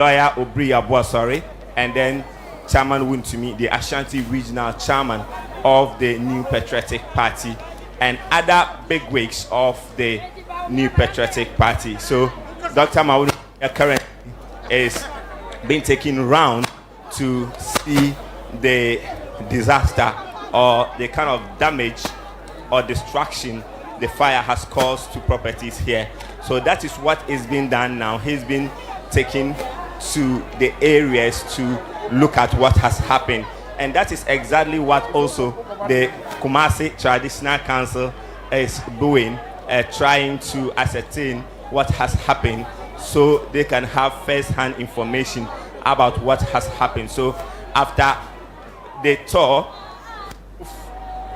Lawyer Obri Abuasori, and then Chairman Wuntumi, the Ashanti Regional Chairman of the New Patriotic Party, and other bigwigs of the New Patriotic Party. So Dr. Mahmoud currently is being taken round to see the disaster or the kind of damage or destruction the fire has caused to properties here. So that is what is being done now. He's been taken to the areas to look at what has happened, and that is exactly what also the Kumasi Traditional Council is doing, trying to ascertain what has happened so they can have first-hand information about what has happened. So after the tour,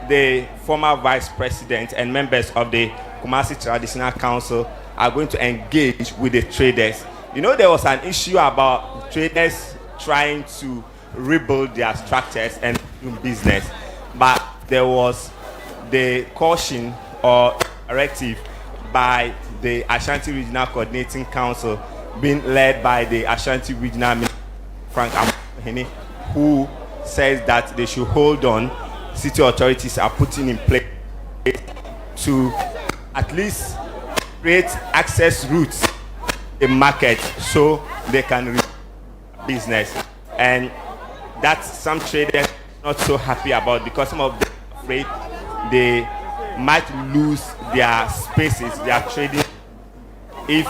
the former vice president and members of the Kumasi Traditional Council are going to engage with the traders. You know, there was an issue about traders trying to rebuild their structures and do business, but there was the caution or directive by the Ashanti Regional Coordinating Council being led by the Ashanti Regional Minister Frank Amhene, who says that they should hold on. City authorities are putting in place to at least create access routes in market so they can business, and that's some traders not so happy about, because some of them are afraid they might lose their spaces, their trading, if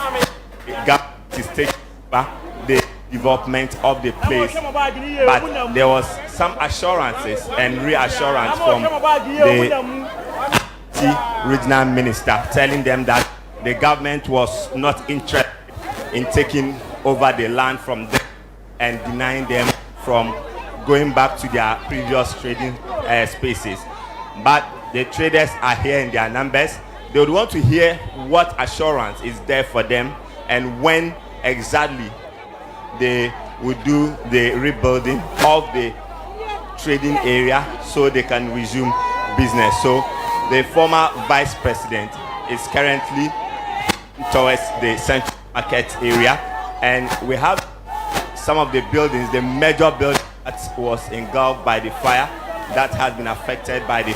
the government is taking over the development of the place. But there was some assurances and reassurance from the regional minister telling them that the government was not interested in taking over the land from them and denying them from going back to their previous trading spaces. But the traders are here in their numbers. They would want to hear what assurance is there for them and when exactly they would do the rebuilding of the trading area so they can resume business. So the former vice president is currently towards the central market area, and we have some of the buildings, the major building that was engulfed by the fire, that has been affected by the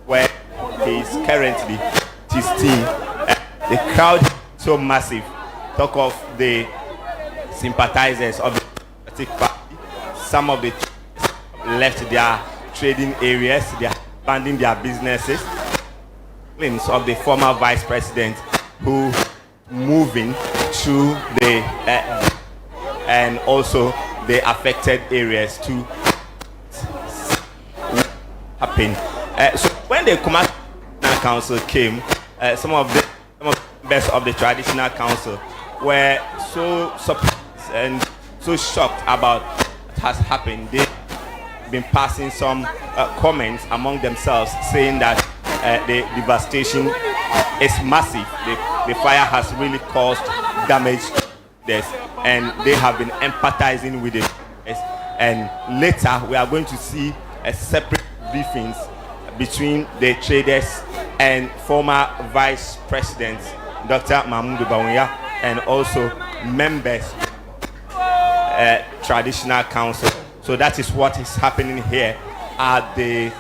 where he is currently, his team. The crowd is so massive. Talk of the sympathizers of the Democratic Party. Some of the left their trading areas, they are abandoning their businesses. Claims of the former vice president who moving through the and also the affected areas to happen. So when the Kumasi Council came, some of the members of the Traditional Council were so surprised and so shocked about what has happened. They've been passing some comments among themselves saying that the devastation is massive. The fire has really caused damage to this, and they have been empathizing with it. And later we are going to see a separate briefings between the traders and former vice president Dr. Mahmoud Bawumia, and also members Traditional Council. So that is what is happening here at the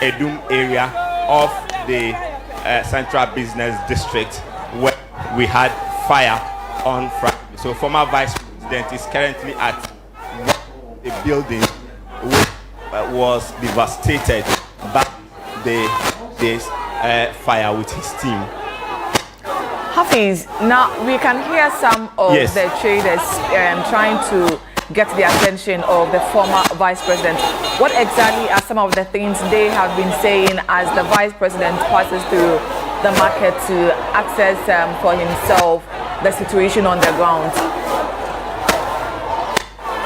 Adum area of the Central Business District, where we had fire on Friday. So former vice president is currently at a building which was devastated by this fire with his team. Hafiz, now we can hear some of the traders trying to get the attention of the former vice president. What exactly are some of the things they have been saying as the vice president passes through the market to access for himself the situation on the ground?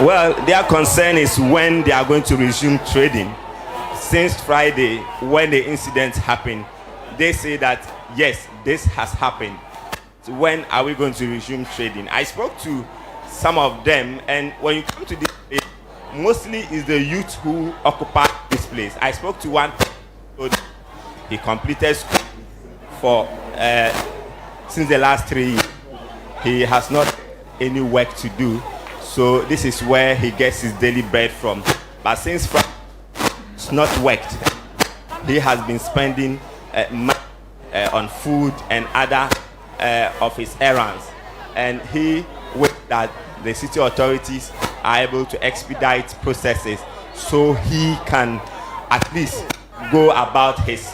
Well, their concern is when they are going to resume trading. Since Friday, when the incident happened, they say that yes, this has happened. So when are we going to resume trading? I spoke to some of them, and when you come to this place, mostly is the youth who occupy this place. I spoke to one person, he completed school for since the last 3 years. He has not any work to do. So this is where he gets his daily bread from. But since it's not worked, he has been spending money on food and other of his errands. And he wishes that the city authorities are able to expedite processes so he can at least go about his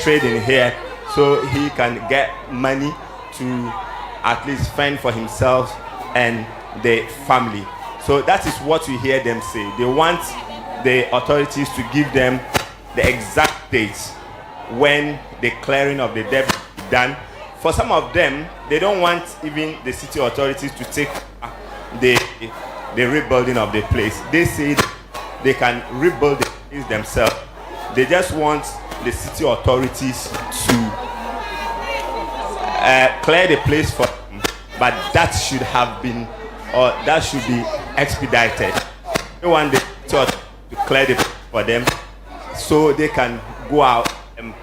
trading here, so he can get money to at least fend for himself and the family. So that is what we hear them say. They want the authorities to give them the exact dates when the clearing of the debt is done. For some of them, they don't want even the city authorities to take the rebuilding of the place. They say they can rebuild the place themselves. They just want the city authorities to clear the place for them, but that should have been, or that should be expedited. They want the city authorities to clear the place for them so they can go out and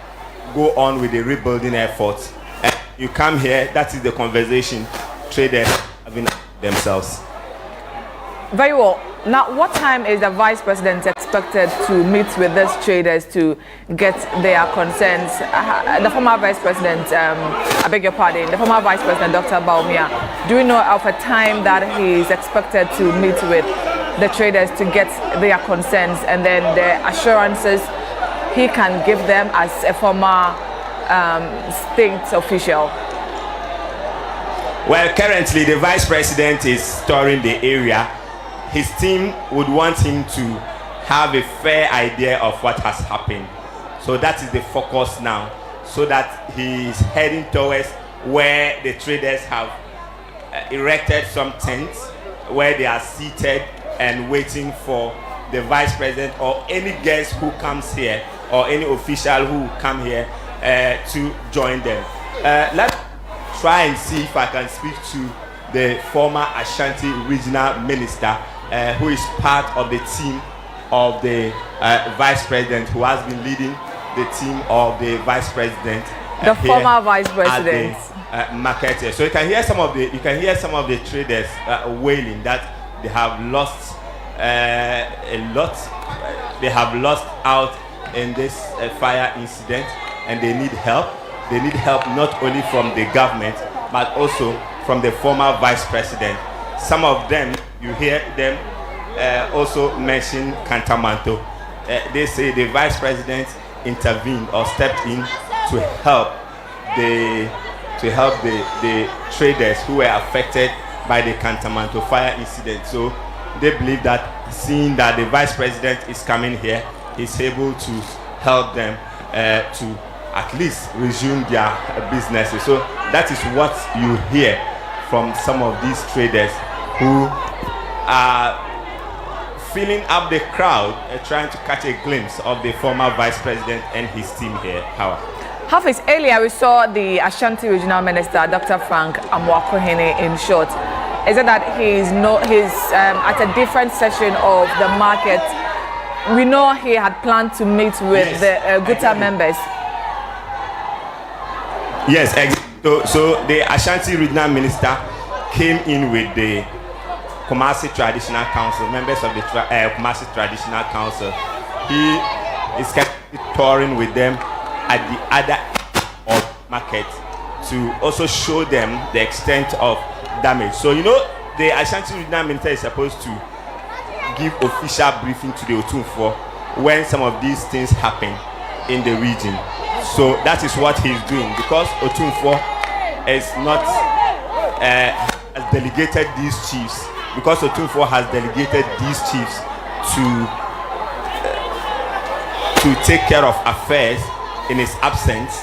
go on with the rebuilding efforts. And you come here, that is the conversation traders having themselves. Very well. Now, what time is the Vice President expected to meet with these traders to get their concerns? The former Vice President, I beg your pardon, the former Vice President, Dr. Bawumia, do we know of a time that he is expected to meet with the traders to get their concerns and then the assurances he can give them as a former state official? Well, currently the Vice President is touring the area. His team would want him to have a fair idea of what has happened. So that is the focus now, so that he is heading towards where the traders have erected some tents where they are seated and waiting for the Vice President or any guest who comes here or any official who come here to join them. Let's try and see if I can speak to the former Ashanti Regional Minister, who is part of the team of the Vice President, who has been leading the team of the Vice President. The former Vice President. Market here. So you can hear some of the traders wailing that they have lost a lot. They have lost out in this fire incident, and they need help. They need help not only from the government but also from the former Vice President. Some of them, you hear them also mention Kantamanto. They say the Vice President intervened or stepped in to help the traders who were affected by the Kantamanto fire incident. So they believe that seeing that the Vice President is coming here, he's able to help them to at least resume their businesses. So that is what you hear from some of these traders who are filling up the crowd, trying to catch a glimpse of the former Vice President and his team here. Hafiz, earlier we saw the Ashanti Regional Minister, Dr. Frank Amwakohene, in short. Is it that he's at a different session of the market? We know he had planned to meet with the Guta members. Yes, so the Ashanti Regional Minister came in with the Kumasi Traditional Council, members of the Kumasi Traditional Council. He is touring with them at the other end of market to also show them the extent of damage. So you know, the Ashanti Regional Minister is supposed to give official briefing to the Otumfuo when some of these things happen in the region. So that is what he's doing, because Otumfuo is not has delegated these chiefs, because Otumfuo has delegated these chiefs to take care of affairs in his absence.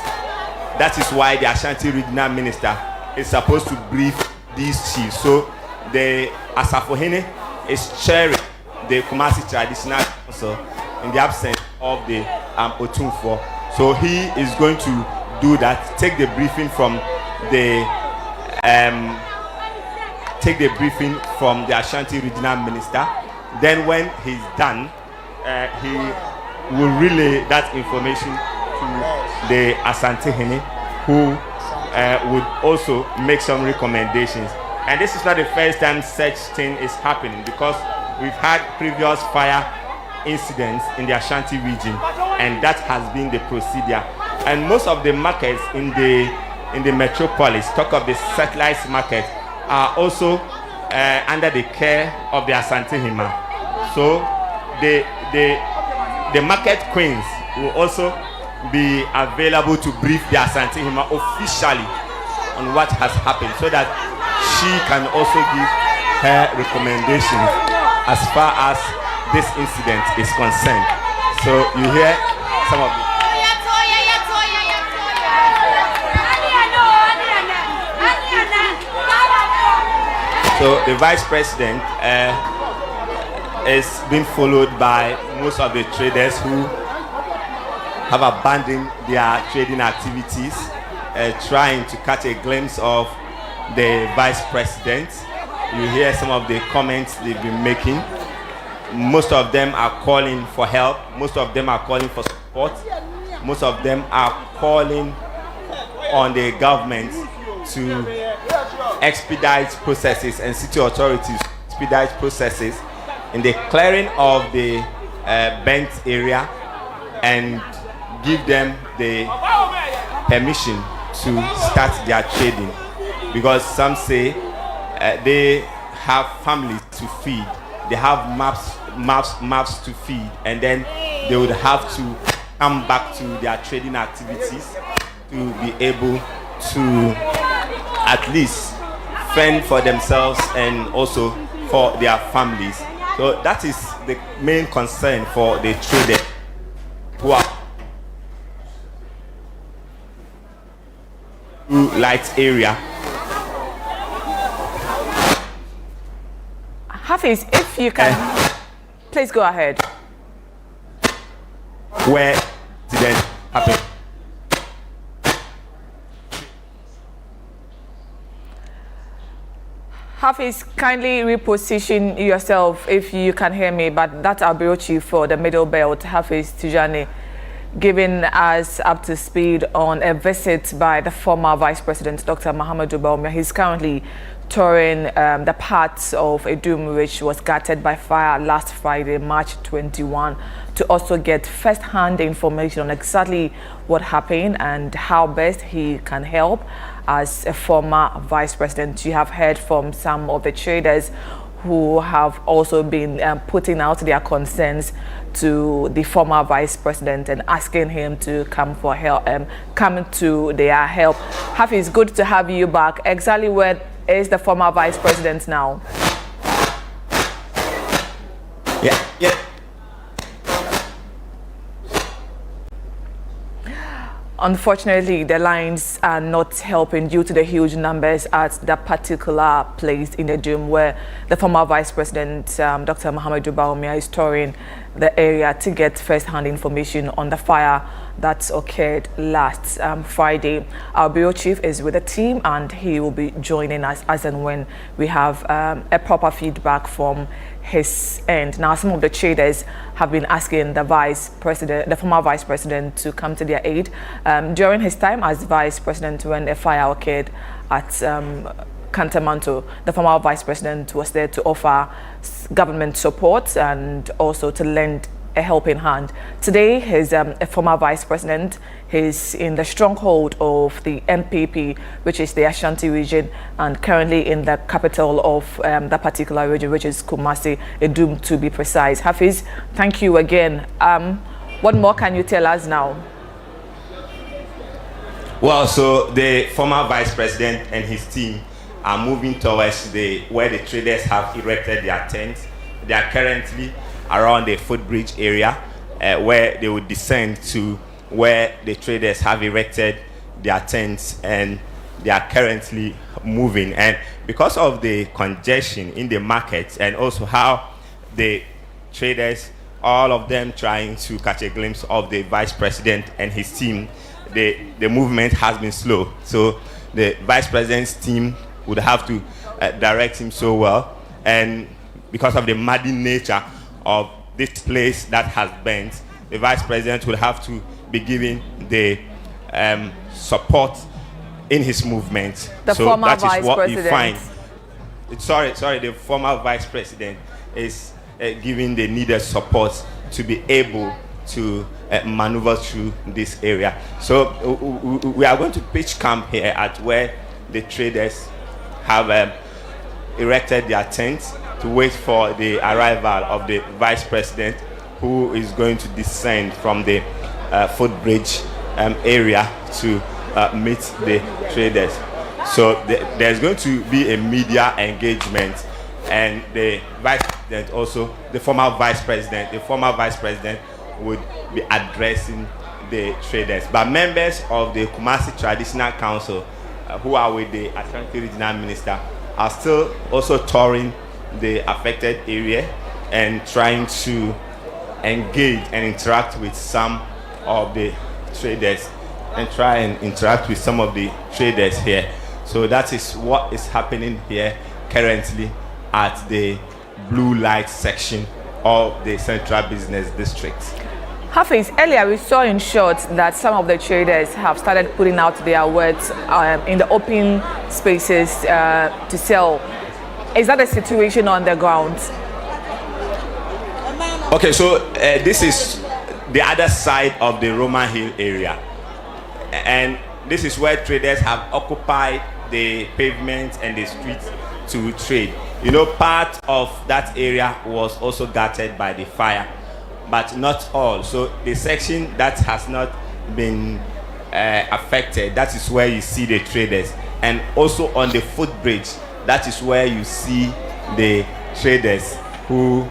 That is why the Ashanti Regional Minister is supposed to brief these chiefs. So the Asafohene is chairing the Kumasi Traditional Council in the absence of the Otumfuo. So he is going to do that, take the briefing from the Ashanti Regional Minister. Then when he's done, he will relay that information to the Asantehene, who would also make some recommendations. And this is not the first time such thing is happening, because we've had previous fire incidents in the Ashanti region, and that has been the procedure. And most of the markets in the metropolis, talk of the satellite market, are also under the care of the Asante Hima. So the market queens will also be available to brief the Asante Hima officially on what has happened, so that she can also give her recommendations as far as this incident is concerned. So you hear some of it. So the vice president is being followed by most of the traders who have abandoned their trading activities, trying to catch a glimpse of the vice president. You hear some of the comments they've been making. Most of them are calling for help. Most of them are calling for support. Most of them are calling on the government to expedite processes, and city authorities expedite processes in the clearing of the burnt area and give them the permission to start their trading, because some say they have families to feed, they have maps to feed, and then they would have to come back to their trading activities to be able to at least fend for themselves and also for their families. So that is the main concern for the traders who are light area. Hafiz, if you can, please go ahead. Where did it happen? Hafiz, kindly reposition yourself if you can hear me, but that's Abiochi for the Middle Belt, Hafiz Tijani, giving us up to speed on a visit by the former Vice President, Dr. Mahamudu Bawumia. He's currently touring the parts of Adum, which was gutted by fire last Friday, March 21, to also get first-hand information on exactly what happened and how best he can help. As a former vice president, you have heard from some of the traders who have also been putting out their concerns to the former vice president and asking him to come for help, come to their help. Hafiz, good to have you back. Exactly where is the former vice president now? Yeah. Unfortunately, the lines are not helping due to the huge numbers at that particular place in Adum, where the former Vice President, Dr. Mahamudu Bawumia, is touring the area to get first-hand information on the fire that occurred last Friday. Our bureau chief is with the team, and he will be joining us as and when we have a proper feedback from his end. Now, some of the traders have been asking the former vice president, to come to their aid. During his time as vice president, when a fire occurred at Kantamanto, the former vice president was there to offer government support and also to lend a helping hand. Today, he's a former vice president. He's in the stronghold of the MPP, which is the Ashanti region, and currently in the capital of that particular region, which is Kumasi, Adum to be precise. Hafiz, thank you again. What more can you tell us now? Well, so the former vice president and his team are moving towards where the traders have erected their tents. They are currently around the footbridge area, where they would descend to where the traders have erected their tents, and they are currently moving. And because of the congestion in the market, and also how the traders, all of them trying to catch a glimpse of the vice president and his team, the movement has been slow. So the vice president's team would have to direct him so well, and because of the muddy nature of this place that has bent, the vice president will have to be giving the support in his movement. The so former that vice is what president. you find. Sorry, the former vice president is giving the needed support to be able to maneuver through this area. So we are going to pitch camp here at where the traders have erected their tents to wait for the arrival of the vice president, who is going to descend from the footbridge area to meet the traders. So there's going to be a media engagement, and the vice president also, the former vice president would be addressing the traders. But members of the Kumasi Traditional Council who are with the Ashanti Regional Minister are still also touring the affected area and trying to engage and interact with some of the traders here. So that is what is happening here currently at the blue light section of the Central Business District. Hafiz, earlier we saw in short that some of the traders have started putting out their words in the open spaces to sell. Is that the situation on the ground? Okay, so this is the other side of the Roman Hill area, and this is where traders have occupied the pavement and the streets to trade. You know, part of that area was also gutted by the fire, but not all. So the section that has not been affected, that is where you see the traders. And also on the footbridge, that is where you see the traders who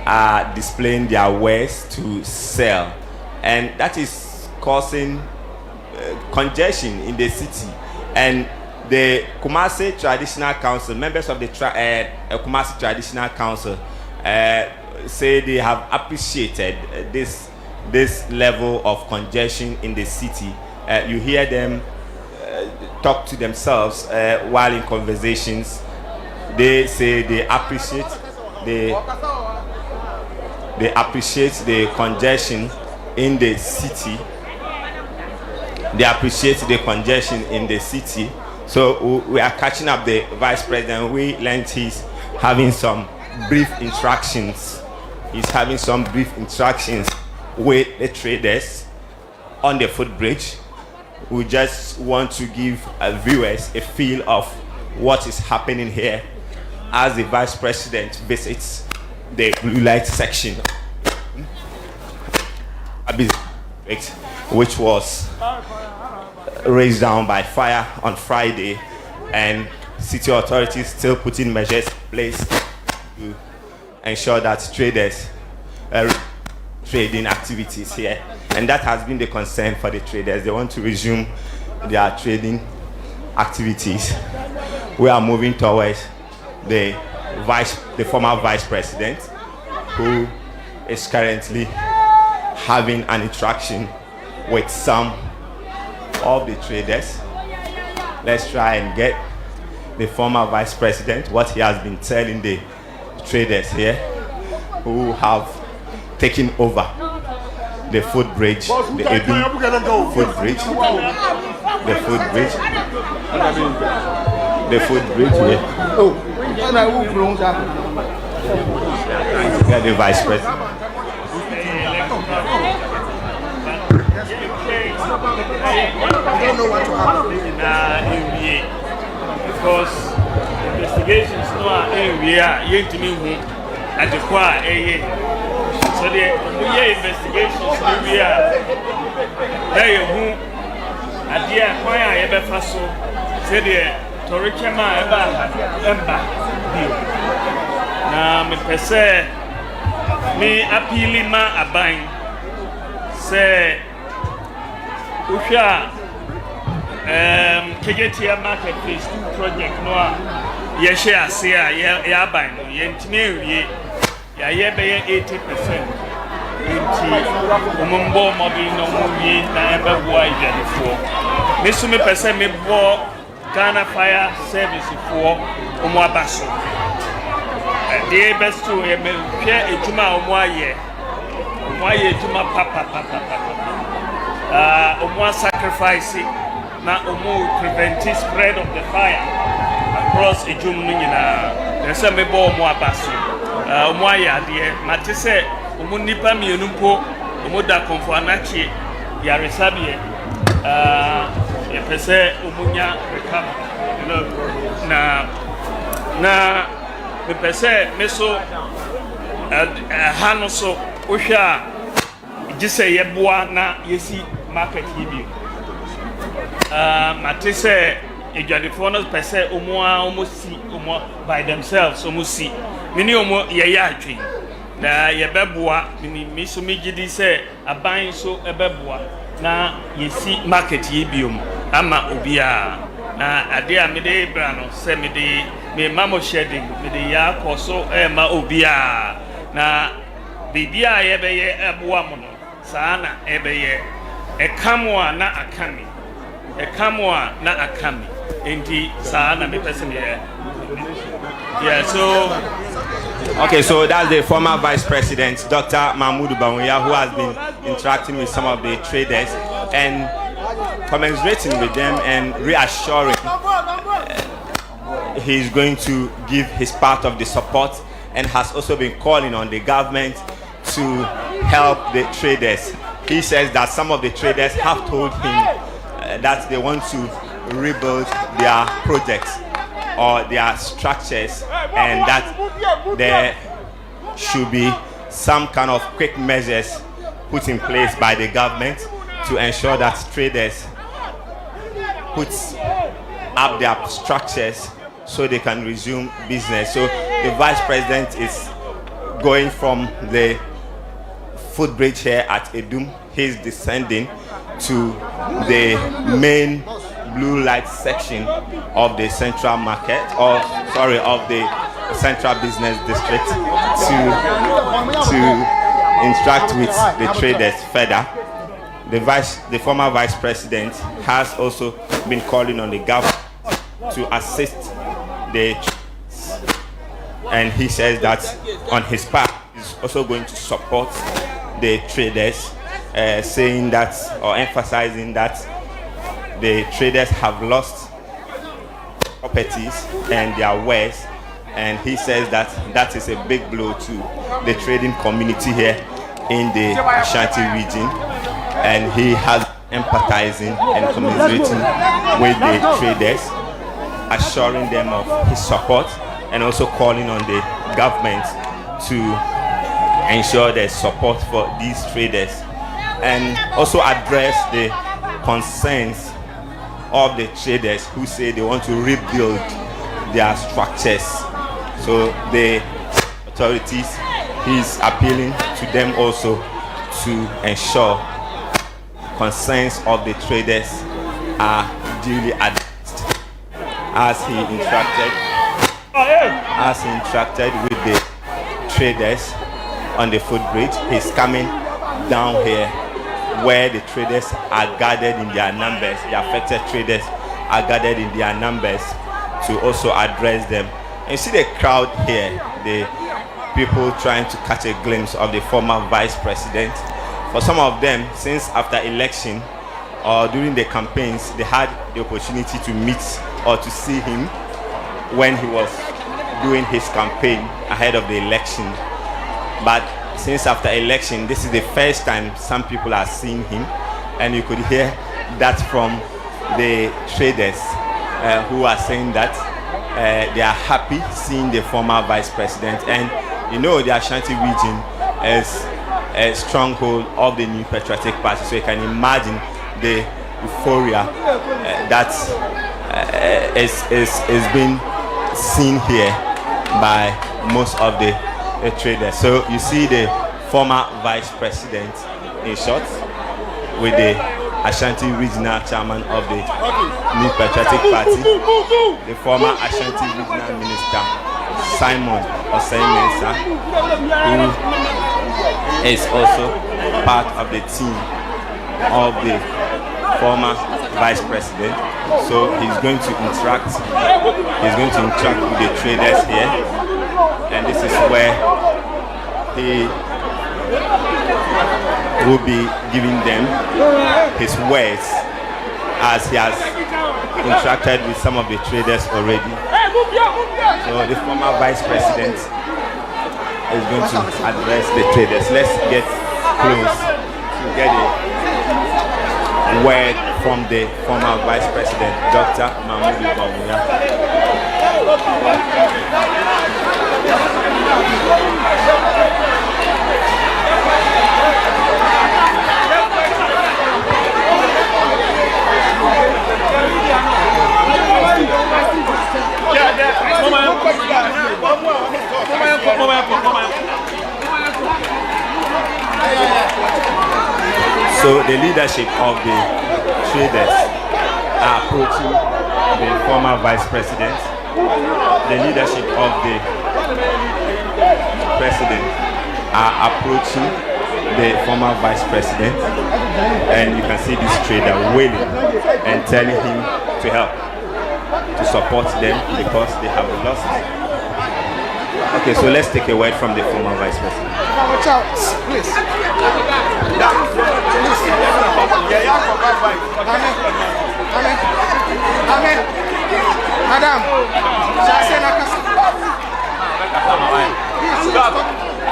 are displaying their wares to sell. And that is causing congestion in the city. And the Kumasi Traditional Council, members of the Kumasi Traditional Council, say they have appreciated this level of congestion in the city. You hear them talk to themselves while in conversations. They say they appreciate the congestion in the city. They appreciate the congestion in the city. So we are catching up the vice president. We learned he's having some brief interactions. He's having some brief interactions with the traders on the footbridge. We just want to give viewers a feel of what is happening here as the vice president visits the blue light section, which was raised down by fire on Friday, and city authorities still putting measures in place to ensure that traders trading activities here. And that has been the concern for the traders. They want to resume their trading activities. We are moving towards the former vice president, who is currently having an interaction with some of the traders. Let's try and get the former vice president what he has been telling the traders here who have taken over the footbridge, the Adum footbridge, here. Get the vice president. I don't know what to happen. Because investigations no are area yet to me at the choir. So the investigations we are there who at the choir ever faso said the Torikema ever na me pese me appealing ma aban say Usha Kegetia Marketplace project no ye share say ya ban no ye ntime ya be 80% nti umumbo mobile no muwie na ebe boa ijanifo me so me pese me bo Ghana Fire Service for omo abaso the best to me hwe ejuma omo aye ejuma papa omo sacrifice na prevent the spread of the fire across Adum no nyina. Nse me bo omo abaso. Omo ayade mate se omo nipa mienu mpo omo da konfo anachi yaresabie. E pese omo nya recover. Na me pese me so hano so ohwa gise yeboa na yesi market hibi. Mate se ejwadefo no pese omo si omo by themselves omo si mini omo ye atwe na ye beboa mini so megidi se aban so ebeboa na yesi market hibi ama obia na ade a mede bra no se mede me mamo shedding mede ya koso ma obia na bibia ye beye eboa mo no sana ebeye ekamwa na akami ekamwa na akami enti sana me person here. Yeah, so okay, so that's the former vice president Dr. Bawumia, who has been interacting with some of the traders and commiserating with them and reassuring he's going to give his part of the support, and has also been calling on the government to help the traders. He says that some of the traders have told him that they want to rebuild their projects or their structures, and that there should be some kind of quick measures put in place by the government to ensure that traders put up their structures so they can resume business. So the vice president is going from the footbridge here at Adum. He's descending to the main blue light section of the central market, of the central business district, to interact with the traders further. The former vice president has also been calling on the government to assist the traders, and he says that on his part he's also going to support the traders, saying that, or emphasizing that the traders have lost properties and their wares, and he says that that is a big blow to the trading community here in the Ashanti region, and he has empathizing and commiserating with the traders, assuring them of his support, and also calling on the government to ensure there's support for these traders, and also address the concerns of the traders who say they want to rebuild their structures. So the authorities, he's appealing to them also to ensure concerns of the traders are duly addressed. As he interacted with the traders on the footbridge, he's coming down here where the traders are gathered in their numbers. The affected traders are gathered in their numbers to also address them. And you see the crowd here, the people trying to catch a glimpse of the former vice president. For some of them, since after election or during the campaigns, they had the opportunity to meet or to see him when he was doing his campaign ahead of the election. But since after election, this is the first time some people are seeing him, and you could hear that from the traders who are saying that they are happy seeing the former vice president. And you know, the Ashanti region is a stronghold of the New Patriotic Party, so you can imagine the euphoria that is being seen here by most of the traders. So you see the former vice president in short with the Ashanti regional chairman of the New Patriotic Party, the former Ashanti regional minister Simon Osei-Mensah, who is also part of the team of the former vice president. So he's going to interact with the traders here, and this is where he will be giving them his words as he has interacted with some of the traders already. So the former vice president is going to address the traders. Let's get close to get a word from the former vice president, Dr. Bawumia. So the leadership of the traders are approaching the former vice president. The leadership of the president are approaching the former vice president, and you can see this trader wailing and telling him to help, to support them because they have lost. Okay, so let's take a word from the former vice president. Watch out, please. Amen. Madam,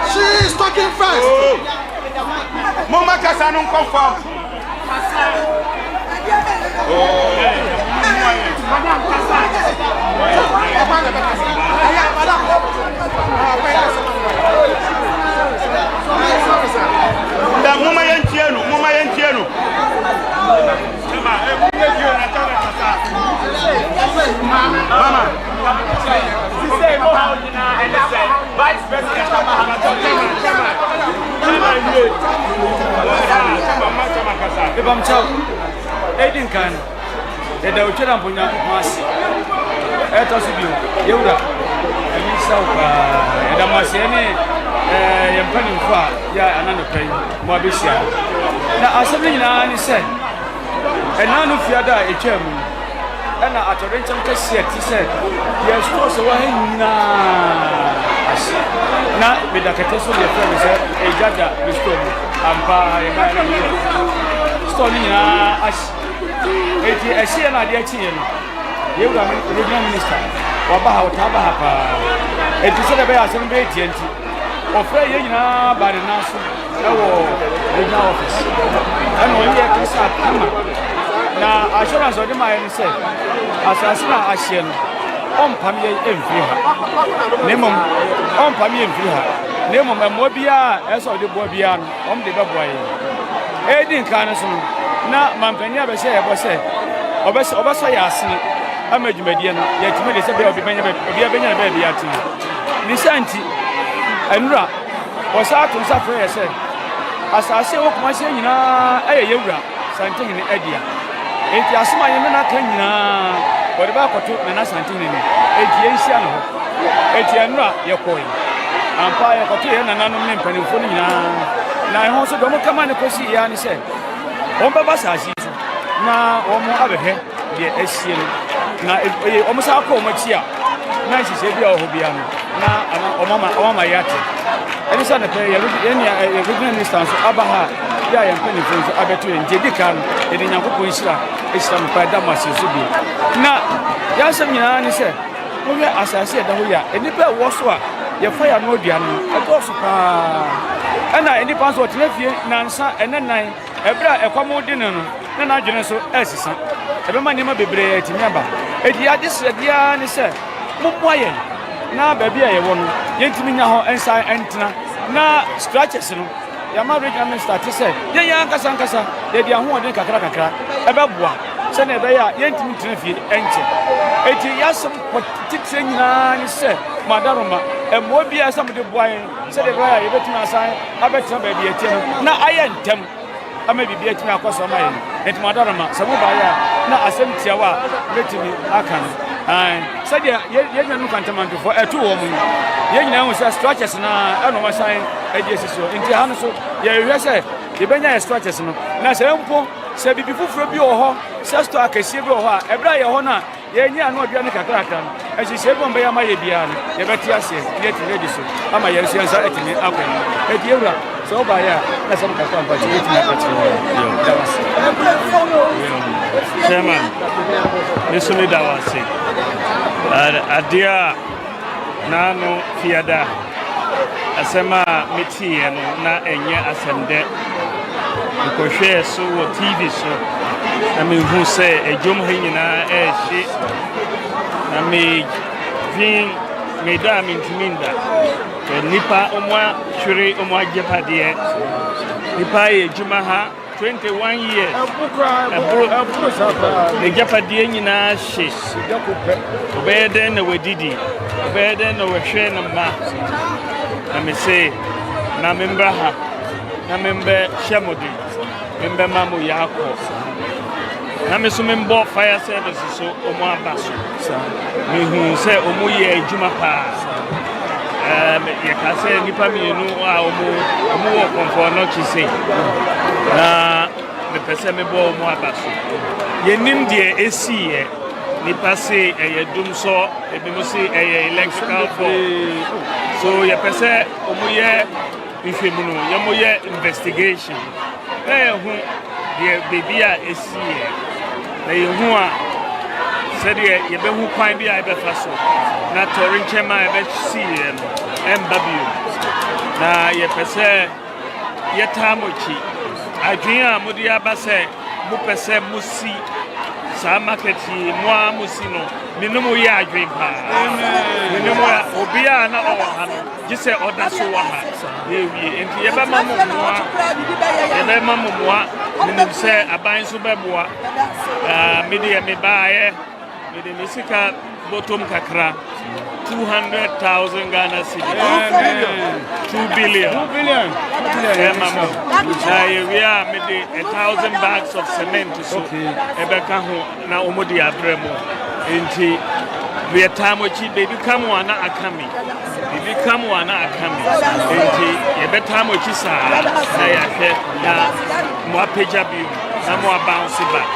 she is talking fast. Mama Kassanum confirm. Mama Yantiano. Mama. Vice President Edin kan da dauke da bunya masi to su biyu yaura ni sauka da masi ne yampanin fa ya anano kai mo abisia na asabni na ni se enanu fiada etwam na atorencham kase ti se ya sto so wa hina na bedakete so le friend se ejada bisto ampa ya na sto ni na ash eti asia na dia chi no yewura regional minister wabaha watabaha pa eti se da be asem be tienti ofra ye nyina bare naso ewo regional office ana onye kasa kama na assurance odi my ni say asase na ahye no ompam ye emfiri ha nemom ompam ye emfiri ha nemom emo bia eso odi bo bia no om de beboa ye edin kan so na mampania be say ebo say obeso ya asene amadwumadie no ye timi de say be obi benya be bia ti ni santi enura osato safre ye say asase wo kuma se nyina aye yewura santin ni adia enti asoma ye na kan nyina odi ba koto na santin ni enti enhia no enti enura ye koi ampa ye koto ye na nanom ne mpanimfo nyina na ho so do mo kama ne kosi ya ni se on baba saasi na omo abehe de ehie na omo sa ko omo chia na hihye bia oho bia no na omama yate eni sa na pe ye regional minister so abaha ya ya mpani fonso abeto en jedi kan edi nyankopon hira ehira mpa da mase so bi na ya sam nyina ni se mo ye asase da ho ya eni pe wo so a ye fa ya no dua no eto so pa ana eni pa so tenafie nansa enenan ebra ekwamo de no na na adwene so asisa ebe ma nyema bebre timi aba edi ade sredia ni se mumwaye na baby a ye wo no yentimi nya ho ensa entina na scratches no ya ma regional minister ti say ye ya nkasa ye dia ho odin kakra ebe boa se na ebe ya yentimi tenafie enche eti yasem potitire nyina ni se Madaroma emo bia sam de boa se de bra ye betuna asan abetina baby etie na ayentem ama bibia timi akoso ma ye enti Madaroma samu ba ya na asem tiawa betimi akan said ye nyanu kantamanto for etu wo mu ye nyina hu se structures na eno ma san ediesis so enti ha no so ye hwe se ye benya structures no na se mpo se bibi fufuro bi wo ho se sto akasie bi wo ho a ebra ye ho na yɛnyɛ ano aduane kakrakra no ɛhyehyɛ bɔ mbɛyɛ ama yɛ biara no yɛbɛte aseɛ yɛ ti ready so ama yɛn nso nsa atumi akɔ no ɛdi ewura sɛ ɔbaayɛ a na sɛ mokakra mpa kyɛ yɛtumi akɔkyerɛ Chairman, this one that was it. Adia Nano Fiada Asema Miti and Na Enya Asende because share so TV so I mean who say a jum hina she I mean Vin Medam Intiminda Nipa Omwa Shuri Omwa Jepadie Nipa Jumaha 21 years. The Japadie nyina she. Obeden no wedidi. Obeden no hwe no ma. Na me say na member ha. Na member Shamodi. Member mamu yako. Na me so member fire service so omo abaso. Me hu say omo ye adwuma pa. You can say nipa mienu a omo wo konfo no chise na me pese me bo omo abaso yenim de esi nipa say Adum so ebi mo say electrical board so ye pese omo ye ifemu no ye mo ye investigation hu de baby a esi na ye hu a said ye be hu kwan bi a be fa so na torin chema e be si MW na ye pese ye tamochi adwen a mudi abase mu pese musi sa market mu amusi no minum ye adwen pa minum obi a na o ha no gise oda so wa ha ye wie enti ye be mamu moa minum se aban so beboa media me baaye me de sika bottom kakra 200,000 Ghana cedis. 2 billion. 2 billion. Now we are maybe 1,000 bags of cement. So, Ebeka ho na omodi abremo. Enti we are tamochi baby come wana akami. Baby come wana akami. Enti ebe tamochi sa na ya hwe na mo apeja bi na mo bounce back.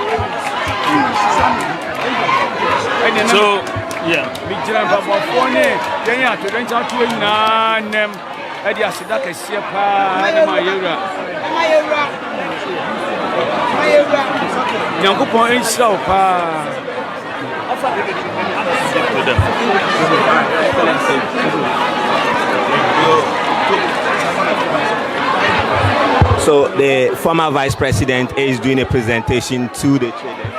So yeah, we jam baba phone yenya to den cha to na nem e dia sida ka sie pa na mayura Nyankopon enhyira wo pa So the former vice president is doing a presentation to the traders.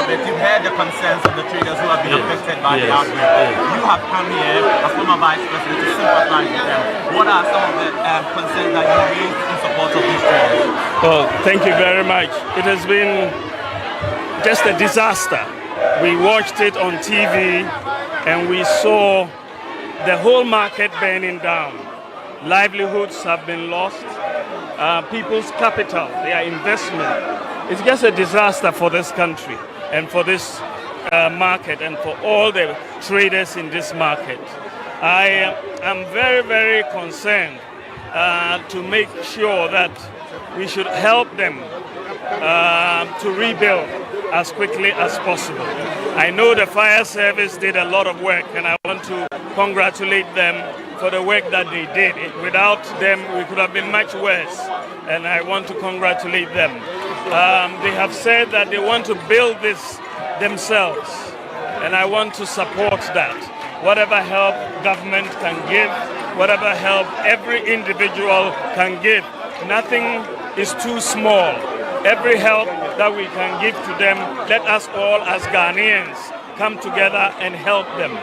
You've heard the concerns of the traders who have been affected by the outbreak. You have come here as former vice president to sympathize with them. What are some of the concerns that you raised in support of these traders? Well, thank you very much. It has been just a disaster. We watched it on TV and we saw the whole market burning down. Livelihoods have been lost. People's capital, their investment. It's just a disaster for this country and for this market and for all the traders in this market. I am very, very concerned to make sure that we should help them to rebuild as quickly as possible. I know the fire service did a lot of work and I want to congratulate them for the work that they did. Without them, we could have been much worse, and I want to congratulate them. They have said that they want to build this themselves, and I want to support that. Whatever help government can give, whatever help every individual can give, nothing is too small. Every help that we can give to them, let us all as Ghanaians come together and help them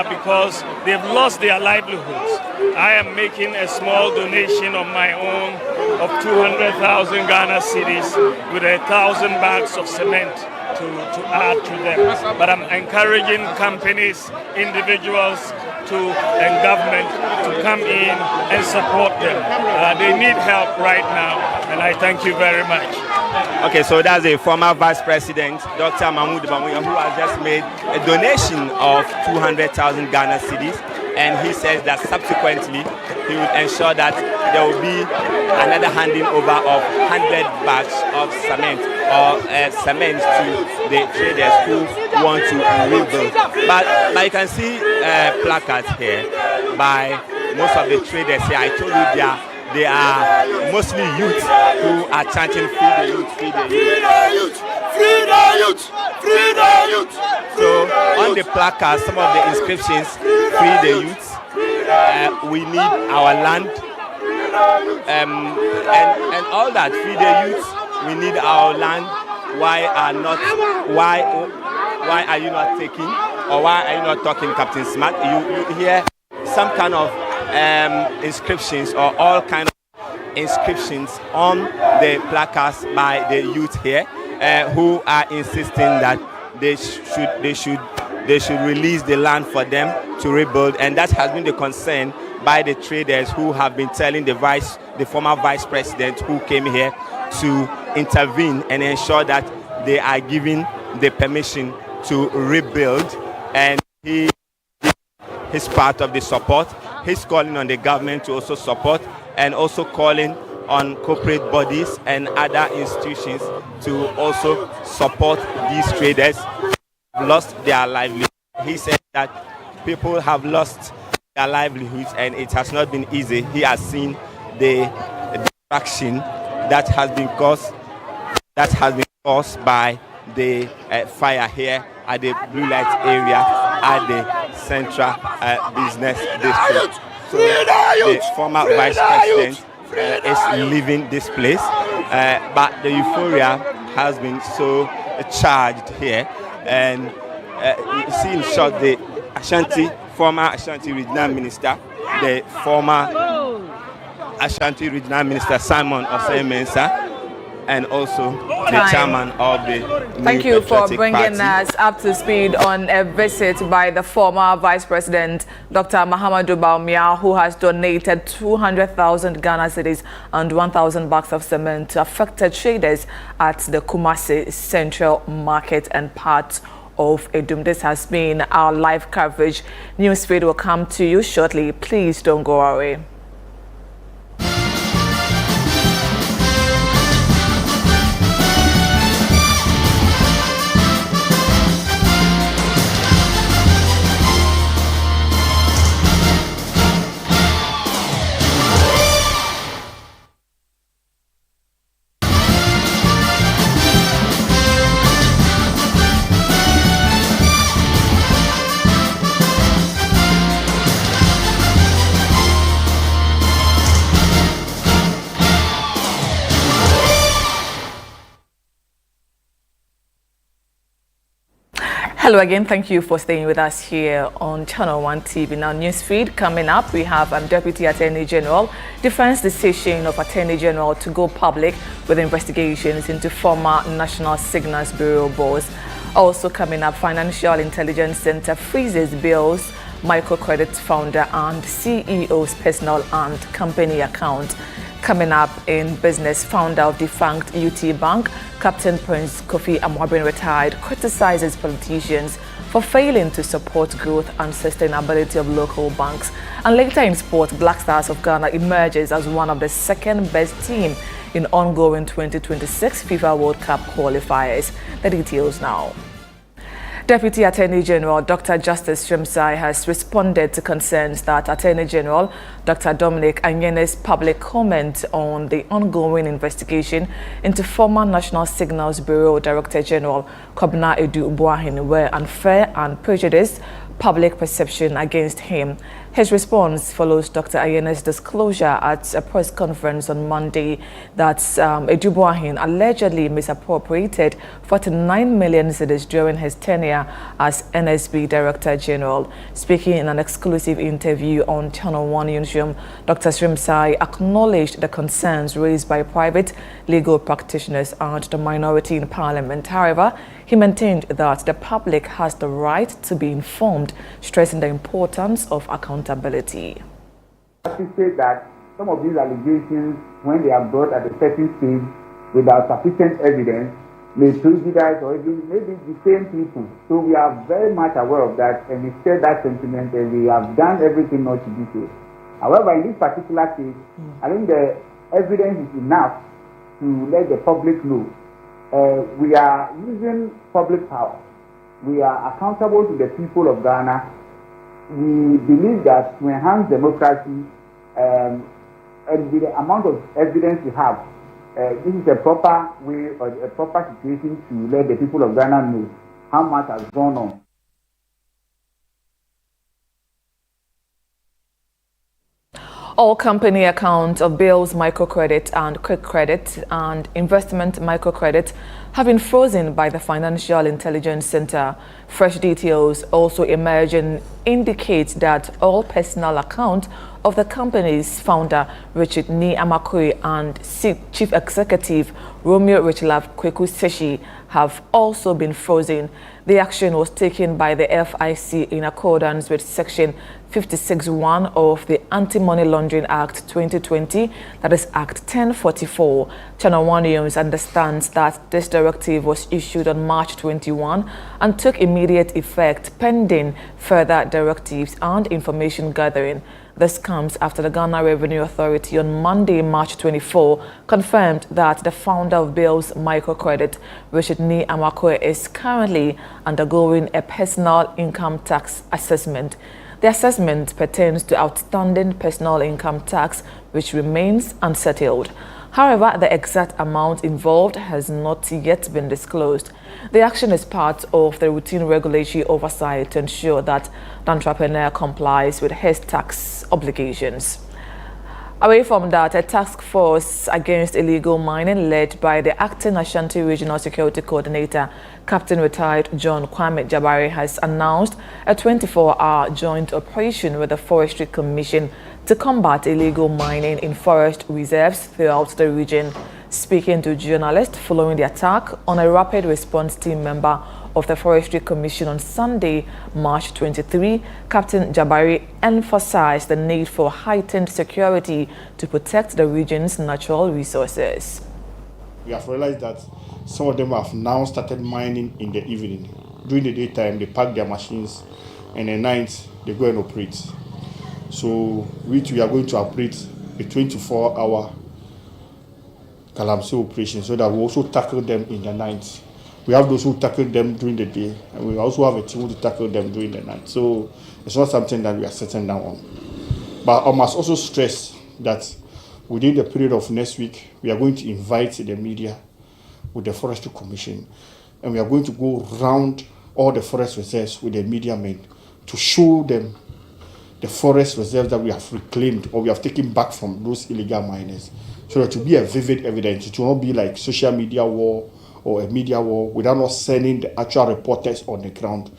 because they've lost their livelihoods. I am making a small donation of my own of 200,000 Ghana cedis with 1,000 bags of cement to add to them. But I'm encouraging companies, individuals hospital and government to come in and support them. They need help right now, and I thank you very much. Okay, so that's a former Vice President, Dr. Mahmoud Bawumia, who has just made a donation of 200,000 Ghana cedis, and he says that subsequently he will ensure that there will be another handing over of 100 bags of cement or cement to the traders who want to rebuild. But you can see placards here by most of the traders here. I told you they are mostly youth who are chanting "Free the youth, free the youth, free the youth, free the youth." So on the placards, some of the inscriptions: "Free the youth," "We need our land," and all that. "Free the youth," "We need our land." Why are you not taking, or why are you not talking, Captain Smart? You hear some kind of inscriptions or all kind of inscriptions on the placards by the youth here, who are insisting that they should release the land for them to rebuild, and that has been the concern by the traders who have been telling the former vice president who came here to intervene and ensure that they are given the permission to rebuild, and he is part of the support. He's calling on the government to also support, and also calling on corporate bodies and other institutions to also support these traders who have lost their livelihood. He said that people have lost their livelihoods and it has not been easy. He has seen the destruction that has been caused by the fire here at the Blue Light area at the Central Business District. So the former Vice President is leaving this place, but the euphoria has been so charged here, and you see in short the former Ashanti Regional Minister, the former Ashanti Regional Minister Simon Osei-Mensah, and also the chairman of the Thank you for bringing us up to speed on a visit by the former Vice President, Dr. Mahamudu Bawumia, who has donated 200,000 Ghana cedis and 1,000 bags of cement to affected traders at the Kumasi Central Market and parts of Adum. This has been our live coverage. Newsfeed will come to you shortly. Please don't go away. Hello again, thank you for staying with us here on Channel 1 TV. Now, newsfeed coming up, we have Deputy Attorney General, defense decision of Attorney General to go public with investigations into former National Signals Bureau boss. Also coming up, Financial Intelligence Center freezes bills, microcredit founder and CEO's personal and company account. Coming up in business, founder of defunct UT Bank, Captain Prince Kofi Amwabin retired, criticizes politicians for failing to support growth and sustainability of local banks. And later in sport, Black Stars of Ghana emerges as one of the second best team in ongoing 2026 FIFA World Cup qualifiers. The details now. Deputy Attorney General Dr. Justice Shrimsai has responded to concerns that Attorney General Dr. Dominic Anyene's public comment on the ongoing investigation into former National Signals Bureau Director General Kobna Edu Buahin were unfair and prejudiced public perception against him. His response follows Dr. Ayene's disclosure at a press conference on Monday that Edu Buahin allegedly misappropriated 49 million cedis during his tenure as NSB Director General. Speaking in an exclusive interview on Channel 1 Newsroom, Dr. Shrimsai acknowledged the concerns raised by private legal practitioners and the minority in Parliament. However, He maintained that the public has the right to be informed, stressing the importance of accountability. I say that some of these allegations, when they are brought at a certain stage without sufficient evidence, may prejudice or even maybe the same people. So we are very much aware of that, and we share that sentiment, and we have done everything not to do so. However, in this particular case, I think the evidence is enough to let the public know. We are using public power. We are accountable to the people of Ghana. We believe that to enhance democracy, and with the amount of evidence we have, this is a proper way or a proper situation to let the people of Ghana know how much has gone on. All company accounts of bills, microcredit and quick credit and investment microcredit have been frozen by the Financial Intelligence Center. Fresh details also emerging indicate that all personal accounts of the company's founder, Richard Ni Amakwe, and Chief Executive Romeo Richlove Kweku Seshi have also been frozen. The action was taken by the FIC in accordance with Section 56(1) of the Anti-Money Laundering Act 2020, that is Act 1044. Channel 1 News understands that this directive was issued on March 21 and took immediate effect pending further directives and information gathering. This comes after the Ghana Revenue Authority on Monday, March 24, confirmed that the founder of Bill's Microcredit, Richard Ni Amakwe, is currently undergoing a personal income tax assessment. The assessment pertains to outstanding personal income tax, which remains unsettled. However, the exact amount involved has not yet been disclosed. The action is part of the routine regulatory oversight to ensure that the entrepreneur complies with his tax obligations. Away from that, a task force against illegal mining led by the acting Ashanti Regional Security Coordinator, Captain Retired John Kwame Jabari, has announced a 24-hour joint operation with the Forestry Commission to combat illegal mining in forest reserves throughout the region. Speaking to journalists following the attack on a rapid response team member of the Forestry Commission on Sunday, March 23, Captain Jabari emphasized the need for heightened security to protect the region's natural resources. We have realized that some of them have now started mining in the evening. During the daytime, they park their machines, and at night, they go and operate. So we are going to operate a 24-hour calamity operation so that we also tackle them in the night. We have those who tackle them during the day, and we also have a team to tackle them during the night. So it's not something that we are sitting down on. But I must also stress that within the period of next week, we are going to invite the media with the Forestry Commission, and we are going to go round all the forest reserves with the media men to show them the forest reserves that we have reclaimed or we have taken back from those illegal miners, so that it will be a vivid evidence. It will not be like social media war or a media war without us sending the actual reporters on the ground.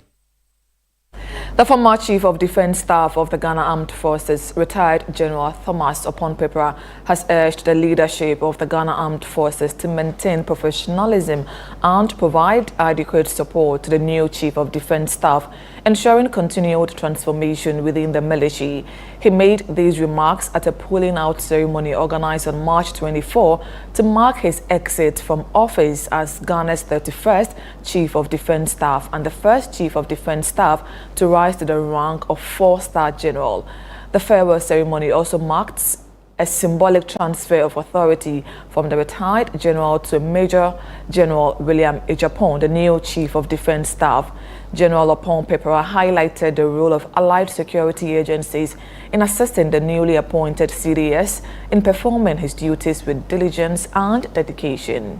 The former Chief of Defence Staff of the Ghana Armed Forces, retired General Thomas Opon-Pepra, has urged the leadership of the Ghana Armed Forces to maintain professionalism and provide adequate support to the new Chief of Defence Staff, ensuring continued transformation within the military. He made these remarks at a pulling out ceremony organized on March 24 to mark his exit from office as Ghana's 31st Chief of Defence Staff and the first Chief of Defence Staff to rise to the rank of 4-star general. The farewell ceremony also marked a symbolic transfer of authority from the retired general to Major General William Ejapon, the new Chief of Defence Staff. General Opon-Pepra highlighted the role of allied security agencies in assisting the newly appointed CDS in performing his duties with diligence and dedication.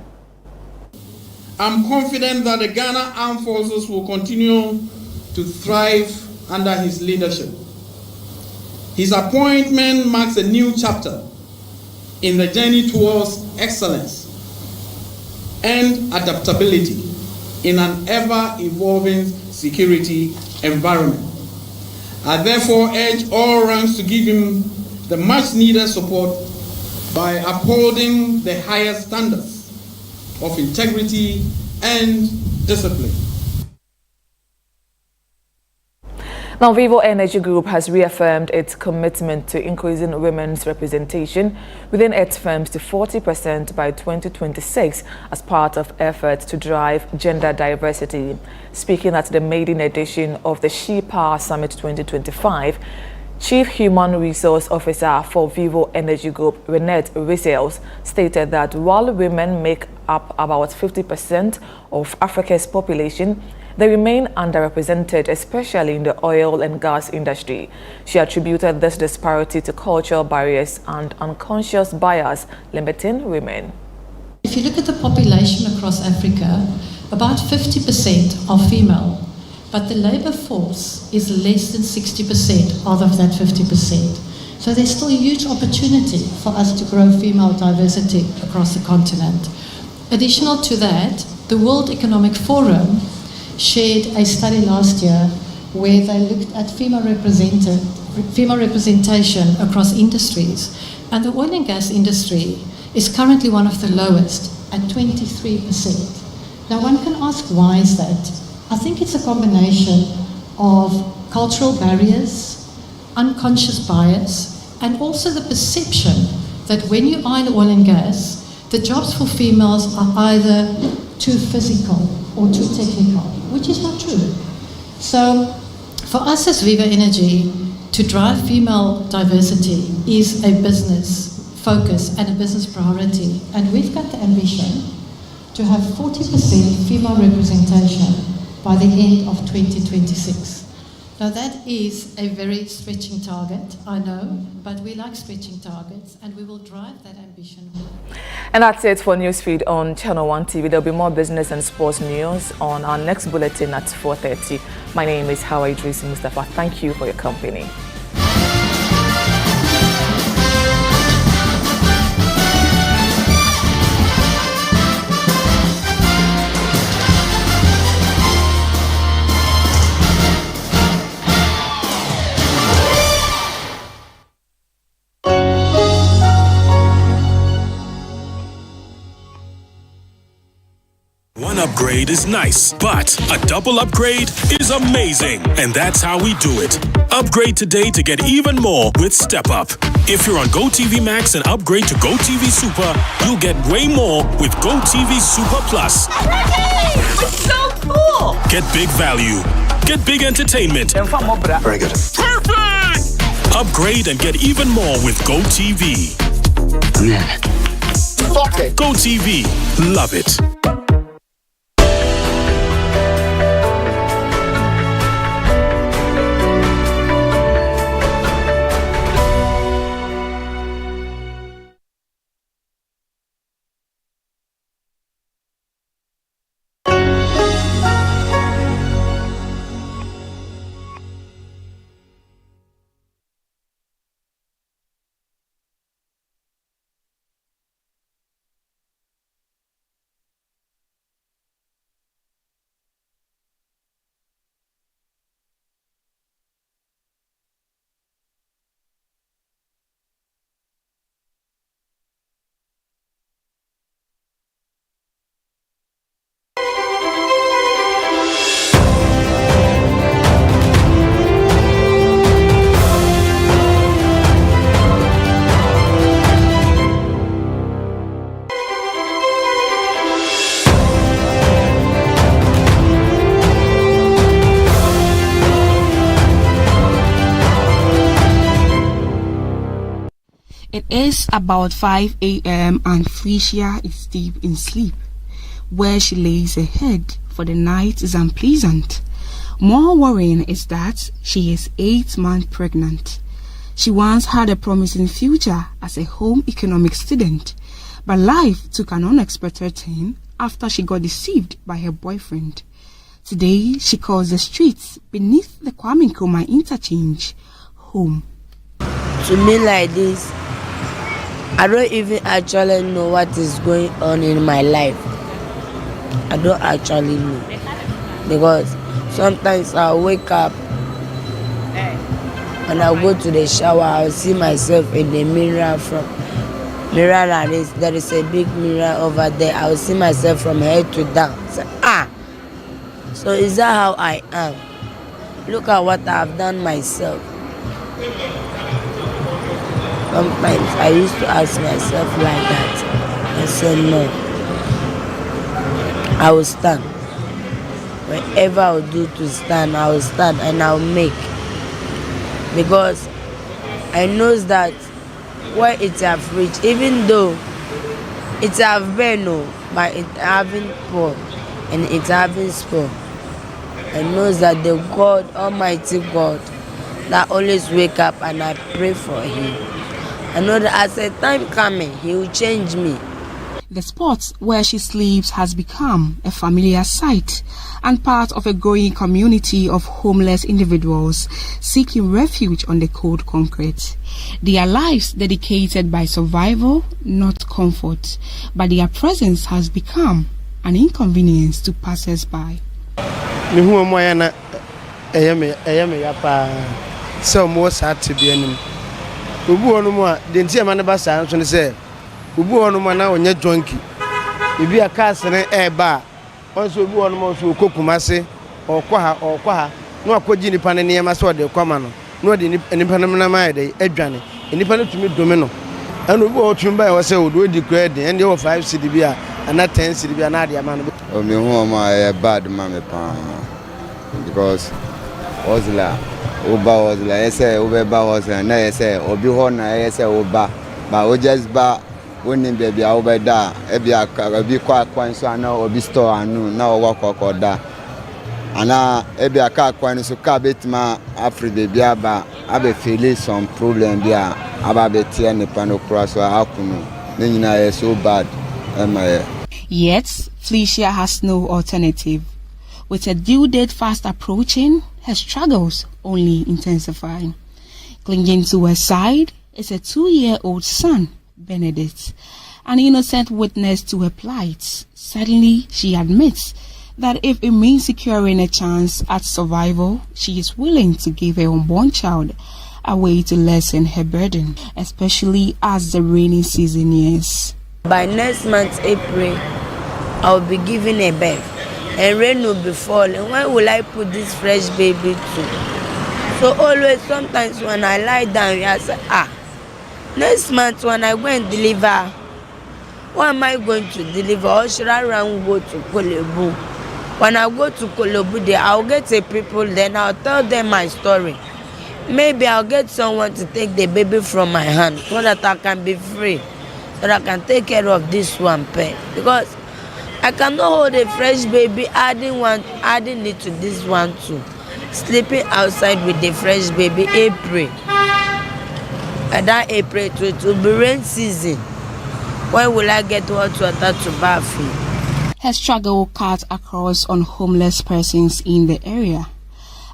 I'm confident that the Ghana Armed Forces will continue to thrive under his leadership. His appointment marks a new chapter in the journey towards excellence and adaptability in an ever-evolving security environment. I therefore urge all ranks to give him the much-needed support by upholding the highest standards of integrity and discipline. Now, Vivo Energy Group has reaffirmed its commitment to increasing women's representation within its firms to 40% by 2026 as part of efforts to drive gender diversity. Speaking at the maiden edition of the She Power Summit 2025, Chief Human Resource Officer for Vivo Energy Group, Renette Rizels, stated that while women make up about 50% of Africa's population, they remain underrepresented, especially in the oil and gas industry. She attributed this disparity to cultural barriers and unconscious bias limiting women. If you look at the population across Africa, about 50% are female, but the labor force is less than 60% out of that 50%. So there's still a huge opportunity for us to grow female diversity across the continent. Additional to that, the World Economic Forum shared a study last year where they looked at female representation across industries, and the oil and gas industry is currently one of the lowest at 23%. Now one can ask, why is that? I think it's a combination of cultural barriers, unconscious bias, and also the perception that when you are in oil and gas, the jobs for females are either too physical or too technical, which is not true. So for us as Viva Energy, to drive female diversity is a business focus and a business priority. And we've got the ambition to have 40% female representation by the end of 2026. Now that is a very stretching target, I know, but we like stretching targets and we will drive that ambition. And that's it for Newsfeed on Channel 1 TV. There'll be more business and sports news on our next bulletin at 4:30. My name is Hawa Idris Mustafa. Thank you for your company. One upgrade is nice, but a double upgrade is amazing. And that's how we do it. Upgrade today to get even more with Step Up. If you're on GoTV Max and upgrade to GoTV Super, you'll get way more with GoTV Super Plus. It's so cool! Get big value. Get big entertainment. Very good. Perfect! Upgrade and get even more with GoTV. GoTV. Love it. It is about 5 a.m. and Felicia is deep in sleep. Where she lays her head for the night is unpleasant. More worrying is that she is 8 months pregnant. She once had a promising future as a home economics student, but life took an unexpected turn after she got deceived by her boyfriend. Today, she calls the streets beneath the Kwame Nkrumah interchange home. To me like this, I don't even actually know what is going on in my life. I don't actually know. Because sometimes I'll wake up and I'll go to the shower, I'll see myself in the mirror mirror like this. There is a big mirror over there. I will see myself from head to down. So is that how I am? Look at what I have done myself. Sometimes I used to ask myself like that. I said no. I will stand. Whatever I will do to stand, I will stand and I will make. Because I know that where it have reached, even though it have been but it haven't poor and it haven't spoiled. I know that the God, Almighty God, that always wake up and I pray for him. I know that as a time coming, he will change me. The spot where she sleeps has become a familiar sight and part of a growing community of homeless individuals seeking refuge on the cold concrete. Their lives dedicated by survival, not comfort, but their presence has become an inconvenience to passers-by. Ubu onu mana onye jonki ibi aka sene eba onso ubu onu mo so kokumase okwa ha no akoji nipa ne niam ase ode kwama no no de nipa ne na mai de adwane nipa ne tumi dome no anu ubu otumba e wose odo di kra de ende wo 5 cd bia ana 10 cd bia na de ama no o me hu ma e bad ma me pa because ozla ese obeba ozla na ese obi ho na ese oba ba o just ba woni baby a obeda e bia bi kwa kwanso ana obi store anu na wo kokoda ana e bia ka kwanso ka betima afri baby aba abe feel some problem bia aba betia ne pano cross akunu ne nyina is so bad Yet Felicia has no alternative. With a due date fast approaching, her struggles only intensify. Clinging to her side is a 2-year-old son, Benedict, an innocent witness to her plight. Suddenly, she admits that if it means securing a chance at survival, she is willing to give her unborn child away to lessen her burden, especially as the rainy season nears. By next month, April, I will be giving a birth, and rain will be falling. When will I put this fresh baby to? So always, sometimes when I lie down, I say, next month when I go and deliver, what am I going to deliver? Or should I run go to Kolebu? When I go to Kolebu there, I'll get a people, then I'll tell them my story. Maybe I'll get someone to take the baby from my hand so that I can be free, so that I can take care of this one pet. Because I cannot hold a fresh baby, adding it to this one too. Sleeping outside with the fresh baby, April. And that April it will be rain season. When will I get water to bath in? Her struggle cut across on homeless persons in the area.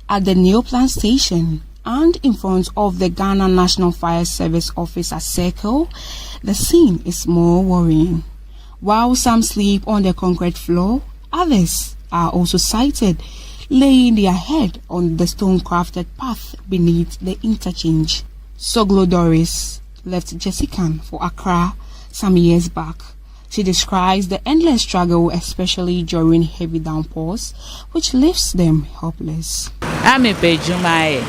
At the New Plant Station and in front of the Ghana National Fire Service office at Circle, the scene is more worrying. While some sleep on the concrete floor, others are also sighted laying their head on the stone-crafted path beneath the interchange. Soglo Doris left Jessican for Accra some years back. She describes the endless struggle, especially during heavy downpours, which leaves them helpless. I'm a Bejumae.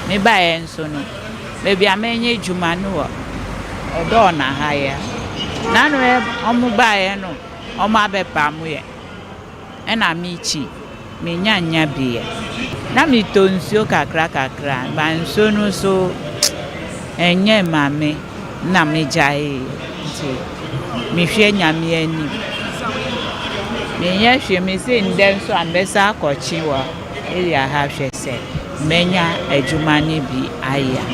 Maybe I am so no. Maybe I may Jumanu or Donna higher. None of Omubae no, Omabe Pamuye. And I'm Michi, Minyanya beer. Nami tonsio kakra, Bansonu so. Enye mame na mejai nti me hwe nyame ani me nya hwe me se ndem so ambesa akọchi wa area ha hwe se menya adwuma ni bi aya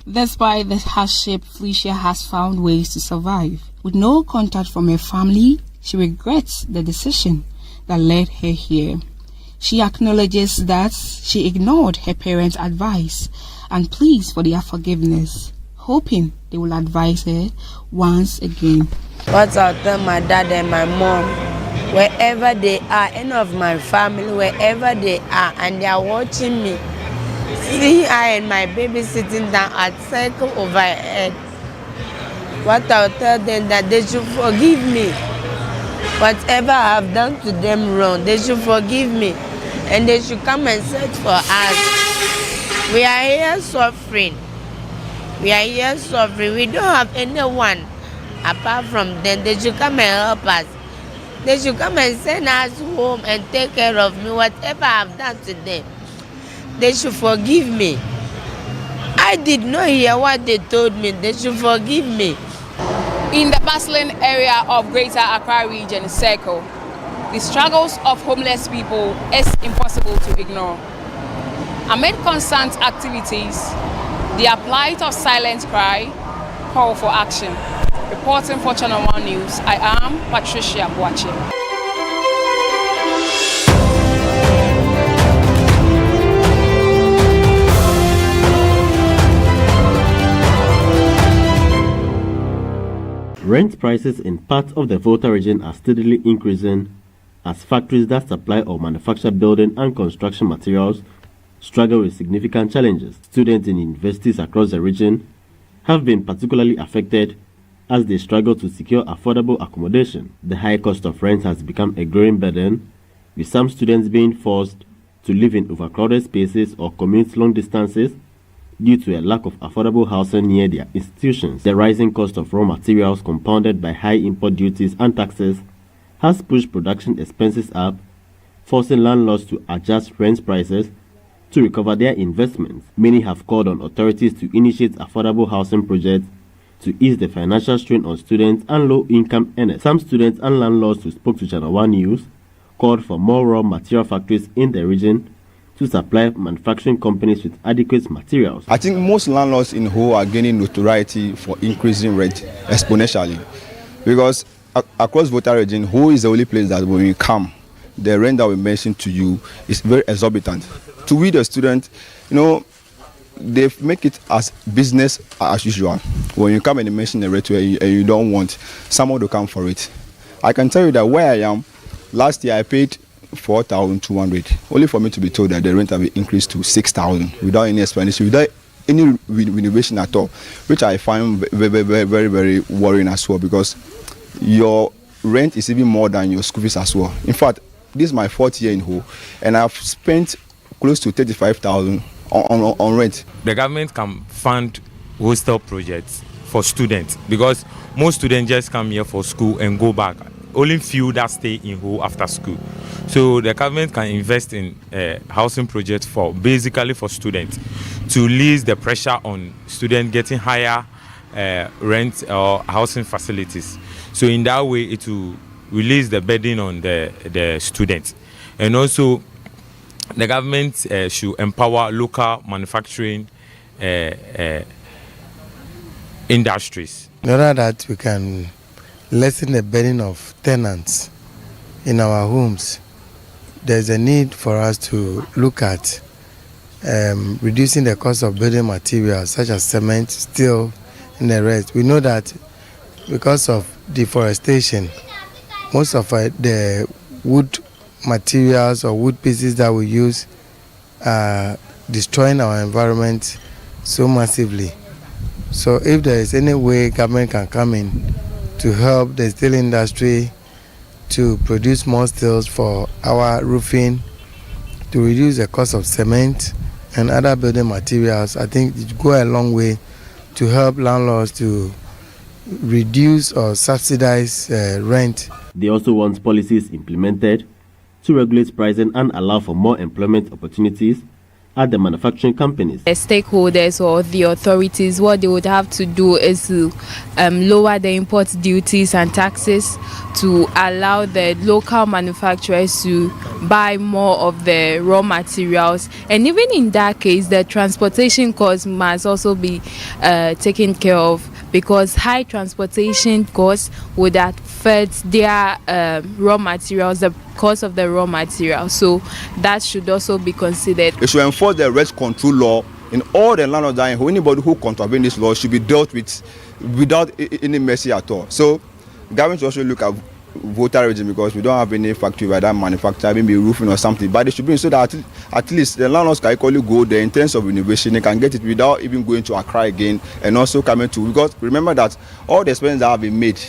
Despite the hardship, Felicia has found ways to survive. With no contact from her family, she regrets the decision that led her here. She acknowledges that she ignored her parents' advice and pleads for their forgiveness, hoping they will advise her once again. What I'll tell my dad and my mom wherever they are, any of my family, wherever they are, and they are watching me. See, I and my baby sitting down at circle overhead. What I'll tell them that they should forgive me. Whatever I have done to them wrong, they should forgive me. And they should come and search for us. We are here suffering. We are here suffering. We don't have anyone apart from them. They should come and help us. They should come and send us home and take care of me. Whatever I've done to them, they should forgive me. I did not hear what they told me. They should forgive me. In the bustling area of Greater Accra Region Circle, the struggles of homeless people is impossible to ignore. Amid constant activities, their plight of silent cry call for action. Reporting for Channel 1 News, I am Patricia Boache. Rent prices in parts of the Volta region are steadily increasing as factories that supply or manufacture building and construction materials struggle with significant challenges. Students in universities across the region have been particularly affected as they struggle to secure affordable accommodation. The high cost of rent has become a growing burden, with some students being forced to live in overcrowded spaces or commute long distances due to a lack of affordable housing near their institutions. The rising cost of raw materials, compounded by high import duties and taxes, has pushed production expenses up, forcing landlords to adjust rent prices to recover their investments. Many have called on authorities to initiate affordable housing projects to ease the financial strain on students and low-income earners. Some students and landlords who spoke to Channel 1 News called for more raw material factories in the region to supply manufacturing companies with adequate materials. I think most landlords in Ho are gaining notoriety for increasing rent exponentially, because across Volta region, Ho is the only place that when you come, the rent that we mentioned to you is very exorbitant. To we the student, they make it as business as usual. When you come and mention the rate and you don't want, someone to come for it. I can tell you that where I am, last year I paid 4,200, only for me to be told that the rent will be increased to 6,000 without any explanation, without any renovation at all, which I find very, very, very, very worrying as well, because your rent is even more than your school fees as well. In fact, this is my 4th year in Ho, and I've spent close to 35,000 on rent. The government can fund hostel projects for students, because most students just come here for school and go back. Only few that stay in Ho after school. So the government can invest in housing projects basically for students, to release the pressure on students getting higher rent or housing facilities. So in that way, it will release the burden on the students. And also, the government should empower local manufacturing industries. In order that we can lessen the burden of tenants in our homes, there's a need for us to look at reducing the cost of building materials such as cement, steel, and the rest. We know that because of deforestation, most of the wood materials or wood pieces that we use are destroying our environment so massively. So if there is any way government can come in to help the steel industry to produce more steels for our roofing, to reduce the cost of cement and other building materials, I think it go a long way to help landlords to reduce or subsidize rent. They also want policies implemented to regulate pricing and allow for more employment opportunities at the manufacturing companies. The stakeholders or the authorities, what they would have to do is to lower the import duties and taxes to allow the local manufacturers to buy more of the raw materials. And even in that case, the transportation costs must also be taken care of, because high transportation costs would affect their raw materials, the cost of the raw materials. So that should also be considered. They should enforce the rent control law in all the landlords. Anybody who contravenes this law should be dealt with without any mercy at all. So government should also look at voter regime because we don't have any factory where that manufacture, maybe roofing or something. But they should bring so that at least the landlords can equally go there in terms of renovation. They can get it without even going to Accra again and also coming to, because remember that all the expenses that have been made,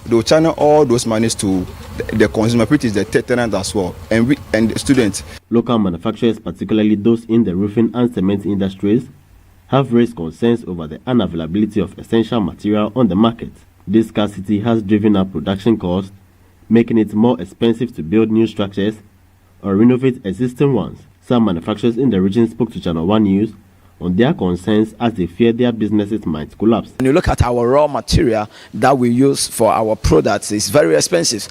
they'll channel all those monies to the consumer, which is the tenant as well, and the students. Local manufacturers, particularly those in the roofing and cement industries, have raised concerns over the unavailability of essential material on the market. This scarcity has driven up production costs, making it more expensive to build new structures or renovate existing ones. Some manufacturers in the region spoke to Channel 1 News on their concerns as they fear their businesses might collapse. When you look at our raw material that we use for our products, it's very expensive,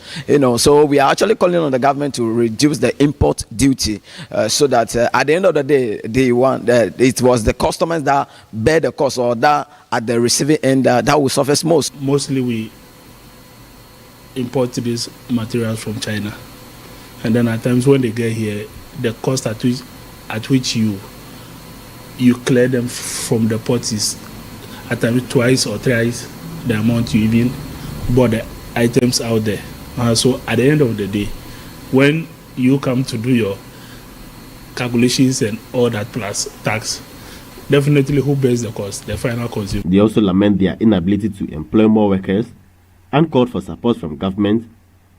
so we are actually calling on the government to reduce the import duty so that at the end of the day, it was the customers that bear the cost, or that at the receiving end that will suffer most. Mostly we import these materials from China, and then at times when they get here, the cost at which you clear them from the port is at times twice or thrice the amount you even bought the items out there. So at the end of the day, when you come to do your calculations and all that plus tax, definitely who bears the cost? The final consumer. They also lament their inability to employ more workers and called for support from government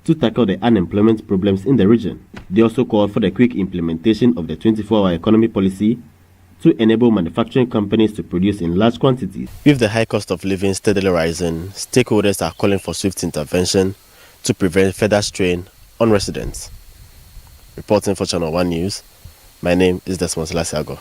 to tackle the unemployment problems in the region. They also called for the quick implementation of the 24-hour economy policy to enable manufacturing companies to produce in large quantities. With the high cost of living steadily rising, stakeholders are calling for swift intervention to prevent further strain on residents. Reporting for Channel 1 News, my name is Desmond Lasiago.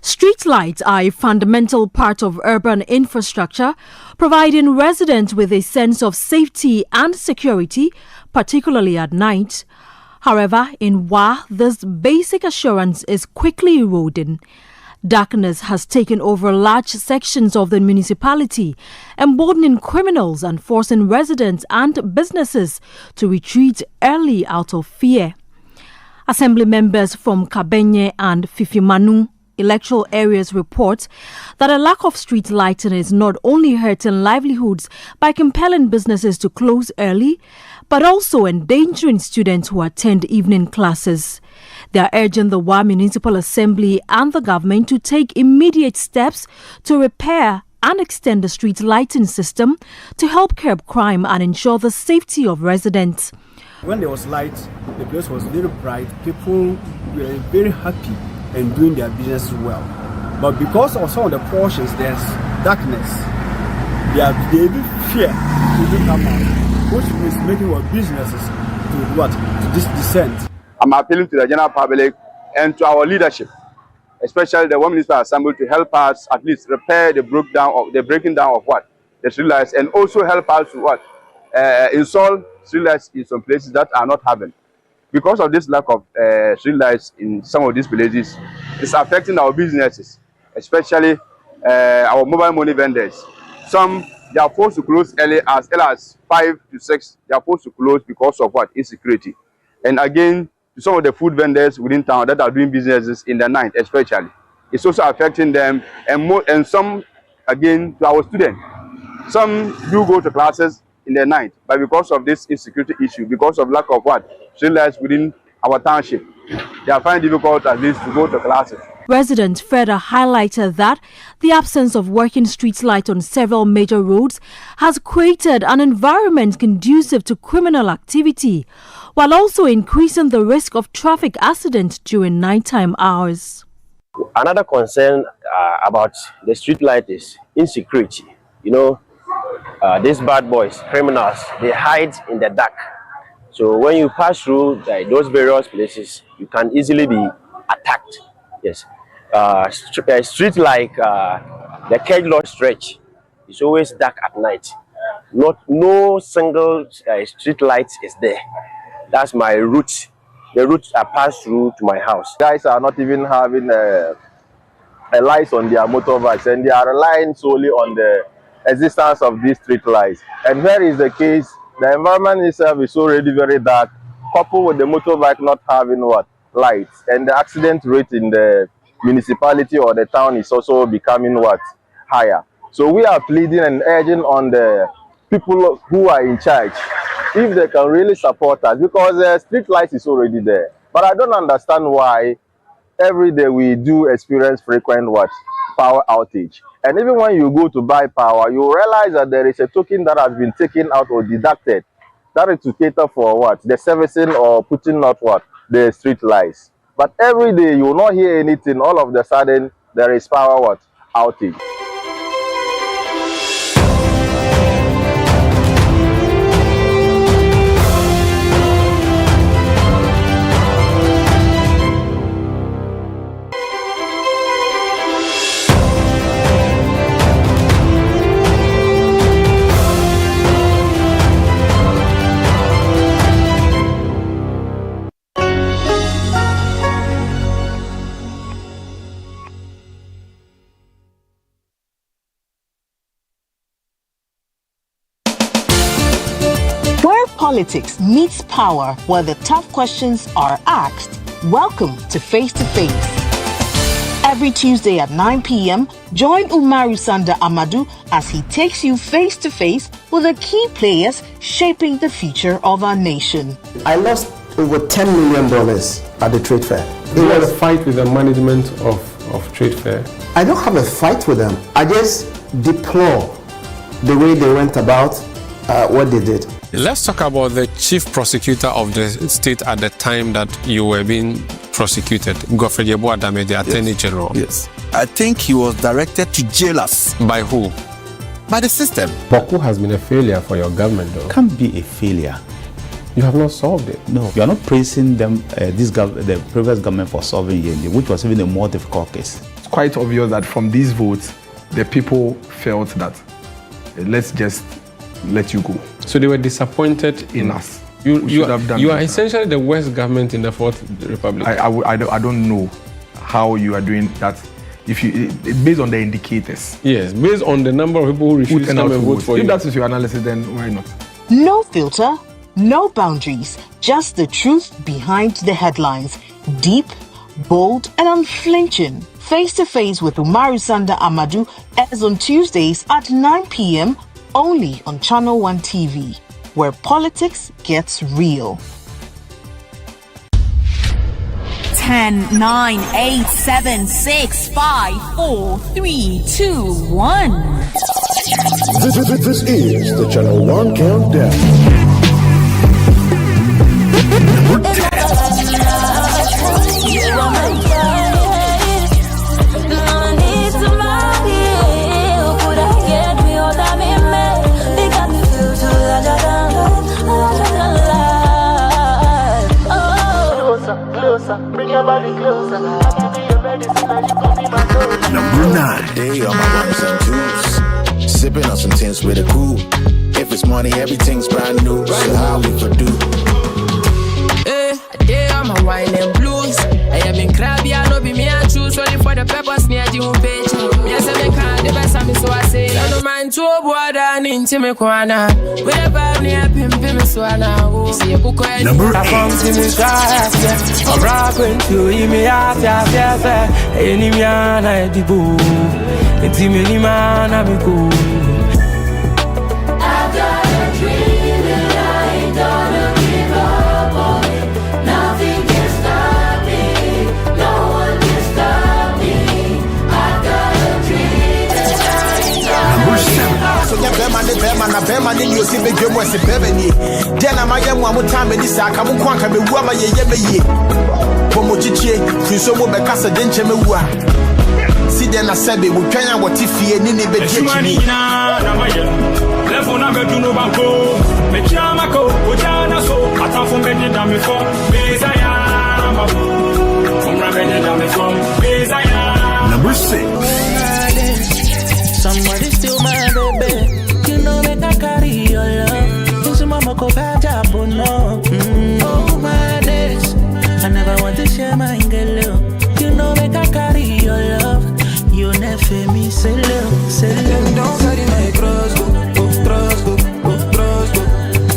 Street lights are a fundamental part of urban infrastructure, providing residents with a sense of safety and security, particularly at night. However, in Wa, this basic assurance is quickly eroding. Darkness has taken over large sections of the municipality, emboldening criminals and forcing residents and businesses to retreat early out of fear. Assembly members from Kabenye and Fifimanu electoral areas report that a lack of street lighting is not only hurting livelihoods by compelling businesses to close early, but also endangering students who attend evening classes. They are urging the Wa Municipal Assembly and the government to take immediate steps to repair and extend the street lighting system to help curb crime and ensure the safety of residents. When there was light, the place was very bright. People were very happy and doing their business well. But because of some of the portions, there's darkness. They even fear to even come out, which is making our businesses to this descent. I'm appealing to the general public and to our leadership, especially the Women Municipal Assembly, to help us at least repair the breaking down of the street lights, and also help us to install street lights in some places that are not having. Because of this lack of street lights in some of these places, it's affecting our businesses, especially our mobile money vendors. Some, they are forced to close early as 5 to 6. They are forced to close because of insecurity. And again, to some of the food vendors within town that are doing businesses in the night, especially, it's also affecting them. And some, again, to our students. Some do go to classes in the night, but because of this insecurity issue, because of lack of street lights within our township, they are finding it difficult at least to go to classes. Residents further highlighted that the absence of working street lights on several major roads has created an environment conducive to criminal activity, while also increasing the risk of traffic accidents during nighttime hours. Another concern about the street light is insecurity. These bad boys, criminals, they hide in the dark. So when you pass through those various places, you can easily be attacked. Yes. Street like the Cage Lodge stretch is always dark at night. No single street light is there. That's my route. The route I pass through to my house. Guys are not even having a lights on their motorbikes, and they are relying solely on the existence of these street lights. And here is the case. The environment itself is already very dark. coupled with the motorbike not having what? Lights. And the accident rate in the municipality or the town is also becoming what? Higher. So we are pleading and urging on the people who are in charge, if they can really support us, because the street light is already there. But I don't understand why every day we do experience frequent what? Power outage. And even when you go to buy power, you realize that there is a token that has been taken out or deducted. That is to cater for what? The servicing or putting out what? The street lights. But every day you will not hear anything. All of a sudden there is power what? Outage. Politics meets power, where the tough questions are asked. Welcome to Face to Face. Every Tuesday at 9 p.m., join Umaru Sanda Amadou as he takes you face to face with the key players shaping the future of our nation. I lost over $10 million at the trade fair. You had a fight with the management of trade fair? I don't have a fight with them. I just deplore the way they went about what they did. Let's talk about the chief prosecutor of the state at the time that you were being prosecuted, Godfrey Yeboah-Dame, the Attorney General. Yes. I think he was directed to jail us. By who? By the system. Boku has been a failure for your government, though. Can't be a failure. You have not solved it. No, you are not praising them, the previous government for solving Yende, which was even a more difficult case. It's quite obvious that from these votes, the people felt that let's just let you go. So they were disappointed in us. You are essentially the worst government in the Fourth Republic. I don't know how you are doing that. If you based on the indicators. Yes, based on the number of people who refuse to come and vote for you. If that is your analysis, then why not? No filter, no boundaries, just the truth behind the headlines. Deep, bold, and unflinching. Face to Face with Umaru Sanda Amadou airs on Tuesdays at 9 p.m. only on Channel 1 TV, where politics gets real. 10, 9, 8, 7, 6, 5, 4, 3, 2, 1. This is the Channel 1 Countdown. Bring your body closer. I'ma be your medicine and you gon' be my soul. Number 9. Day on my ones and twos. Sipping on some tints with a cool. If it's money, everything's brand new. So how we could do? Day on my wine and blues. I have been crabby, I know be me and choose. Only for the purpose, near you page. Yes, I make kind the best of me, so I say. I don't mind to avoid an intimate corner. Wherever near Pim so I now see a book. Number 8. I'm rapping to him, any man I did boo. It's him, any man I be cool. I've got a dream and I ain't gonna give up on it. Nothing can stop me, no one can stop me. I've got a dream and I ain't gonna give up. So yeah, Bema, you see me game was a baby. Then I'm a young one more time in this. I come on, come and woman, ye. Pomochiche, Kusomo Becassa Denchemua. See, then I said, we can have what if you need to be getting. Lefona betuno bako, mechamako, ojana so, atafum bedi dami from, bezaya, from rabene dami from, bezaya. Number 6. Somebody steal my baby. You know make I carry your love. This mama go back up, no. Oh my days, I never want to share my girl. You know make I carry your love. You never me say love, say love. Don't carry my cross, go.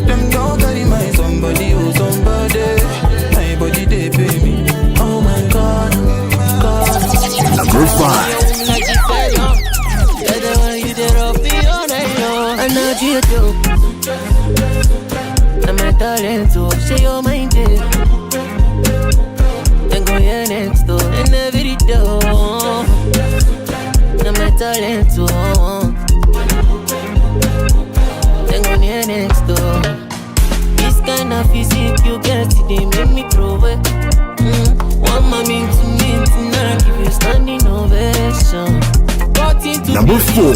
Them don't carry my somebody. This kind of physique you get, they make me throw it. One mommy to me tonight, give you standing ovation. Number 4.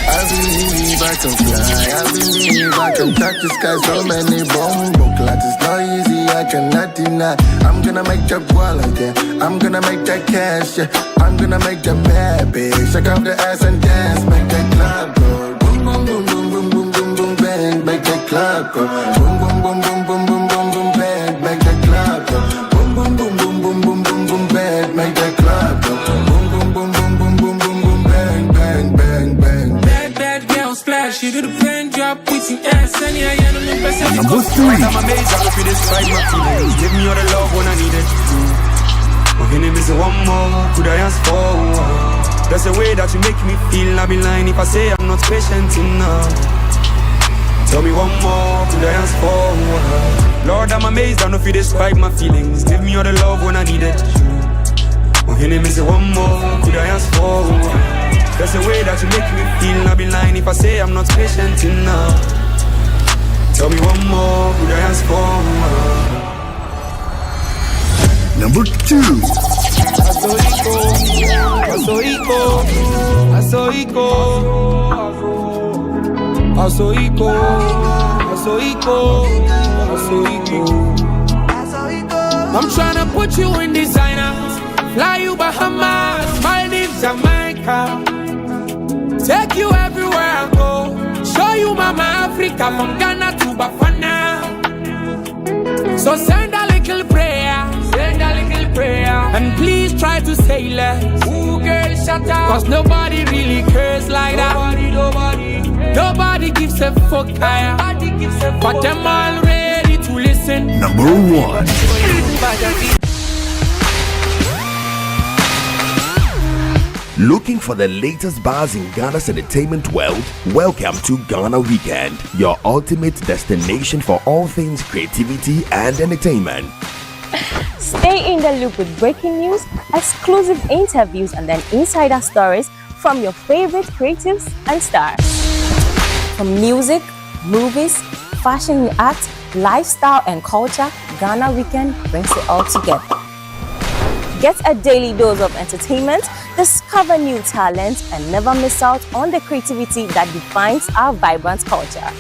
I believe I can fly, I believe I can touch the sky. So many bomb clouds, it's not easy, I cannot deny. I'm gonna make that wall again, I'm gonna make that cash, yeah. I'm gonna make that bad bitch, check out the ass and dance, make that club go. Boom, boom, boom, boom, boom, boom, boom, boom, bang, make that club go. Boom, boom, boom, boom, boom, boom, boom, boom, bang, make that club go. Boom, boom, boom, boom, boom, boom, boom, boom, bang, make that club go. Boom, boom, boom, boom, boom, boom, boom, boom, bang, bang, bang, bang. Bad, bad girl splash, you do the pen drop with your ass, and yeah, you know the best. Number 3. I'm amazed, I hope you describe my feelings. Give me all the love when I need it. Okay, name is one more, could I ask for? That's the way that you make me feel. I'll be lying if I say I'm not patient enough. Tell me one more, could I ask for? Lord, I'm amazed, I know if you describe my feelings. Give me all the love when I need it. Okay, name is one more, could I ask for? That's the way that you make me feel. I'll be lying if I say I'm not patient enough. Tell me one more, could I ask for? Number 2. I'm tryna put you in designers, fly you Bahamas, Maldives, Jamaica, take you everywhere I go, show you Mama Africa from Ghana to Bafana. So send a little prayer, and please try to say less. Ooh, girl, shut up, cause nobody really cares like that. Nobody gives a fuck higher, but them all ready to listen. Number 1. Looking for the latest buzz in Ghana's entertainment world? Welcome to Ghana Weekend, your ultimate destination for all things creativity and entertainment. Stay in the loop with breaking news, exclusive interviews, and then insider stories from your favorite creatives and stars. From music, movies, fashion and art, lifestyle and culture, Ghana Weekend brings it all together. Get a daily dose of entertainment, discover new talent, and never miss out on the creativity that defines our vibrant culture.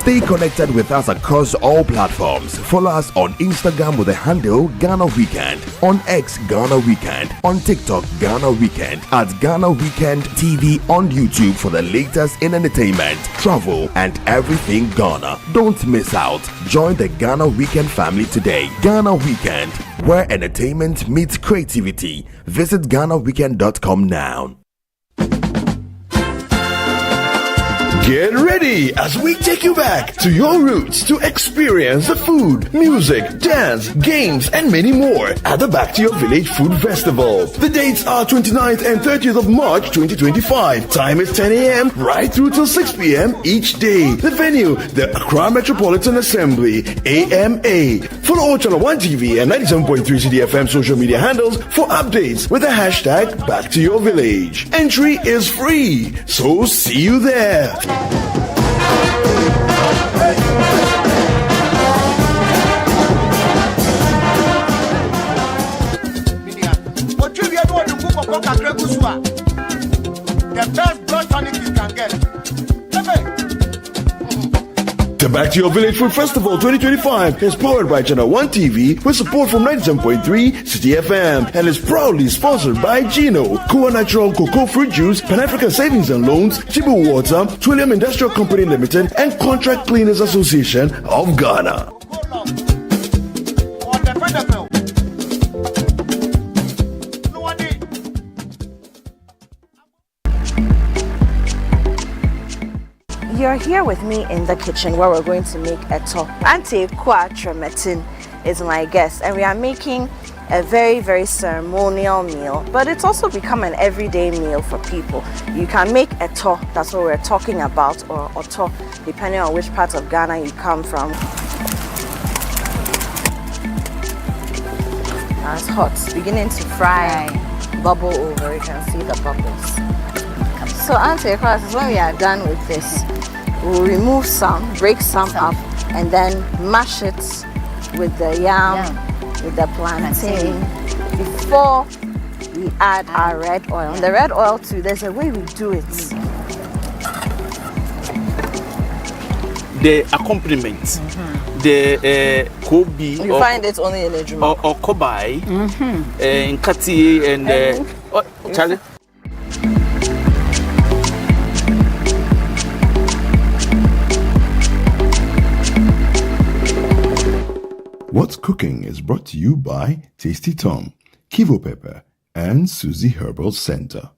Stay connected with us across all platforms. Follow us on Instagram with the handle Ghana Weekend, on X Ghana Weekend, on TikTok Ghana Weekend, at Ghana Weekend TV on YouTube for the latest in entertainment, travel, and everything Ghana. Don't miss out. Join the Ghana Weekend family today. Ghana Weekend, where entertainment meets creativity. Visit GhanaWeekend.com now. Get ready as we take you back to your roots to experience the food, music, dance, games, and many more at the Back to Your Village Food Festival. The dates are 29th and 30th of March 2025. Time is 10 a.m. right through till 6 p.m. each day. The venue, the Accra Metropolitan Assembly, AMA. Follow Channel 1 TV and 97.3 CDFM social media handles for updates with the hashtag Back to Your Village. Entry is free, so see you there. The best blood tonic you can get. The Back to Your Village Food Festival 2025 is powered by Channel 1 TV with support from 97.3 City FM and is proudly sponsored by Gino, Koa Natural Cocoa Fruit Juice, Pan-African Savings and Loans, Chibu Water, Trillium Industrial Company Limited, and Contract Cleaners Association of Ghana. You're here with me in the kitchen where we're going to make a top. Auntie Kwa Tremetin is my guest, and we are making a very, very ceremonial meal, but it's also become an everyday meal for people. You can make eto, that's what we're talking about, or oto, depending on which part of Ghana you come from. Now it's hot, it's beginning to fry, bubble over, you can see the bubbles. So Auntie Cross, when we are done with this, we'll remove some, break some up, and then mash it with the yam, with the plantain, before we add our red oil. And the red oil too, there's a way we do it. The accompaniment, the kobe. You find it only in Adum. Or kobai, in kati and Charlie. What's Cooking is brought to you by Tasty Tom, Kivo Pepper, and Suzy Herbal Center.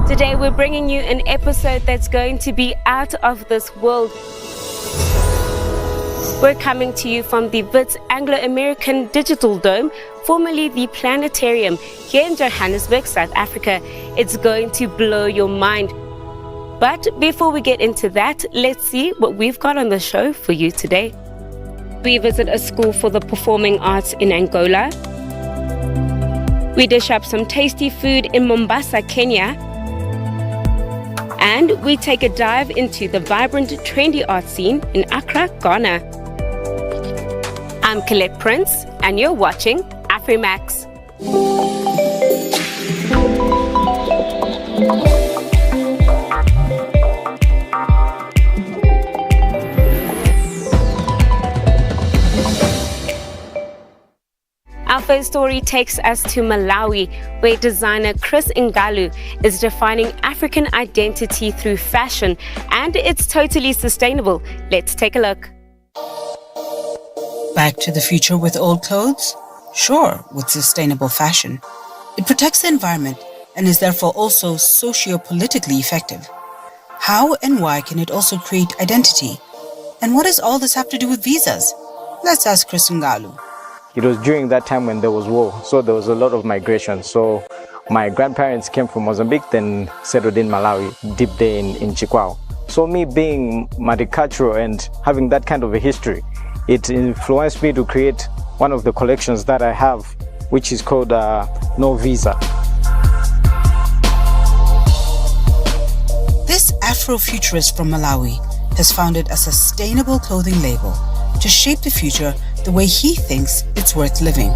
Today we're bringing you an episode that's going to be out of this world. We're coming to you from the WITS Anglo-American Digital Dome, formerly the Planetarium, here in Johannesburg, South Africa. It's going to blow your mind. But before we get into that, let's see what we've got on the show for you today. We visit a school for the performing arts in Angola. We dish up some tasty food in Mombasa, Kenya. And we take a dive into the vibrant, trendy art scene in Accra, Ghana. I'm Colette Prince, and you're watching Afrimax. Our first story takes us to Malawi, where designer Chris Ngalu is defining African identity through fashion, and it's totally sustainable. Let's take a look. Back to the future with old clothes? Sure, with sustainable fashion. It protects the environment and is therefore also socio-politically effective. How and why can it also create identity? And what does all this have to do with visas? Let's ask Chris Ngalu. It was during that time when there was war, so there was a lot of migration. So my grandparents came from Mozambique, then settled in Malawi, deep there in Chikwao. So me being multicultural and having that kind of a history, it influenced me to create one of the collections that I have, which is called No Visa. This Afrofuturist from Malawi has founded a sustainable clothing label to shape the future the way he thinks it's worth living.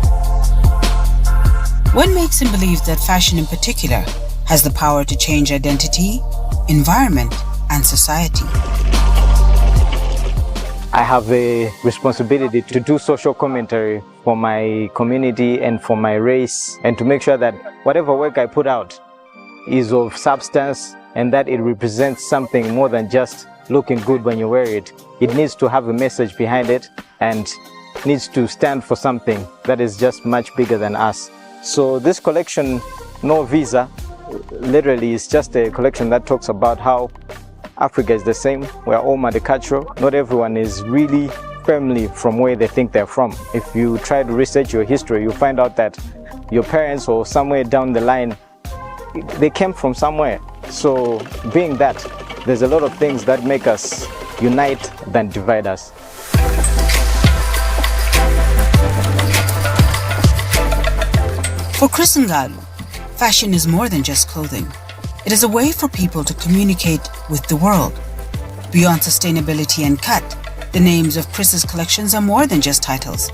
What makes him believe that fashion in particular has the power to change identity, environment, and society? I have a responsibility to do social commentary for my community and for my race, and to make sure that whatever work I put out is of substance and that it represents something more than just looking good when you wear it. It needs to have a message behind it and needs to stand for something that is just much bigger than us. So this collection, No Visa, literally is just a collection that talks about how Africa is the same. We're all multicultural. Not everyone is really firmly from where they think they're from. If you try to research your history, you'll find out that your parents or somewhere down the line, they came from somewhere. So being that, there's a lot of things that make us unite than divide us. For Chris Ngalu, fashion is more than just clothing. It is a way for people to communicate with the world. Beyond sustainability and cut, the names of Chris's collections are more than just titles.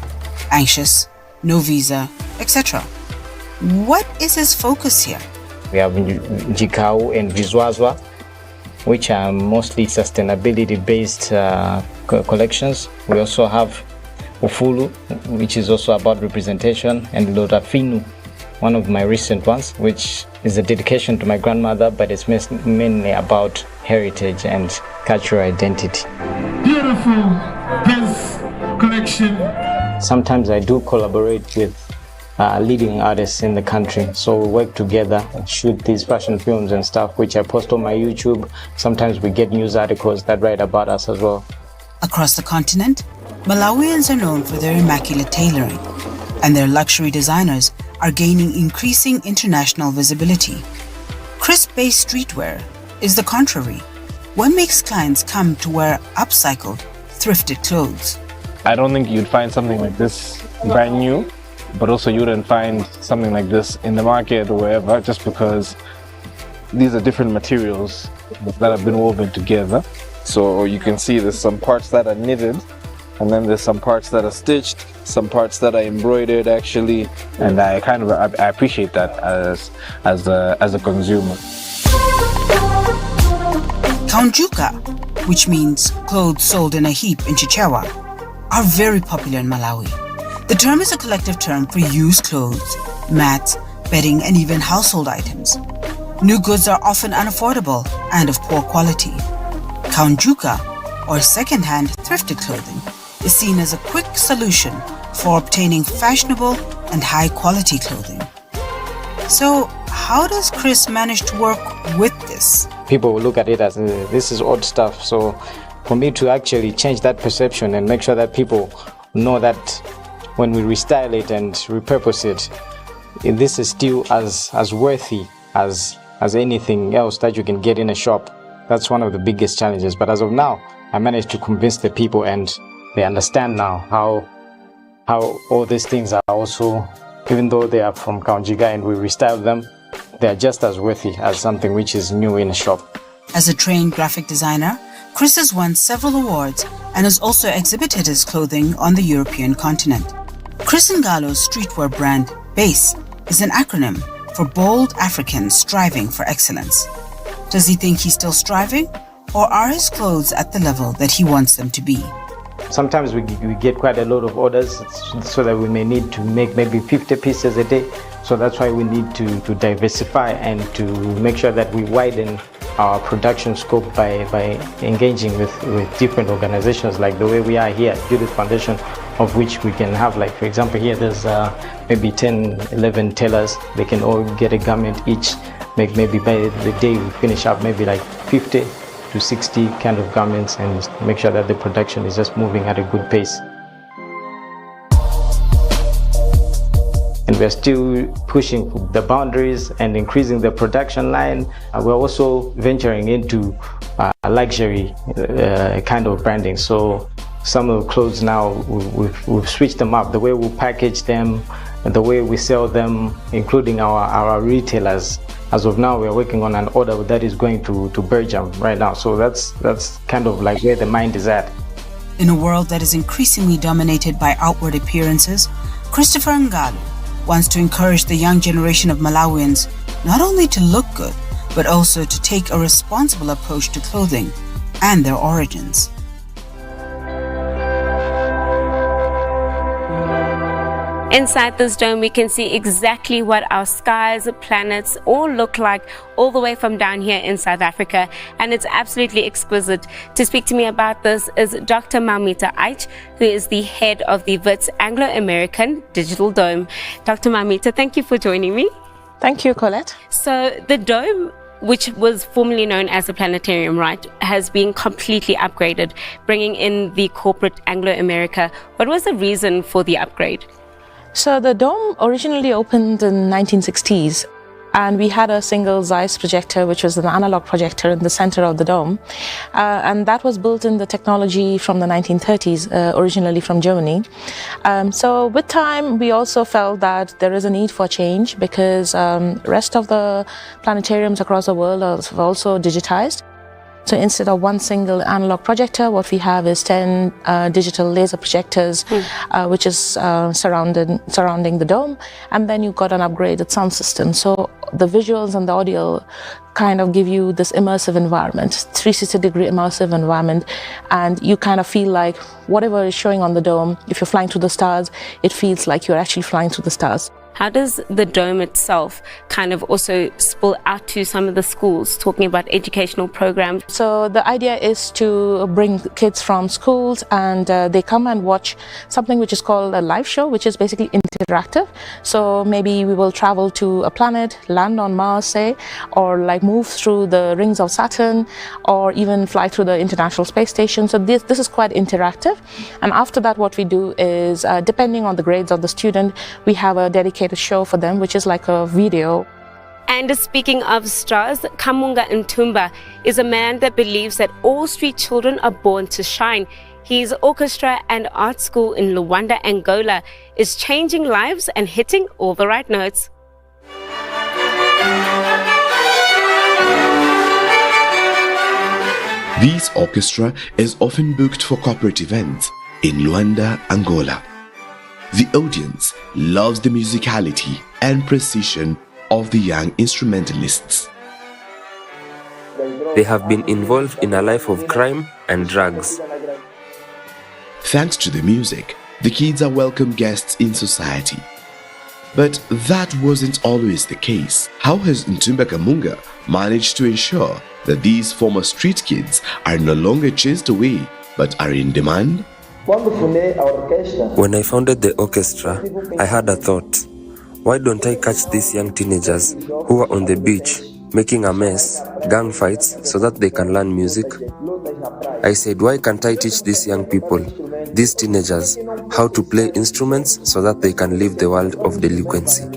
Anxious, No Visa, etc. What is his focus here? We have Jikau and Vizwazwa. which are mostly sustainability-based collections. We also have Ufulu, which is also about representation, and Lorafinu, one of my recent ones, which is a dedication to my grandmother, but it's mainly about heritage and cultural identity. Beautiful, this collection. Sometimes I do collaborate with leading artists in the country, so we work together and shoot these fashion films and stuff, which I post on my YouTube. Sometimes we get news articles that write about us as well. Across the continent, Malawians are known for their immaculate tailoring, and their luxury designers are gaining increasing international visibility. Crisp-based streetwear is the contrary. What makes clients come to wear upcycled, thrifted clothes? I don't think you'd find something like this brand new, but also you wouldn't find something like this in the market or wherever, just because these are different materials that have been woven together. So you can see there's some parts that are knitted, and then there's some parts that are stitched, some parts that are embroidered actually, and I appreciate that as a consumer. Kaunjuka, which means clothes sold in a heap in Chichewa, are very popular in Malawi. The term is a collective term for used clothes, mats, bedding, and even household items. New goods are often unaffordable and of poor quality. Kaunjuka, or second-hand thrifted clothing, is seen as a quick solution for obtaining fashionable and high-quality clothing. So, how does Chris manage to work with this? People will look at it as this is odd stuff. So, for me to actually change that perception and make sure that people know that when we restyle it and repurpose it, this is still as worthy as anything else that you can get in a shop. That's one of the biggest challenges. But as of now, I managed to convince the people, and they understand now how all these things are also, even though they are from Kaunjiga and we restyle them, they are just as worthy as something which is new in a shop. As a trained graphic designer, Chris has won several awards and has also exhibited his clothing on the European continent. Chris Ngalo's streetwear brand, BASE, is an acronym for Bold Africans Striving for Excellence. Does he think he's still striving, or are his clothes at the level that he wants them to be? Sometimes we get quite a lot of orders, so that we may need to make maybe 50 pieces a day. So that's why we need to diversify and to make sure that we widen our production scope by engaging with different organizations, like the way we are here at Judith Foundation, of which we can have, like, for example, here there's maybe 10, 11 tailors. They can all get a garment each. Maybe by the day we finish up, maybe like 50 to 60 kind of garments, and make sure that the production is just moving at a good pace. And we're still pushing the boundaries and increasing the production line. We're also venturing into luxury kind of branding. So some of the clothes now, we've switched them up, the way we package them, and the way we sell them, including our retailers. As of now, we're working on an order that is going to Belgium right now. So that's kind of like where the mind is at. In a world that is increasingly dominated by outward appearances, Christopher Ngalo wants to encourage the young generation of Malawians not only to look good, but also to take a responsible approach to clothing and their origins. Inside this dome, we can see exactly what our skies, planets all look like, all the way from down here in South Africa, and it's absolutely exquisite. To speak to me about this is Dr. Mamita Aich, who is the head of the WITS Anglo-American Digital Dome. Dr. Mamita, thank you for joining me. Thank you, Colette. So the dome, which was formerly known as the planetarium, right, has been completely upgraded, bringing in the corporate Anglo-America. What was the reason for the upgrade? So the dome originally opened in 1960s, and we had a single Zeiss projector, which was an analog projector in the center of the dome, and that was built in the technology from the 1930s, originally from Germany. So with time, we also felt that there is a need for change, because rest of the planetariums across the world are also digitized. So instead of one single analog projector, what we have is 10 digital laser projectors, which is surrounding the dome. And then you've got an upgraded sound system. So the visuals and the audio kind of give you this immersive environment, 360-degree immersive environment. And you kind of feel like whatever is showing on the dome, if you're flying through the stars, it feels like you're actually flying through the stars. How does the dome itself kind of also spill out to some of the schools, talking about educational programs? So the idea is to bring kids from schools and they come and watch something which is called a live show, which is basically interactive. So maybe we will travel to a planet, land on Mars, say, or like move through the rings of Saturn, or even fly through the International Space Station. So this is quite interactive. And after that, what we do is, depending on the grades of the student, we have a dedicated show for them, which is like a video. And speaking of stars, Kamunga Ntumba is a man that believes that all street children are born to shine. His orchestra and art school in Luanda, Angola is changing lives and hitting all the right notes. This orchestra is often booked for corporate events in Luanda, Angola. The audience loves the musicality and precision of the young instrumentalists. They have been involved in a life of crime and drugs. Thanks to the music, the kids are welcome guests in society. But that wasn't always the case. How has Ntumba Kamunga managed to ensure that these former street kids are no longer chased away but are in demand? When I founded the orchestra, I had a thought. Why don't I catch these young teenagers who are on the beach making a mess, gang fights, so that they can learn music? I said, why can't I teach these young people, these teenagers, how to play instruments so that they can leave the world of delinquency?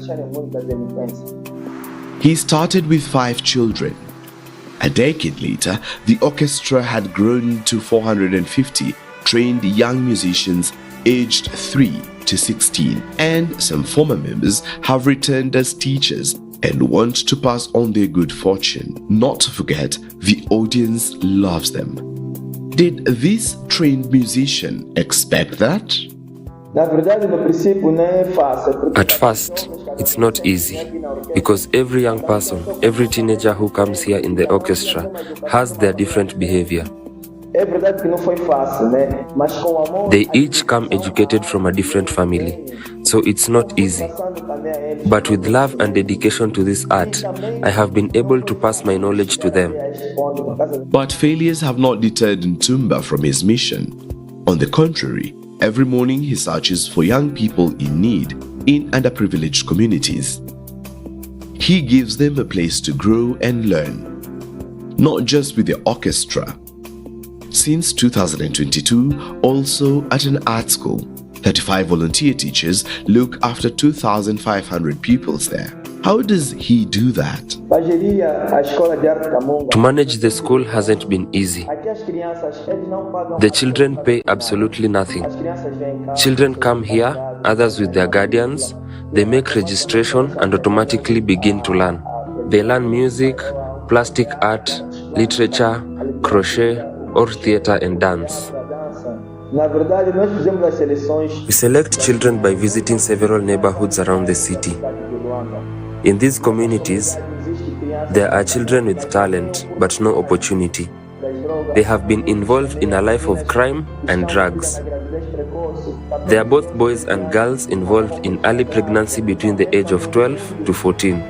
He started with 5 children. A decade later, the orchestra had grown to 450 trained young musicians aged 3 to 16, and some former members have returned as teachers and want to pass on their good fortune. Not to forget, the audience loves them. Did this trained musician expect that? At first, it's not easy because every young person, every teenager who comes here in the orchestra has their different behavior. They each come educated from a different family, so it's not easy. But with love and dedication to this art, I have been able to pass my knowledge to them. But failures have not deterred Ntumba from his mission. On the contrary, every morning he searches for young people in need in underprivileged communities. He gives them a place to grow and learn, not just with the orchestra. Since 2022, also at an art school, 35 volunteer teachers look after 2,500 pupils there. How does he do that? To manage the school hasn't been easy. The children pay absolutely nothing. Children come here, others with their guardians. They make registration and automatically begin to learn. They learn music, plastic art, literature, crochet, or theater and dance. We select children by visiting several neighborhoods around the city. In these communities, there are children with talent but no opportunity. They have been involved in a life of crime and drugs. There are both boys and girls involved in early pregnancy between the age of 12 to 14.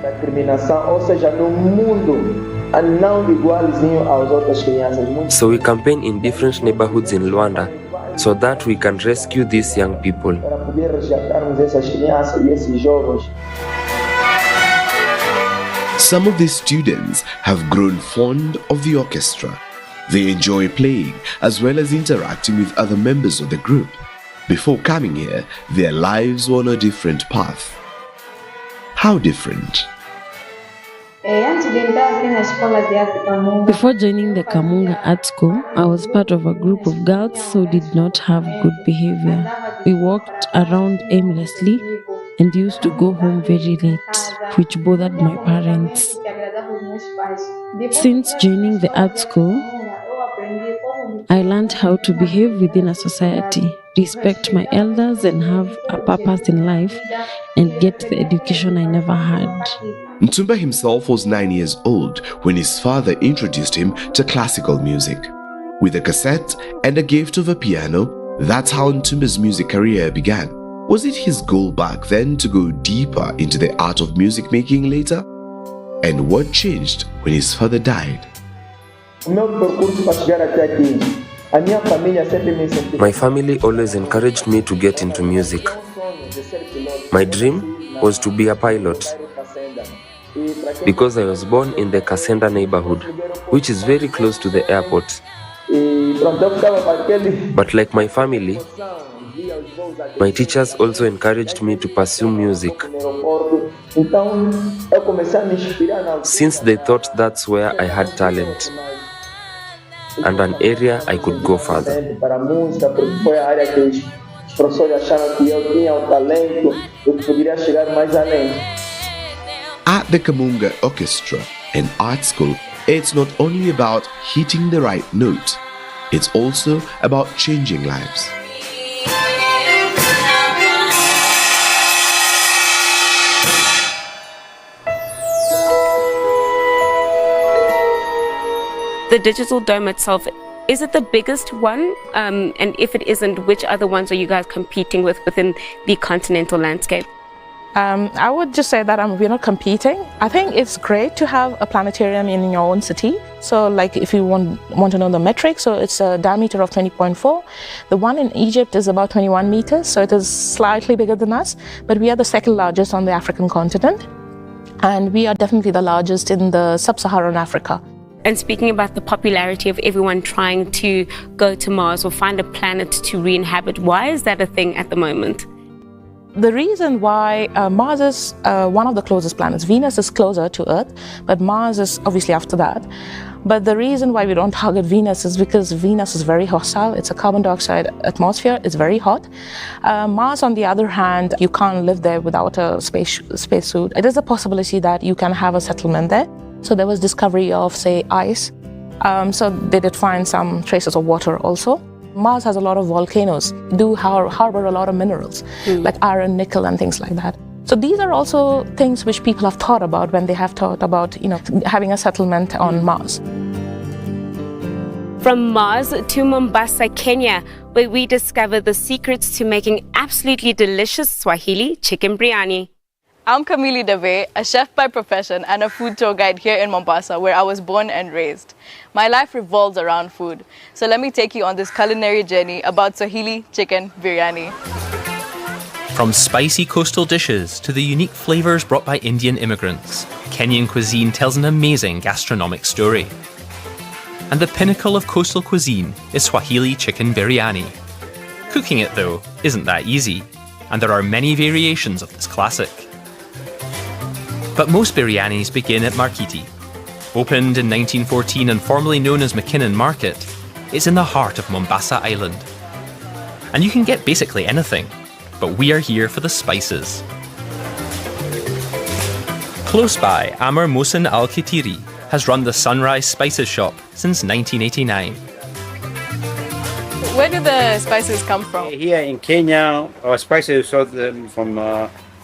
So we campaign in different neighborhoods in Luanda so that we can rescue these young people. Some of these students have grown fond of the orchestra. They enjoy playing as well as interacting with other members of the group. Before coming here, their lives were on a different path. How different? Before joining the Kamunga Art School, I was part of a group of girls who did not have good behavior. We walked around aimlessly and used to go home very late, which bothered my parents. Since joining the art school, I learned how to behave within a society, respect my elders, and have a purpose in life, and get the education I never had. Ntumba himself was 9 years old when his father introduced him to classical music. With a cassette and a gift of a piano, that's how Ntumba's music career began. Was it his goal back then to go deeper into the art of music making later? And what changed when his father died? My family always encouraged me to get into music. My dream was to be a pilot because I was born in the Kasenda neighborhood, which is very close to the airport. But like my family, my teachers also encouraged me to pursue music, since they thought that's where I had talent and an area I could go further. At the Kamunga Orchestra and Art School, it's not only about hitting the right note, it's also about changing lives. The digital dome itself, is it the biggest one? And if it isn't, which other ones are you guys competing with within the continental landscape? I would just say that we're not competing. I think it's great to have a planetarium in your own city. So like if you want to know the metrics, so it's a diameter of 20.4. The one in Egypt is about 21 meters, so it is slightly bigger than us, but we are the second largest on the African continent. And we are definitely the largest in the sub-Saharan Africa. And speaking about the popularity of everyone trying to go to Mars or find a planet to re-inhabit, why is that a thing at the moment? The reason why Mars is one of the closest planets. Venus is closer to Earth, but Mars is obviously after that. But the reason why we don't target Venus is because Venus is very hostile. It's a carbon dioxide atmosphere. It's very hot. Mars, on the other hand, you can't live there without a spacesuit. It is a possibility that you can have a settlement there. So there was discovery of, say, ice. So they did find some traces of water also. Mars has a lot of volcanoes, do harbor a lot of minerals, like iron, nickel, and things like that. So these are also things which people have thought about when they have thought about, having a settlement on Mars. From Mars to Mombasa, Kenya, where we discover the secrets to making absolutely delicious Swahili chicken biryani. I'm Camille Deve, a chef by profession and a food tour guide here in Mombasa, where I was born and raised. My life revolves around food, so let me take you on this culinary journey about Swahili chicken biryani. From spicy coastal dishes to the unique flavors brought by Indian immigrants, Kenyan cuisine tells an amazing gastronomic story. And the pinnacle of coastal cuisine is Swahili chicken biryani. Cooking it, though, isn't that easy, and there are many variations of this classic. But most biryanis begin at Markiti. Opened in 1914 and formerly known as McKinnon Market, it's in the heart of Mombasa Island. And you can get basically anything, but we are here for the spices. Close by, Amr Mohsen Al-Kitiri has run the Sunrise Spices Shop since 1989. Where do the spices come from? Here in Kenya, our spices sold them from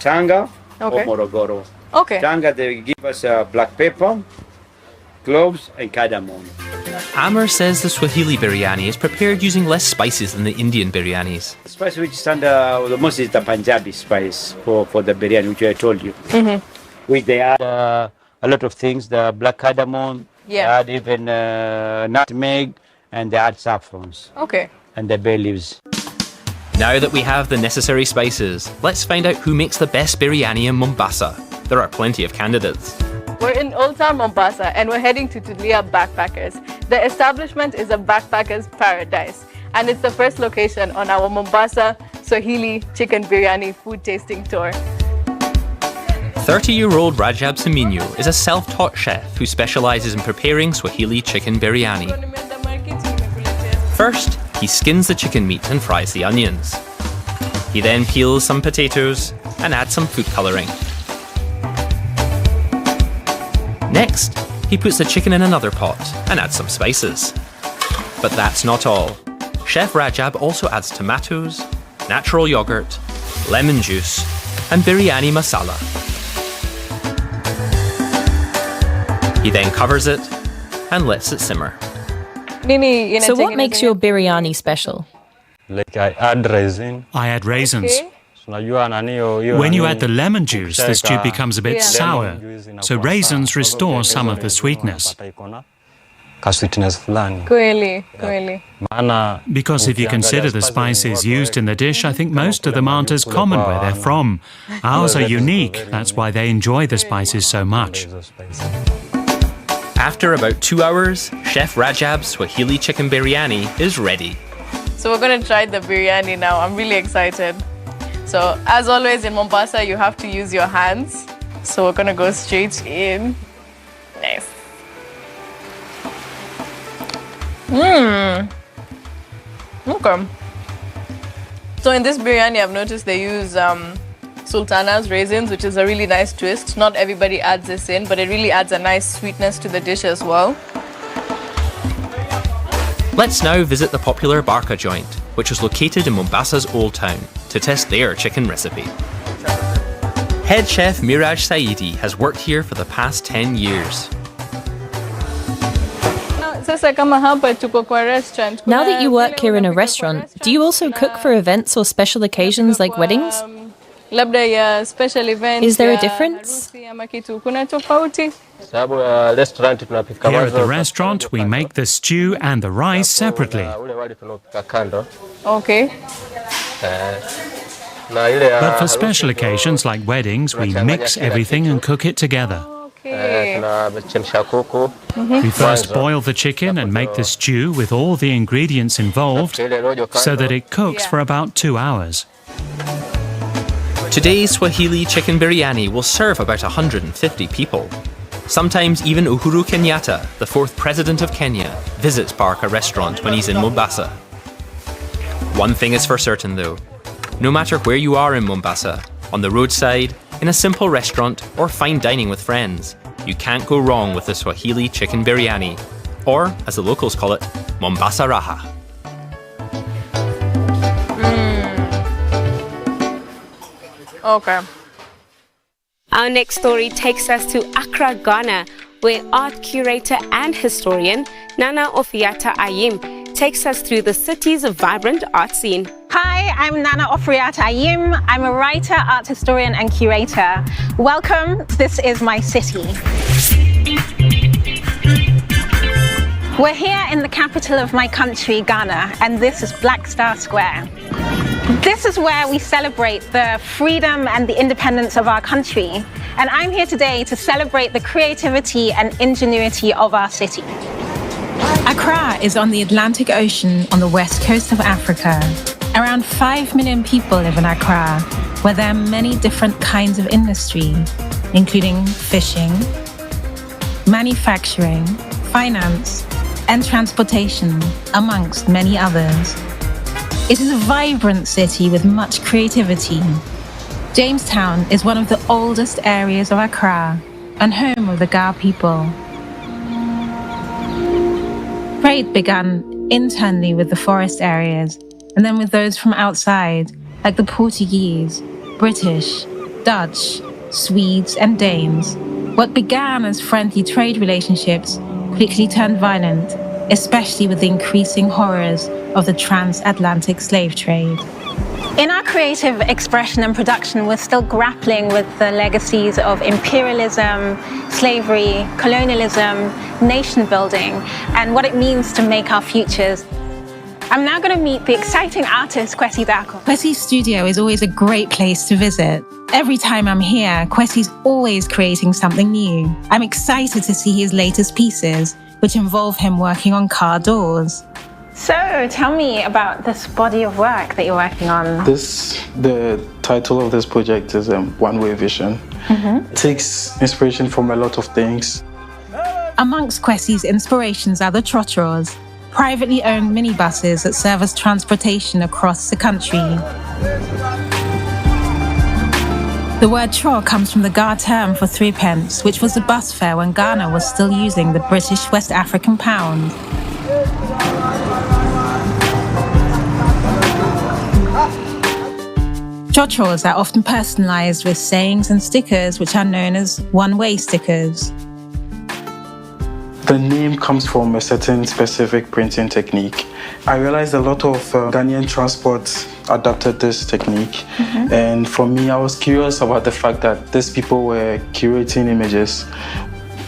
Tanga or Morogoro. Okay. Tanga, they give us black pepper, cloves, and cardamom. Amr says the Swahili biryani is prepared using less spices than the Indian biryanis. The spice which is under the most is the Punjabi spice for the biryani, which I told you. Which they add a lot of things, the black cardamom, they add even nutmeg, and they add saffrons. Okay. And the bay leaves. Now that we have the necessary spices, let's find out who makes the best biryani in Mombasa. There are plenty of candidates. We're in Old Town Mombasa and we're heading to Tulia Backpackers. The establishment is a backpacker's paradise and it's the first location on our Mombasa Swahili chicken biryani food tasting tour. 30-year-old Rajab Semenyo is a self-taught chef who specializes in preparing Swahili chicken biryani. First, he skins the chicken meat and fries the onions. He then peels some potatoes and adds some food coloring. Next, he puts the chicken in another pot and adds some spices. But that's not all. Chef Rajab also adds tomatoes, natural yogurt, lemon juice, and biryani masala. He then covers it and lets it simmer. So what makes your biryani special? Like I add raisin. I add raisins. Okay. When you add the lemon juice, the stew becomes a bit sour, so raisins restore some of the sweetness. Because if you consider the spices used in the dish, I think most of them aren't as common where they're from. Ours are unique, that's why they enjoy the spices so much. After about 2 hours, Chef Rajab's Swahili chicken biryani is ready. So we're going to try the biryani now. I'm really excited. So as always in Mombasa, you have to use your hands. So we're going to go straight in. Nice. Okay. So in this biryani, I've noticed they use sultanas, raisins, which is a really nice twist. Not everybody adds this in, but it really adds a nice sweetness to the dish as well. Let's now visit the popular Barca joint, which is located in Mombasa's Old Town, to test their chicken recipe. Head chef Miraj Saidi has worked here for the past 10 years. Now that you work here in a restaurant, do you also cook for events or special occasions like weddings? Special events. Is there a difference? Here at the restaurant, we make the stew and the rice separately. Okay. But for special occasions like weddings, we mix everything and cook it together. Okay. We first boil the chicken and make the stew with all the ingredients involved so that it cooks for about 2 hours. Today's Swahili chicken biryani will serve about 150 people. Sometimes even Uhuru Kenyatta, the 4th president of Kenya, visits Barca restaurant when he's in Mombasa. One thing is for certain though, no matter where you are in Mombasa, on the roadside, in a simple restaurant, or fine dining with friends, you can't go wrong with the Swahili chicken biryani, or as the locals call it, Mombasa Raha. Okay. Our next story takes us to Accra, Ghana, where art curator and historian Nana Ofriatta Ayim takes us through the city's vibrant art scene. Hi, I'm Nana Ofriatta Ayim. I'm a writer, art historian and curator. Welcome, this is my city. We're here in the capital of my country, Ghana, and this is Black Star Square. This is where we celebrate the freedom and the independence of our country. And I'm here today to celebrate the creativity and ingenuity of our city. Accra is on the Atlantic Ocean on the west coast of Africa. Around 5 million people live in Accra, where there are many different kinds of industry, including fishing, manufacturing, finance, and transportation, amongst many others. It is a vibrant city with much creativity. Jamestown is one of the oldest areas of Accra and home of the Ga people. Trade began internally with the forest areas and then with those from outside, like the Portuguese, British, Dutch, Swedes, and Danes. What began as friendly trade relationships quickly turned violent, especially with the increasing horrors of the transatlantic slave trade. In our creative expression and production, we're still grappling with the legacies of imperialism, slavery, colonialism, nation building, and what it means to make our futures. I'm now going to meet the exciting artist, Kwesi Dako. Kwesi's studio is always a great place to visit. Every time I'm here, Kwesi's always creating something new. I'm excited to see his latest pieces, which involve him working on car doors. So, tell me about this body of work that you're working on. The title of this project is One Way Vision. It takes inspiration from a lot of things. Amongst Kwesi's inspirations are the trotros, privately owned minibuses that serve as transportation across the country. The word tro comes from the Ga term for 3 pence, which was the bus fare when Ghana was still using the British West African pound. Chochos are often personalized with sayings and stickers which are known as one-way stickers. The name comes from a certain specific printing technique. I realized a lot of Ghanaian transport adopted this technique. And for me, I was curious about the fact that these people were curating images.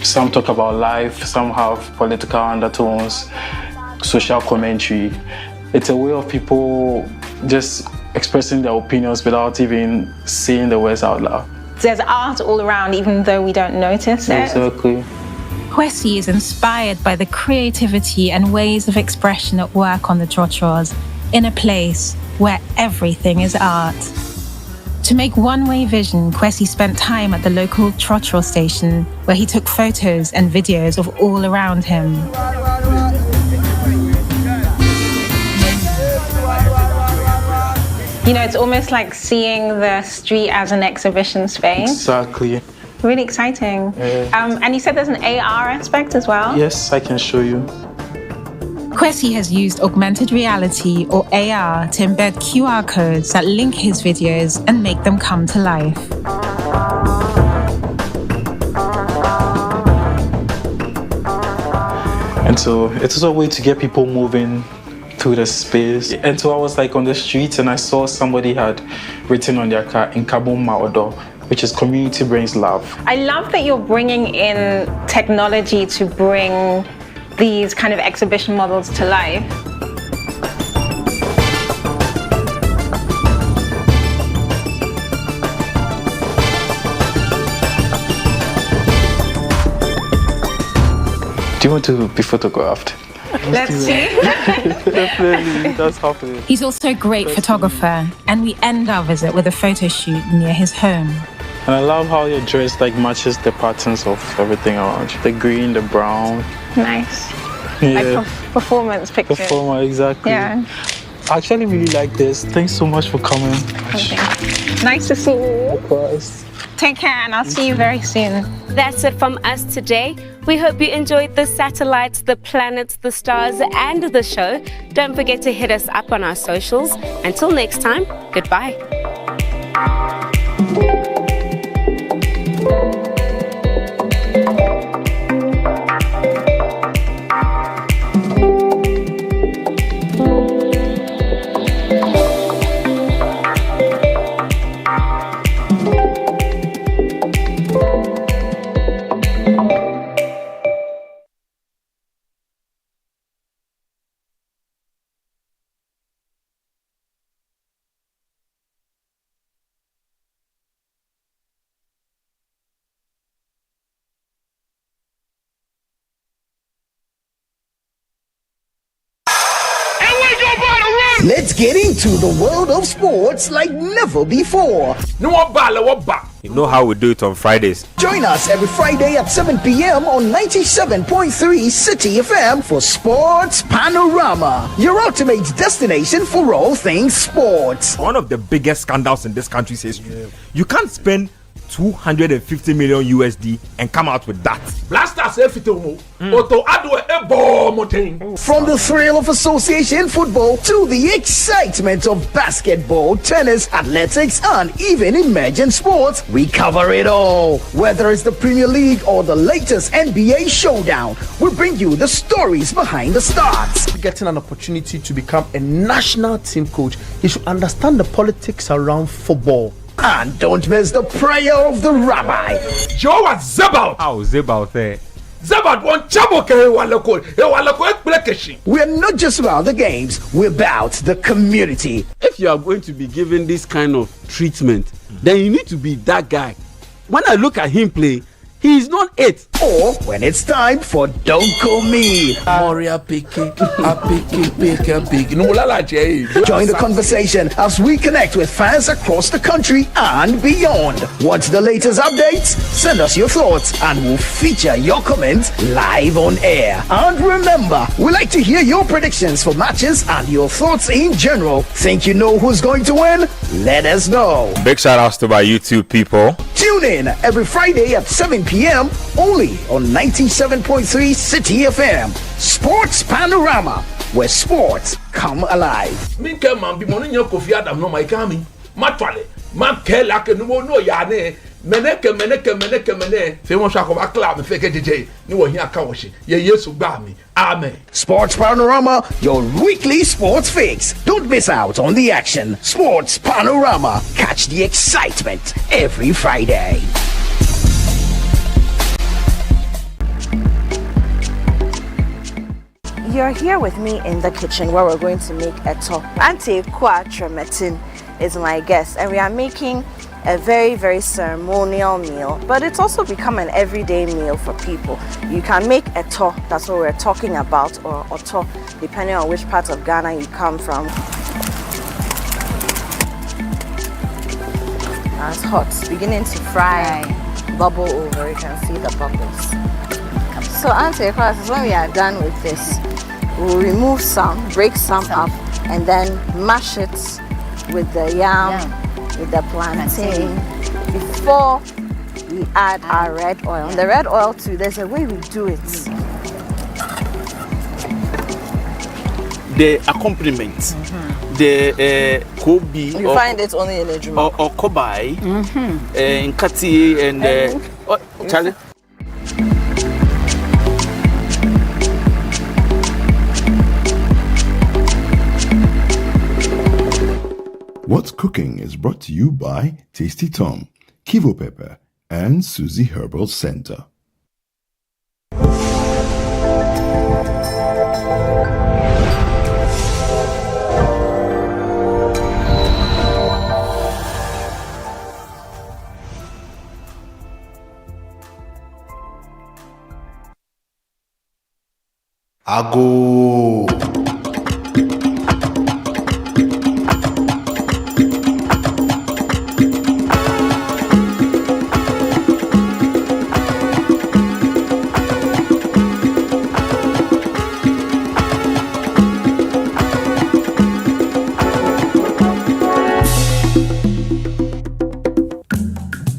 Some talk about life, some have political undertones, social commentary. It's a way of people just expressing their opinions without even saying the words out loud. There's art all around, even though we don't notice it. Exactly. Kwesi is inspired by the creativity and ways of expression at work on the Chochos in a place where everything is art. To make one-way vision, Kwesi spent time at the local Chocho station where he took photos and videos of all around him. You know, it's almost like seeing the street as an exhibition space. Exactly. Really exciting. And you said there's an AR aspect as well? Yes, I can show you. Kwesi has used augmented reality or AR to embed QR codes that link his videos and make them come to life. And so it's a way to get people moving through the space. And so I was like on the streets and I saw somebody had written on their car, Nkabum Maodo, which is community brings love. I love that you're bringing in technology to bring these kind of exhibition models to life. Do you want to be photographed? Let's see. Definitely, that's happening. He's also a great photographer, and we end our visit with a photo shoot near his home. And I love how your dress matches the patterns of everything around you. The green, the brown. Nice. Yeah. Like performance pictures. Performer, exactly. Yeah. I actually really like this. Thanks so much for coming. Okay. Nice to see you. Of course. Take care and I'll see you very soon. That's it from us today. We hope you enjoyed the satellites, the planets, the stars, and the show. Don't forget to hit us up on our socials. Until next time, goodbye. Let's get into the world of sports like never before. You know how we do it on Fridays. Join us every Friday at 7 p.m. on 97.3 City FM for Sports Panorama, your ultimate destination for all things sports. One of the biggest scandals in this country's history. Yeah. You can't spend 250 million USD and come out with that. From the thrill of association football to the excitement of basketball, tennis, athletics, and even emerging sports, we cover it all. Whether it's the Premier League or the latest NBA showdown, we bring you the stories behind the stars. Getting an opportunity to become a national team coach, he should understand the politics around football. And don't miss the prayer of the rabbi. Joe was Zebaut. How Zebaut there? Zebaut won Chaboke. We're not just about the games, we're about the community. If you are going to be given this kind of treatment, then you need to be that guy. When I look at him play, he is not it. Or when it's time for Don't Call Me. Join the conversation as we connect with fans across the country and beyond. Want the latest updates? Send us your thoughts and we'll feature your comments live on air. And remember, we like to hear your predictions for matches and your thoughts in general. Think you know who's going to win? Let us know. Big shout outs to my YouTube people. Tune in every Friday at 7 p.m. only on 97.3 City FM. Sports Panorama, where sports come alive. Man like no yane. Meneke. Say one shako bakla me fake DJ. No here kawashi. Ye yesu me. Amen. Sports Panorama, your weekly sports fix. Don't miss out on the action. Sports Panorama. Catch the excitement every Friday. You're here with me in the kitchen where we're going to make a top. Auntie Kwa Tremetin is my guest, and we are making a very, very ceremonial meal, but it's also become an everyday meal for people. You can make a to, that's what we're talking about, or oto, depending on which part of Ghana you come from. Now it's hot, it's beginning to fry, bubble over, you can see the bubbles. So Auntie Kwa, when we are done with this, we'll remove some, break some up, and then mash it with the yam. With the plantain before we add our red oil. And the red oil too, there's a way we do it. The accompaniment, the kobe. You find it only in a juma. Or kobai, in kati and Charlie. What's Cooking is brought to you by Tasty Tom, Kivo Pepper, and Suzy Herbal Center. Ago.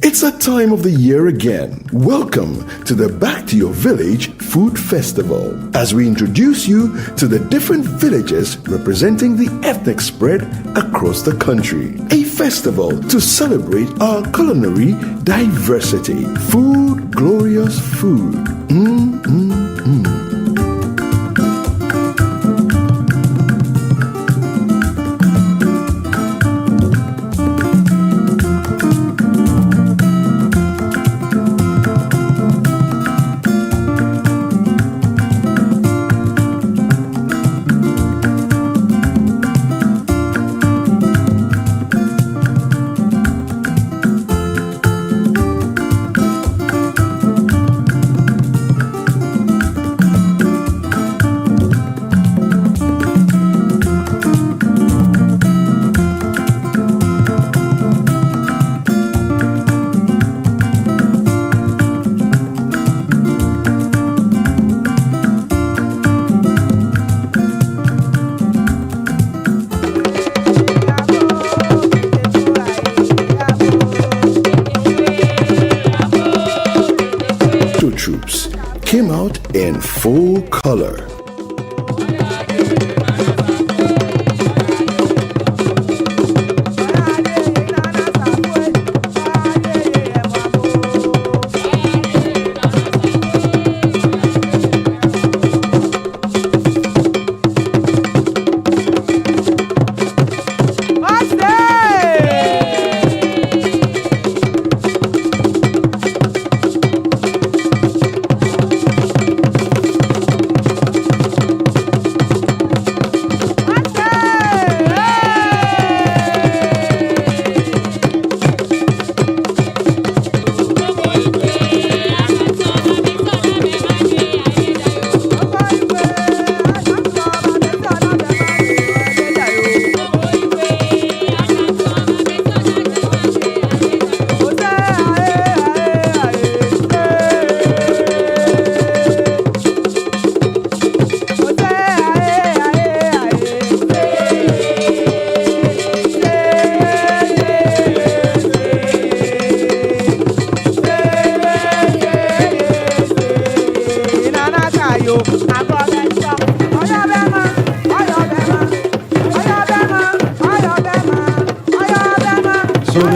It's that time of the year again. Welcome to the Back to Your Village Food Festival, as we introduce you to the different villages representing the ethnic spread across the country. A festival to celebrate our culinary diversity. Food, glorious food. Troops came out in full color.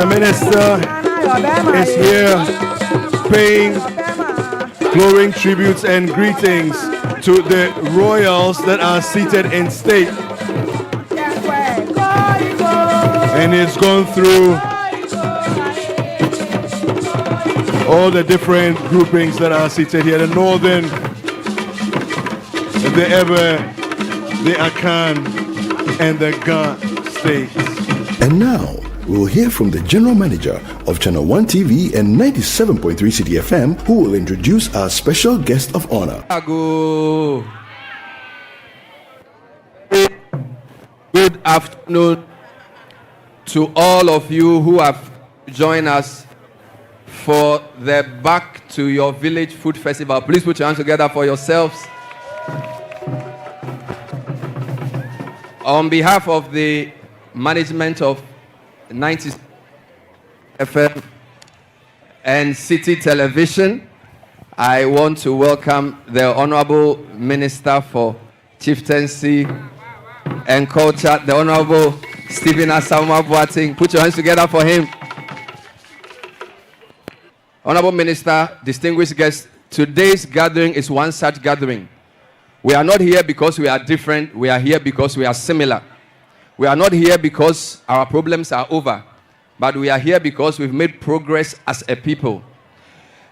The minister is here paying glowing tributes and greetings to the royals that are seated in state. And he's gone through all the different groupings that are seated here, the northern, the Ever, the Akan, and the Ga states. And now, we'll hear from the General Manager of Channel 1 TV and 97.3 City FM, who will introduce our special guest of honor. Good afternoon to all of you who have joined us for the Back to Your Village Food Festival. Please put your hands together for yourselves. On behalf of the management of 90 FM and City Television, I want to welcome the Honorable Minister for Chieftaincy and Culture, the Honorable Stephen Asamoah Boateng. Put your hands together for him. Honorable Minister, distinguished guests, today's gathering is one such gathering. We are not here because we are different. We are here because we are similar. We are not here because our problems are over, but we are here because we've made progress as a people.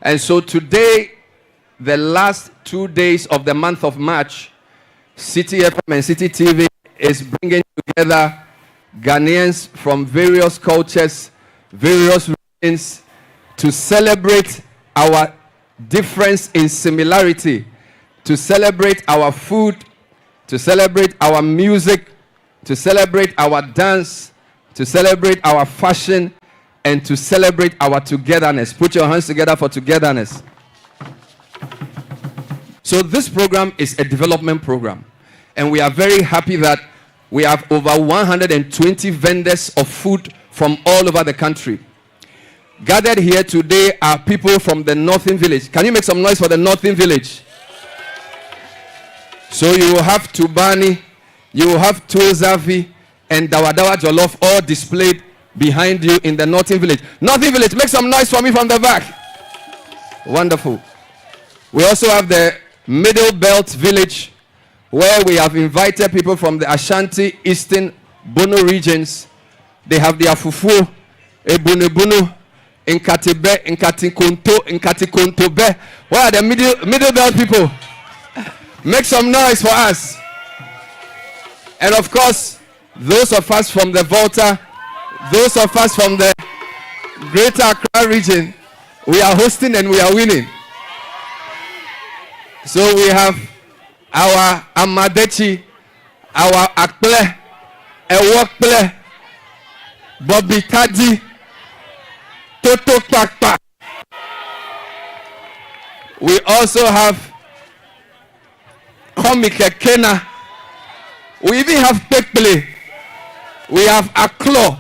And so today, the last 2 days of the month of March, City FM and City TV is bringing together Ghanaians from various cultures, various regions, to celebrate our difference in similarity, to celebrate our food, to celebrate our music, to celebrate our dance, to celebrate our fashion, and to celebrate our togetherness. Put your hands together for togetherness. So this program is a development program, and we are very happy that we have over 120 vendors of food from all over the country. Gathered here today are people from the Northern Village. Can you make some noise for the Northern Village? So you will have Tubani, you will have Tuzavi, and Dawadawa Jollof all displayed behind you in the Northern Village. Northern Village, make some noise for me from the back. Wonderful. We also have the Middle Belt Village, where we have invited people from the Ashanti, Eastern, Bono regions. They have the Afufu, Ebunebunu, Nkatibe, Nkatikontobe. Where are the Middle Belt people? Make some noise for us. And of course, those of us from the Volta, those of us from the Greater Accra region, we are hosting and we are winning. So we have our Amadechi, our Akple, Ewokple, Bobby Tadi, Toto Pakpa. We also have Komike Kena. We even have Pekple. We have Aklo.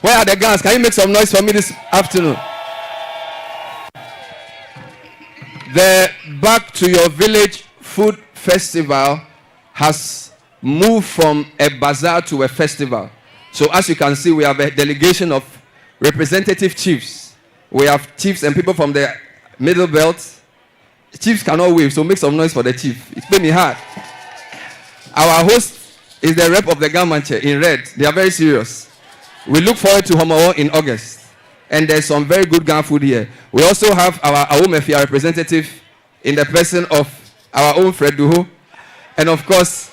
Where are the guns? Can you make some noise for me this afternoon? The Back to Your Village Food Festival has moved from a bazaar to a festival. So as you can see, we have a delegation of representative chiefs. We have chiefs and people from the Middle Belt. Chiefs cannot wave, so make some noise for the chief. It's been hard. Our host is the rep of the Gamanche in red. They are very serious. We look forward to Homo in August. And there's some very good Ghana food here. We also have our Awomefia representative in the person of our own Fred Duho. And of course,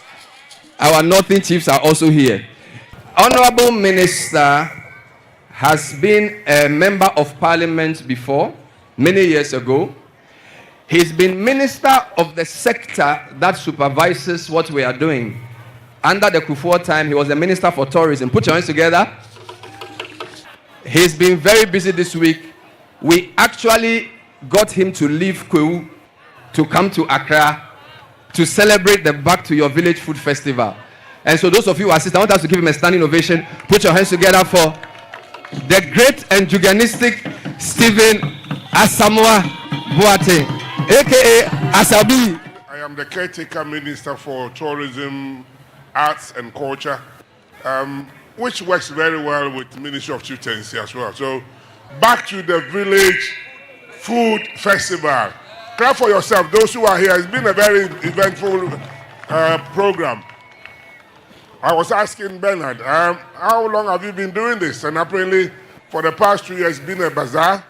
our Northern chiefs are also here. Honorable Minister has been a member of parliament before, many years ago. He's been minister of the sector that supervises what we are doing. Under the Kufuor time, he was the minister for tourism. Put your hands together. He's been very busy this week. We actually got him to leave Kwewu to come to Accra to celebrate the Back to Your Village Food Festival. And so those of you who assist, I want us to give him a standing ovation. Put your hands together for the great and juganistic Stephen Asamoah Boateng, aka Asabi. I am the caretaker minister for tourism, arts and culture. which works very well with Ministry of Chieftaincy as well. So, back to the village food festival. Clap for yourself, those who are here. It's been a very eventful program. I was asking Bernard, how long have you been doing this? And apparently, for the past 2 years, it's been a bazaar.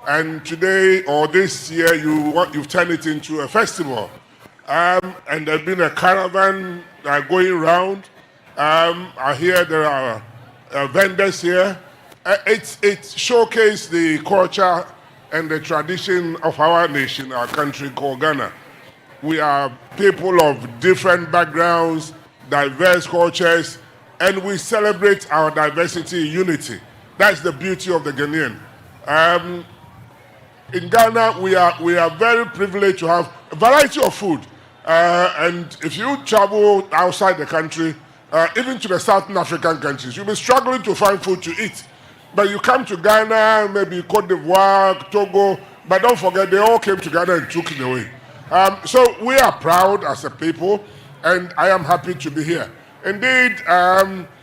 And today, or this year, you've turned it into a festival. And there's been a caravan going around. I hear there are vendors here. It showcases the culture and the tradition of our nation, our country called Ghana. We are people of different backgrounds, diverse cultures, and we celebrate our diversity in unity. That's the beauty of the Ghanaian. In Ghana, we are very privileged to have a variety of food. And if you travel outside the country, even to the Southern African countries, you'll be struggling to find food to eat. But you come to Ghana, maybe Cote d'Ivoire, Togo, but don't forget, they all came to Ghana and took it away. So we are proud as a people, and I am happy to be here. Indeed,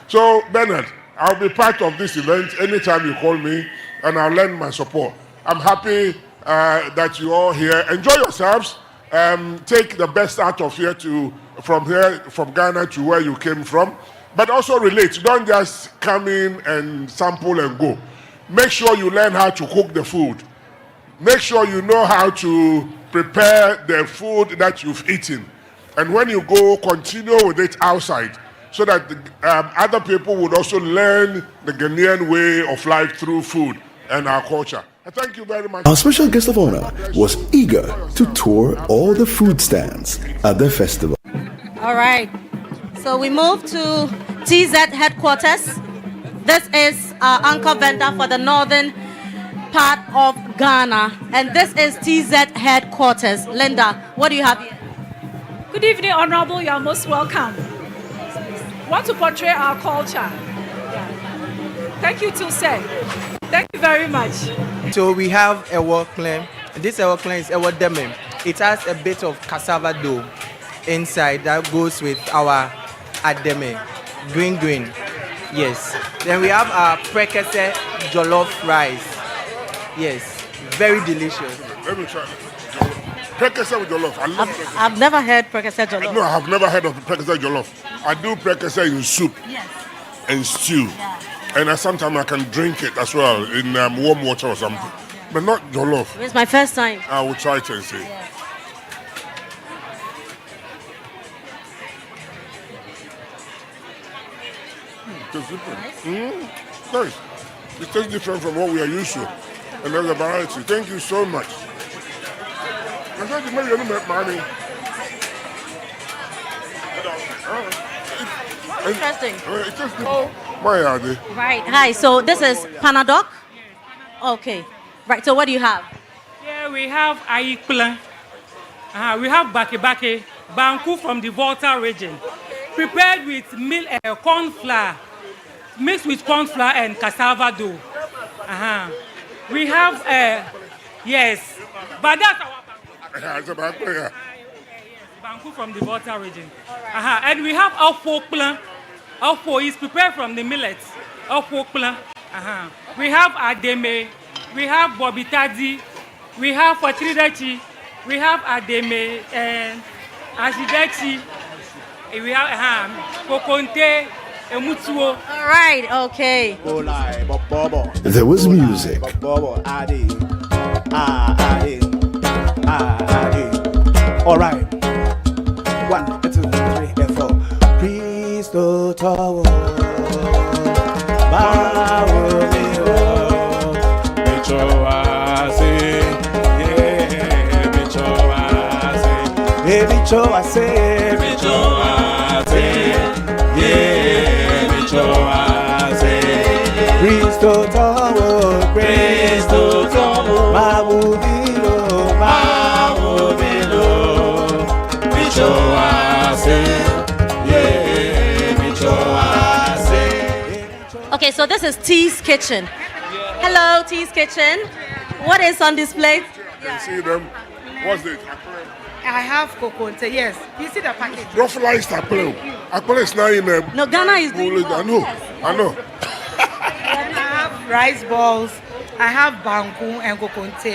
so Bernard, I'll be part of this event anytime you call me, and I'll lend my support. I'm happy that you're all here. Enjoy yourselves. Take the best out of here from Ghana to where you came from, but also relate. Don't just come in and sample and go. Make sure you learn how to cook the food. Make sure you know how to prepare the food that you've eaten. And when you go, continue with it outside so that other people would also learn the Ghanaian way of life through food and our culture. Thank you very much. Our special guest of honor was eager to tour all the food stands at the festival. All right. So we move to TZ headquarters. This is our anchor vendor for the northern part of Ghana. And this is TZ headquarters. Linda, what do you have here? Good evening, Honorable. You are most welcome. Want to portray our culture. Thank you too, sir. Thank you very much. So we have a work claim. This work claim is a deme. It has a bit of cassava dough inside that goes with our ademe, green. Yes. Then we have our prekese jollof rice. Yes, very delicious. Let me try. Prekese with jollof. I love prekese. I've never heard prekese jollof. No, I have never heard of prekese jollof. I do prekese in soup and stew. Yeah. And sometimes I can drink it as well in warm water or something. But not jollof. It's my first time. I will try it and see. Yeah. It tastes different. Nice. It tastes different from what we are used to. And there's a variety. Thank you so much. I thought you maybe you make money. Interesting. It's just right. Hi. So this is Panadoc. Okay. Right. So what do you have? Yeah, we have Aikpla. We have Bake Banku from the Volta region, prepared with corn flour, mixed with corn flour and cassava dough. We have yes, but that's our Banku. Banku from the Volta region. And we have Alfokpla. Alfo is prepared from the millets. Alfokpla. We have Ademe. We have Bobitadi. We have Fatridachi. We have Ademe and Azidechi. We have Kokonte, Emutuo. All right, okay. There was music. All right. 1, 2, 3, 4. Cristo Tower. Cristo Tower, Cristo Tower, Okay, so this is T's Kitchen. Hello, T's Kitchen. What is on display? You see them? What's it? I have coconut, yes. You see the package? Ruffleized apple. Apple is now in a... No, Ghana is doing well. I know, I know. Then I have rice balls, I have banku and coconut.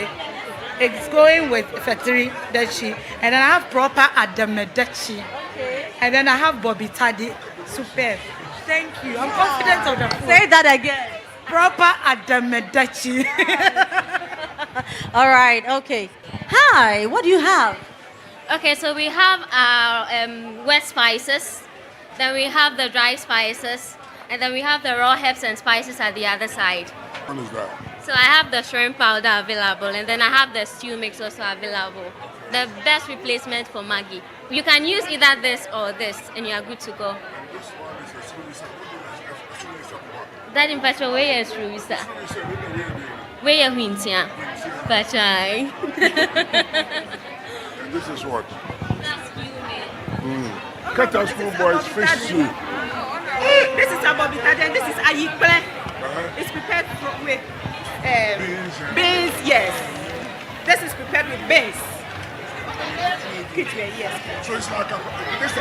It's going with factory dashi. And then I have proper adamedachi. Okay. And then I have bobby taddy. Superb. Thank you. I'm confident of the food. Say that again. Proper adamedachi. All right, okay. Hi, what do you have? Okay, so we have our wet spices, then we have the dry spices, and then we have the raw herbs and spices at the other side. What is that? So I have the shrimp powder available, and then I have the stew mix also available. The best replacement for Maggi. You can use either this or this, and you are good to go. That in fact, where is Ruisa? Where are Wintia? Pachai. This is what? Cut our school boys fish soup. This is about and this is ayikple. It's prepared with beans, yes. This is prepared with beans. Yes. So it's like this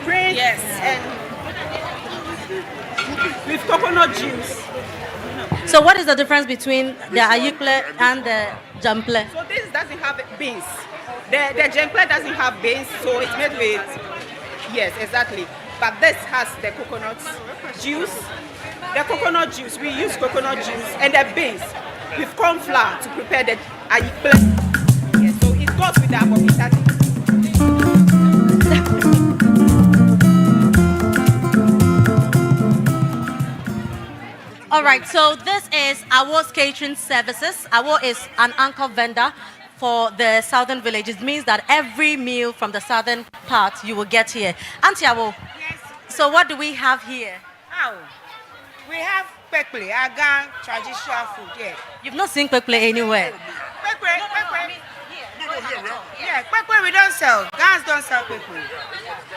Prince, yes, and with coconut juice. So what is the difference between the ayikple and the jample? So this doesn't have beans. The jample doesn't have beans, so it's made with, yes, exactly. But this has the coconut juice. The coconut juice, we use coconut juice and the beans with corn flour to prepare the ayikple. Yes, so it goes with the abobitati. All right, so this is Awo's Catering Services. Awo is an anchor vendor for the southern villages. It means that every meal from the southern part you will get here. Auntie Awo, yes. So what do we have here? Oh, we have pekple, Aga traditional food, yeah. You've not seen pekple anywhere? Pekple. Yeah, pekple we don't sell. Guys don't sell pekple.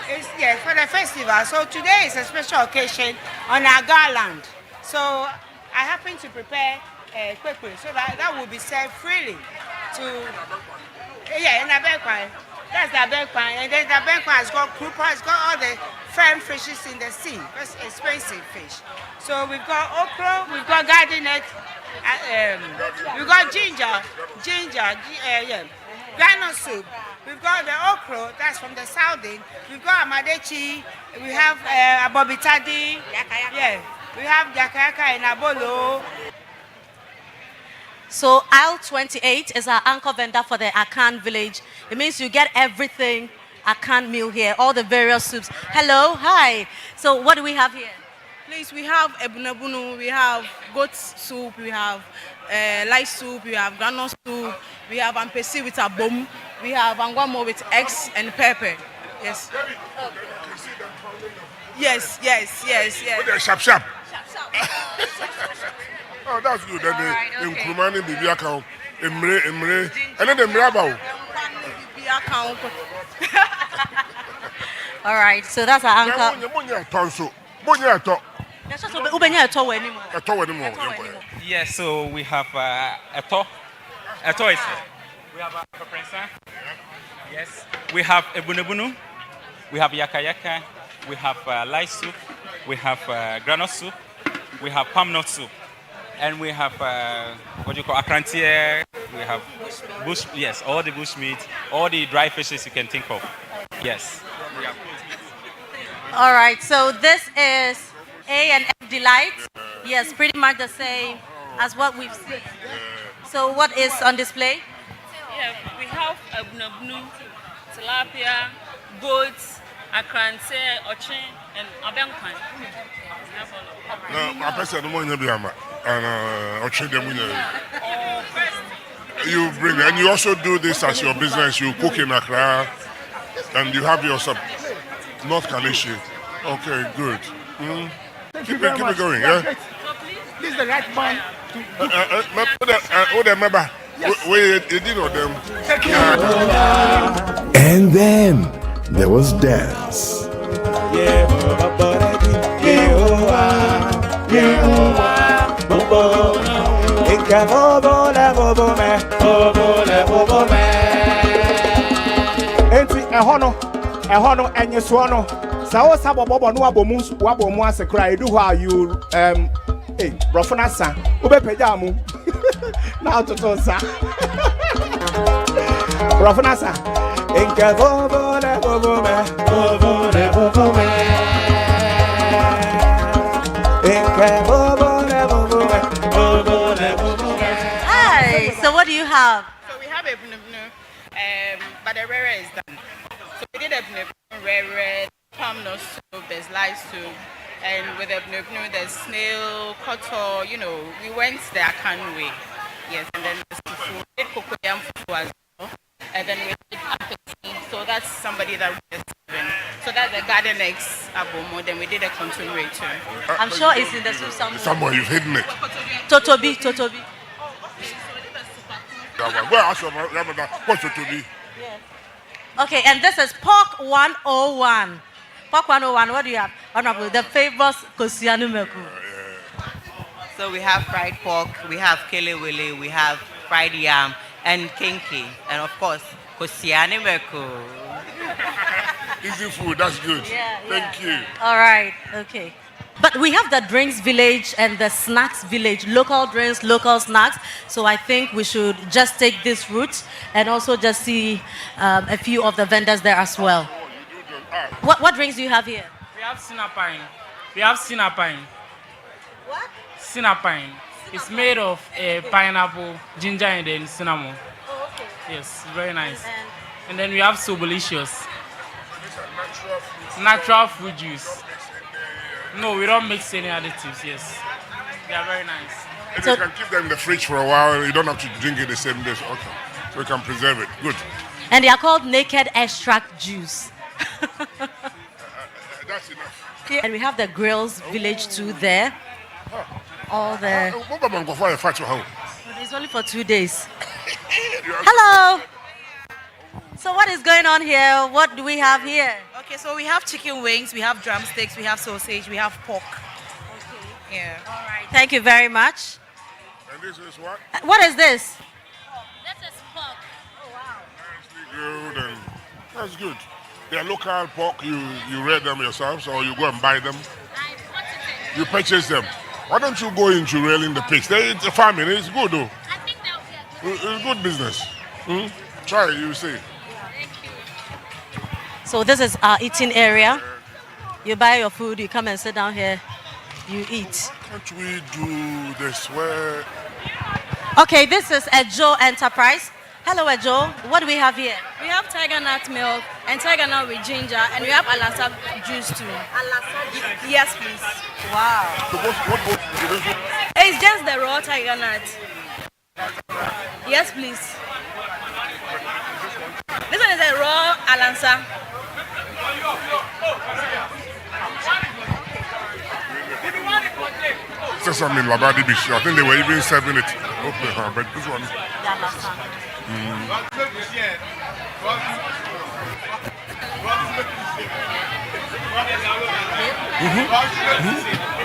It's for the festival. So today is a special occasion on Aga land. So I happen to prepare pekple so that will be served freely to in a backpan. That's the backpan, and then the backpan has got grouper, it's got all the firm fishes in the sea. That's expensive fish. So we've got okra, we've got garden egg, we've got ginger, granite soup. We've got the okra, that's from the southern. We've got amadechi. We have abobitadi. Yeah. We have yakayaka and abolo. So aisle 28 is our anchor vendor for the Akan village. It means you get everything Akan meal here, all the various soups. Hello, hi. So what do we have here? Please, we have ebunebunu, we have goat soup, we have light soup, we have granite soup, we have ampesi with Adum, we have angwamo with eggs and pepper. Yes. Yes. Sharp. Oh, that's good. Then in Kumani, the account, Emre, and then the Mrabao. All right, so that's our anchor. Yes, so we have Eto. Eto is we have Prinsa. Yes, we have Ebunebunu, we have Yakayaka, we have light soup, we have granite soup, we have palm nut soup, and we have what you call akrantier. We have bush, yes, all the bush meat, all the dry fishes you can think of. Yes. All right, so this is A and F Delight. Yes, pretty much the same as what we've seen. So what is on display? Yeah, we have abunabunu, tilapia, goats, akrante, ochin, and abenkwan. No, I person no more and you bring, and you also do this as your business. You cook in Accra, and you have your North Kalishi. Okay, good. Keep it going, yeah. This is the right man. Remember, we did know them. And then there was dance. ɛhɔ no ɛnye soɔ no sɛ wo sa bɔbɔbɔ no wabɔ mu ase kora edu hɔ a you brɔfo na sa wobɛpagya mu na ɔtoto nsa brɔfo na sa nke bobo le bobo me bobo le bobo me nke bobo le bobo me bobo le bobo me. Hi, so what do you have? So we have a but the rare is done. So we did a rare palm nut soup, there's light soup, and with the there's snail, koto, we went the Akan way. Yes, and then there's fufu, we did cocoyam fufu as well, and then we did apple. So that's somebody that we're serving. So that's the garden eggs abomo, then we did a contouré too. I'm sure it's in the soup somewhere. Somewhere you've hidden it. Totobi. What's Totobi? Okay, and this is pork 101. Pork 101, what do you have? Honorable, the famous Kosianu Meku. So we have fried pork, we have kelewele, we have fried yam, and kinky, and of course, Kosianu Meku. Easy food, that's good. Thank you. All right, okay. But we have the drinks village and the snacks village, local drinks, local snacks. So I think we should just take this route and also just see a few of the vendors there as well. What drinks do you have here? We have cinnapine. What? Cinnapine. It's made of pineapple, ginger, and then cinnamon. Oh, okay. Yes, very nice. And then we have Sobolicious. Natural fruit juice. No, we don't mix any additives, yes. They are very nice. And you can keep them in the fridge for a while. You don't have to drink it the same day. Okay. So we can preserve it. Good. And they are called naked extract juice. That's enough. Yeah. And we have the grills village too there. All the... It's only for 2 days. Hello. So what is going on here? What do we have here? Okay, so we have chicken wings, we have drumsticks, we have sausage, we have pork. Okay. Yeah. All right. Thank you very much. And this is what? What is this? That is pork. Oh, wow. Good. And that's good. They are local pork. You rear them yourselves or you go and buy them? You purchase them. Why don't you go into rearing the pigs? It's a farming. It's good though. I think that would be a good It's good business. Try it, you see. So this is our eating area. You buy your food, you come and sit down here, you eat. Can't we do this where... Okay, this is Ejo Enterprise. Hello Ejo, what do we have here? We have tiger nut milk and tiger nut with ginger, and we have alasa juice too. Yes, please. Wow. So what It's just the raw tiger nut. Yes, please. This one is a raw alasa. Sesame in Labadi Beach. I think they were even serving it. Okay, but this one.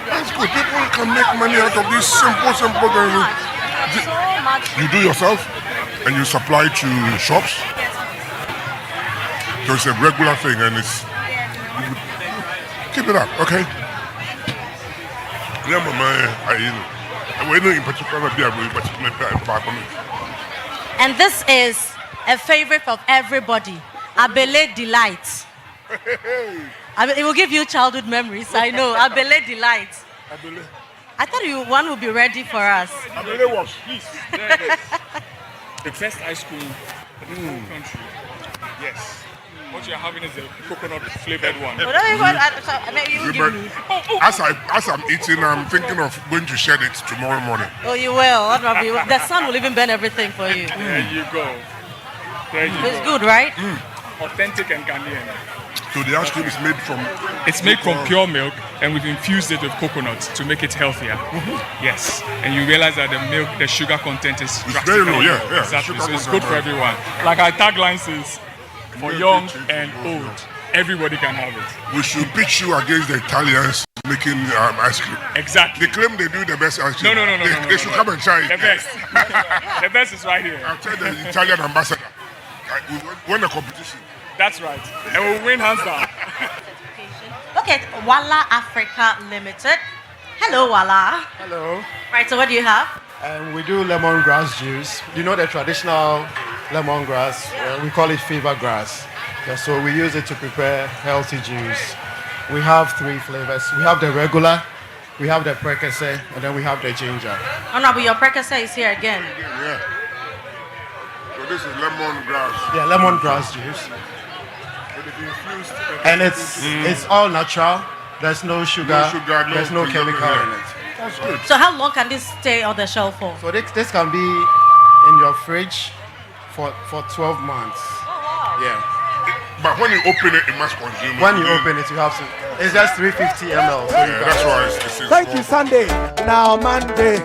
That's good. People can make money out of these simple things. You do yourself and you supply to shops. So it's a regular thing and it's... Keep it up, okay? And this is a favorite of everybody, Abele Delight. It will give you childhood memories, I know. Abele Delight. I thought one would be ready for us. Abele was. Please, there it is. The first ice cream in the whole country. Yes. What you're having is a coconut flavored one. As I'm eating, I'm thinking of going to shed it tomorrow morning. Oh, you will. The sun will even burn everything for you. There you go. It's good, right? Authentic and Ghanaian. So the ice cream is made from... It's made from pure milk, and we've infused it with coconut to make it healthier. Yes. And you realize that the milk, the sugar content is very low, yeah. Exactly. So it's good for everyone. Like our tagline says, for young and old, everybody can have it. We should pitch you against the Italians making ice cream. Exactly. They claim they do the best ice cream. No. They should come and try it. The best. The best is right here. I'll tell the Italian ambassador. We win the competition. That's right. And we'll win hands down. Look at Wala Africa Limited. Hello, Wala. Hello. Right, so what do you have? We do lemongrass juice. You know the traditional lemongrass? We call it fever grass. Yeah, so we use it to prepare healthy juice. We have 3 flavors. We have the regular, we have the prekese, and then we have the ginger. Oh no, but your prekese is here again. Yeah. So this is lemongrass. Yeah, lemongrass juice. And it's all natural. There's no sugar. There's no chemical in it. That's good. So how long can this stay on the shelf for? So this can be in your fridge for 12 months. Oh, wow. Yeah. But when you open it, it must consume. When you open it, you have to. It's just 350 ml. So Yeah, that's why it's Thank you, Sunday. Now Monday,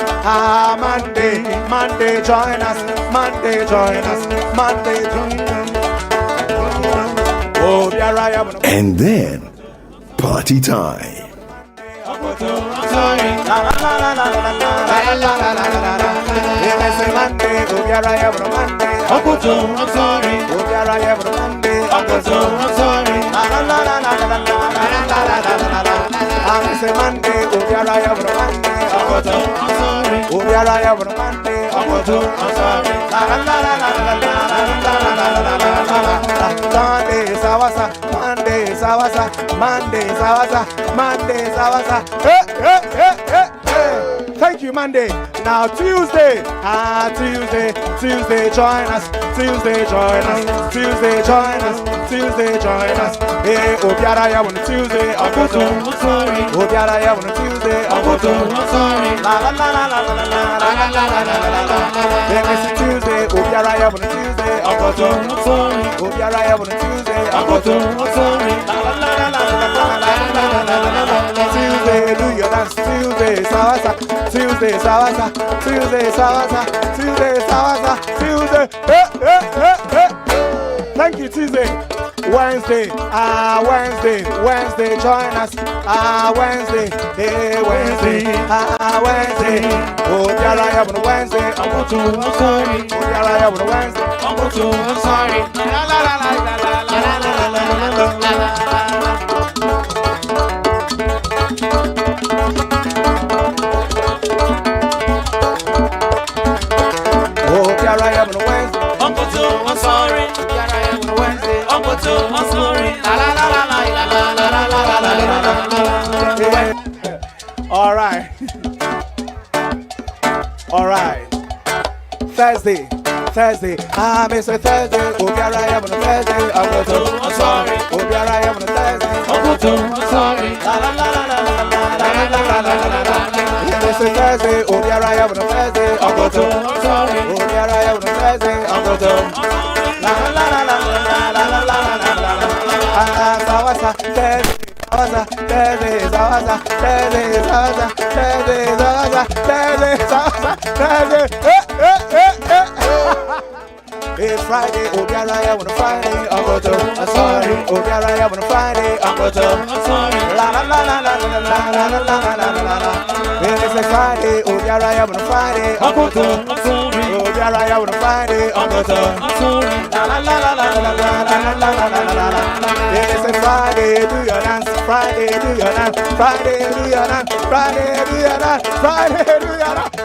Monday, join us. Monday, join us. Monday, join us. Oh, be a riot. And then, party time. Thank you, Monday. Now Tuesday, Tuesday, join us. Tuesday, join us. Tuesday, join us. Tuesday, join us. Hey, Obiara, ya on Tuesday. Obiara, ya on Tuesday. La la la la la la la la la la la. Then it's Tuesday. Obiara, ya on Tuesday. Obiara, ya on Tuesday. La la la la la la la. Tuesday, do your dance. Tuesday, Sawasa. Tuesday, Sawasa. Tuesday, Sawasa. Tuesday, Sawasa. Tuesday. Thank you, Tuesday. Wednesday, Wednesday, join us. Wednesday, hey, Wednesday, Wednesday. Oh, Diara, I have on Wednesday. I'm sorry. Oh, Diara, I have on Wednesday. I'm sorry. La la la la la la la la la la. Oh, Diara, I have on Wednesday. I'm sorry. Diara, I have on Wednesday. I'm sorry. La la la la la la la la la la. All right. All right. Thursday. It's a Thursday. Oh, Diara, I have on a Thursday. I'm sorry. Oh, Diara, I have on a Thursday. I'm sorry. La la la la la la la la la. It's a Thursday. Oh, Diara, I have on a Thursday. I'm sorry. Oh, Diara, I have on a Thursday. I'm la la la la la la la la la la. Sawasa, Thursday, Sawasa. It's Friday, Obiara, I want a Friday, I'm going to, sorry, Obiara, I want a Friday, I'm going to, sorry, la la la la la la la la la la la la. It's a Friday, Obiara, I want a Friday, I'm going to, sorry, Obiara, I want a Friday, I'm going to, sorry, la la la la la la la la la la. It's a Friday, do your dance, Friday, do your dance, Friday, do your dance, Friday, do your dance, Friday, do your dance.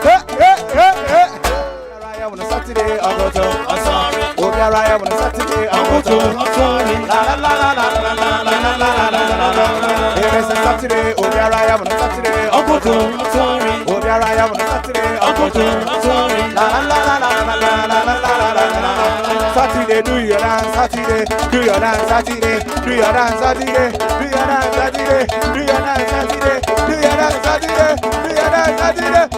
I want a Saturday, I'm going to, I'm sorry. Obiara, I want a Saturday, I'm going to, I'm sorry. La la la la la la la la la la. It's a Saturday, Obiara, I want a Saturday, I'm going to, I'm sorry. Obiara, I want a Saturday, I'm going to, I'm sorry. La la la la la la la la la. Saturday, do your dance, Saturday, do your dance, Saturday, do your dance, Saturday, do your dance, Saturday, do your dance, Saturday, do your dance, Saturday, do your dance, Saturday.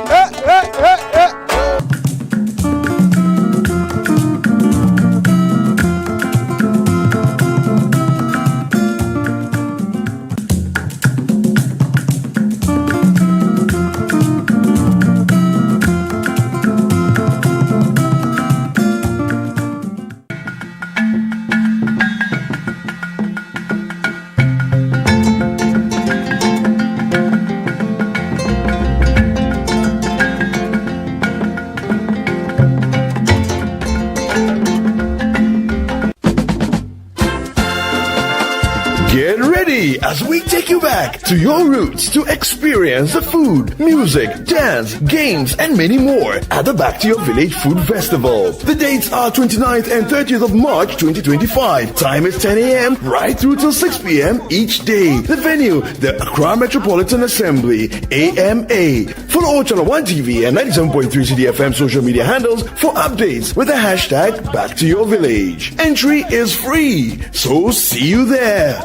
TV as we take you back to your roots to experience the food, music, dance, games, and many more at the Back to Your Village Food Festival. The dates are 29th and 30th of March 2025. Time is 10 a.m. right through till 6 p.m. each day. The venue, the Accra Metropolitan Assembly, AMA. Follow Channel 1 TV and 97.3 CDFM social media handles for updates with the hashtag Back to Your Village. Entry is free, so see you there.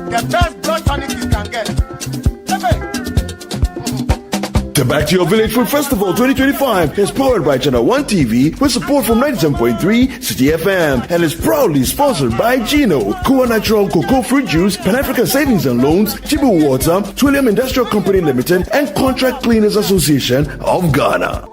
The best blood tonic you can get. The Back to Your Village Food Festival 2025 is powered by Channel 1 TV with support from 97.3 City FM and is proudly sponsored by Gino, Koa Natural Cocoa Fruit Juice, Pan-African Savings and Loans, Chibu Water, Trillium Industrial Company Limited, and Contract Cleaners Association of Ghana.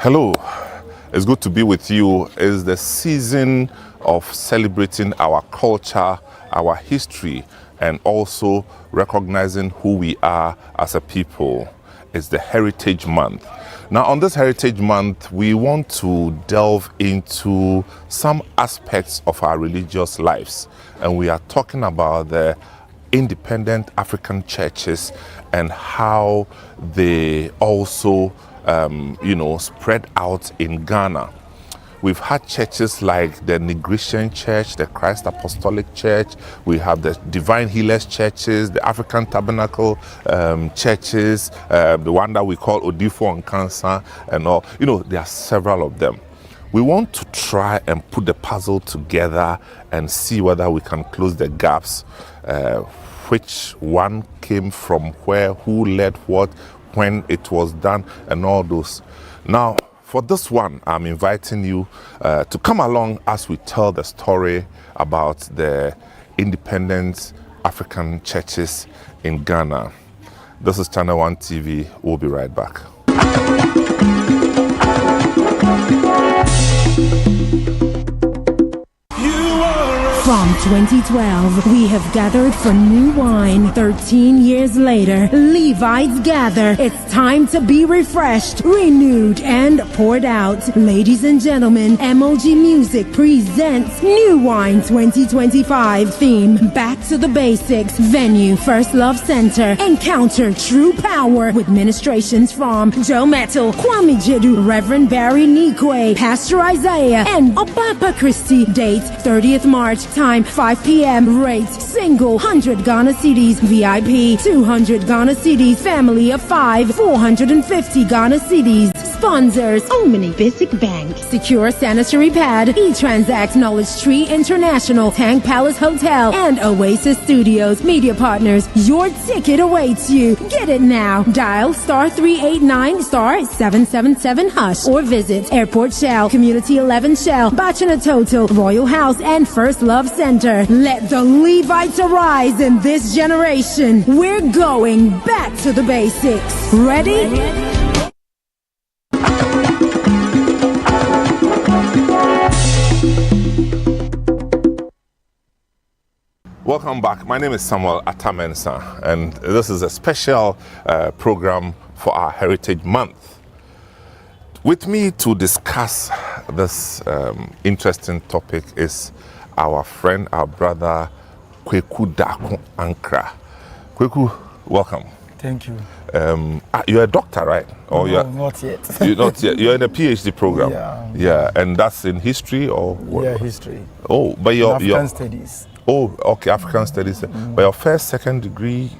Hello, it's good to be with you. It's the season of celebrating our culture, our history, and also recognizing who we are as a people. It's the Heritage Month. Now, on this Heritage Month, we want to delve into some aspects of our religious lives, and we are talking about the independent African churches and how they also spread out in Ghana. We've had churches like the Negration Church, the Christ Apostolic Church. We have the Divine Healers Churches, the African Tabernacle churches, the one that we call Odifo and Cancer, and all. There are several of them. We want to try and put the puzzle together and see whether we can close the gaps. Which one came from where, who led what, when it was done, and all those. Now, for this one, I'm inviting you to come along as we tell the story about the independent African churches in Ghana. This is Channel 1 TV. We'll be right back. From 2012, we have gathered for new wine. 13 years later, Levites gather. It's time to be refreshed, renewed, and poured out. Ladies and gentlemen, MOG Music presents New Wine 2025. Theme, Back to the Basics. Venue, First Love Center. Encounter true power with ministrations from Joe Metal, Kwame Jedu, Reverend Barry Nikwe, Pastor Isaiah, and Obapa Christie. Date, 30th March. Time 5 p.m. Rate single 100 Ghana cedis, VIP 200 Ghana cedis, family of 5 450 Ghana cedis. Sponsors: Omni Basic Bank, Secure Sanitary Pad, eTransact, Knowledge Tree International, Tank Palace Hotel, and Oasis Studios. Media partners, your ticket awaits you. Get it now. Dial *389 *777 # or visit Airport Shell, Community 11 Shell, Bachana Total, Royal House, and First Love Center. Let the Levites arise in this generation. We're going back to the basics. Ready? Welcome back. My name is Samuel Atamensa, and this is a special program for our Heritage Month. With me to discuss this interesting topic is our friend, our brother, Kweku Daku Ankra, Kweku, welcome. Thank you. You're a doctor, right? Or no, you're not yet. You're not yet. You're in a PhD program. Yeah. Yeah, and that's in history or what? Yeah, history. Oh, but African studies. Oh, okay, African studies. But your first, second degree,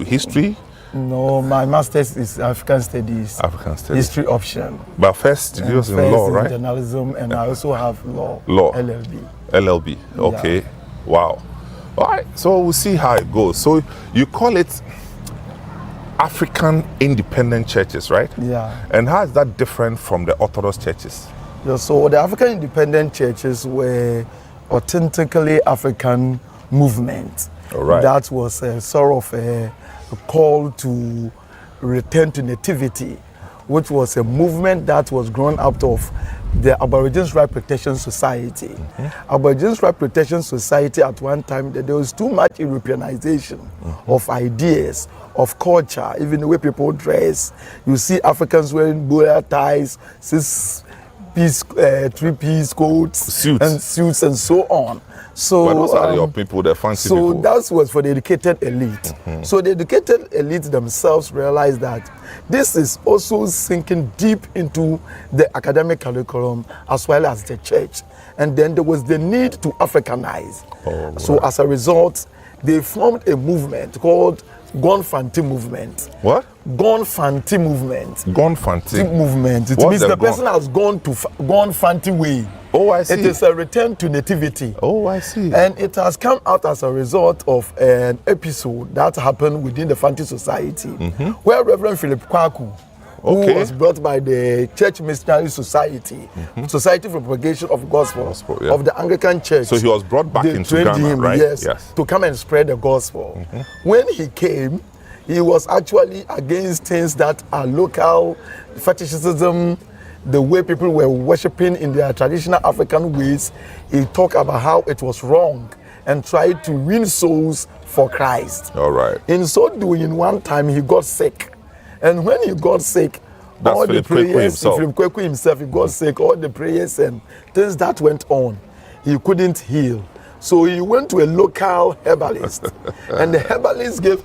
history? No, my master's is African studies. African studies. History option. But first degree was in law, right? Journalism, and I also have law. LLB. LLB. Okay. Yeah. Wow. All right. So we'll see how it goes. So you call it African independent churches, right? Yeah. And how is that different from the Orthodox churches? Yeah, so the African independent churches were authentically African movement. All right. That was a sort of a call to return to nativity, which was a movement that was grown out of the Aborigines Right Protection Society. Aborigines Right Protection Society at one time, there was too much Europeanization of ideas, of culture, even the way people dress. You see Africans wearing bow ties, three-piece coats, and suits and so on. So but those are your people, the fancy people. So that was for the educated elite. So the educated elite themselves realized that this is also sinking deep into the academic curriculum as well as the church. And then there was the need to Africanize. Oh, so as a result, they formed a movement called Gonfanti movement. What? Gonfanti movement. Gonfanti movement. It means the person has gone to Gonfanti way. Oh, I see. It is a return to nativity. Oh, I see. And it has come out as a result of an episode that happened within the Fanti Society, where Reverend Philip Kwaku, who was brought by the Church Missionary Society, Society for Propagation of Gospel, of the Anglican Church. So he was brought back into Ghana, right? Yes, to come and spread the gospel. When he came, he was actually against things that are local, fetishism, the way people were worshipping in their traditional African ways. He talked about how it was wrong and tried to win souls for Christ. All right. In so doing, one time he got sick. And when he got sick, that's all Philip the prayers, Philip Kweku himself, he got sick, all the prayers and things that went on, he couldn't heal. So he went to a local herbalist, and the herbalist gave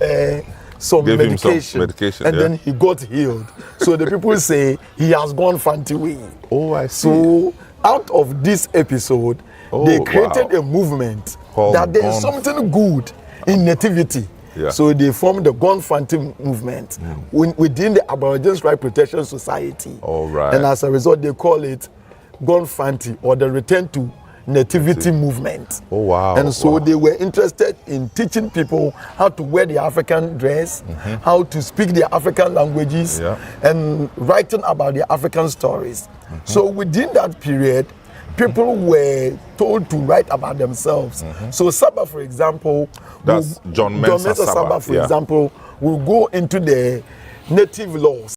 some medication, and then he got healed. So the people say he has gone Fanti way. Oh, I see. So out of this episode, they created a movement that there is something good in nativity. Yeah. So they formed the Gonfanti movement within the Aborigines Right Protection Society. All right. And as a result, they call it Gonfanti, or the Return to Nativity movement. Oh, wow. And so they were interested in teaching people how to wear the African dress, how to speak their African languages, and writing about their African stories. So within that period, people were told to write about themselves. So Saba, for example, that's John Mensah Saba, for example, will go into the native laws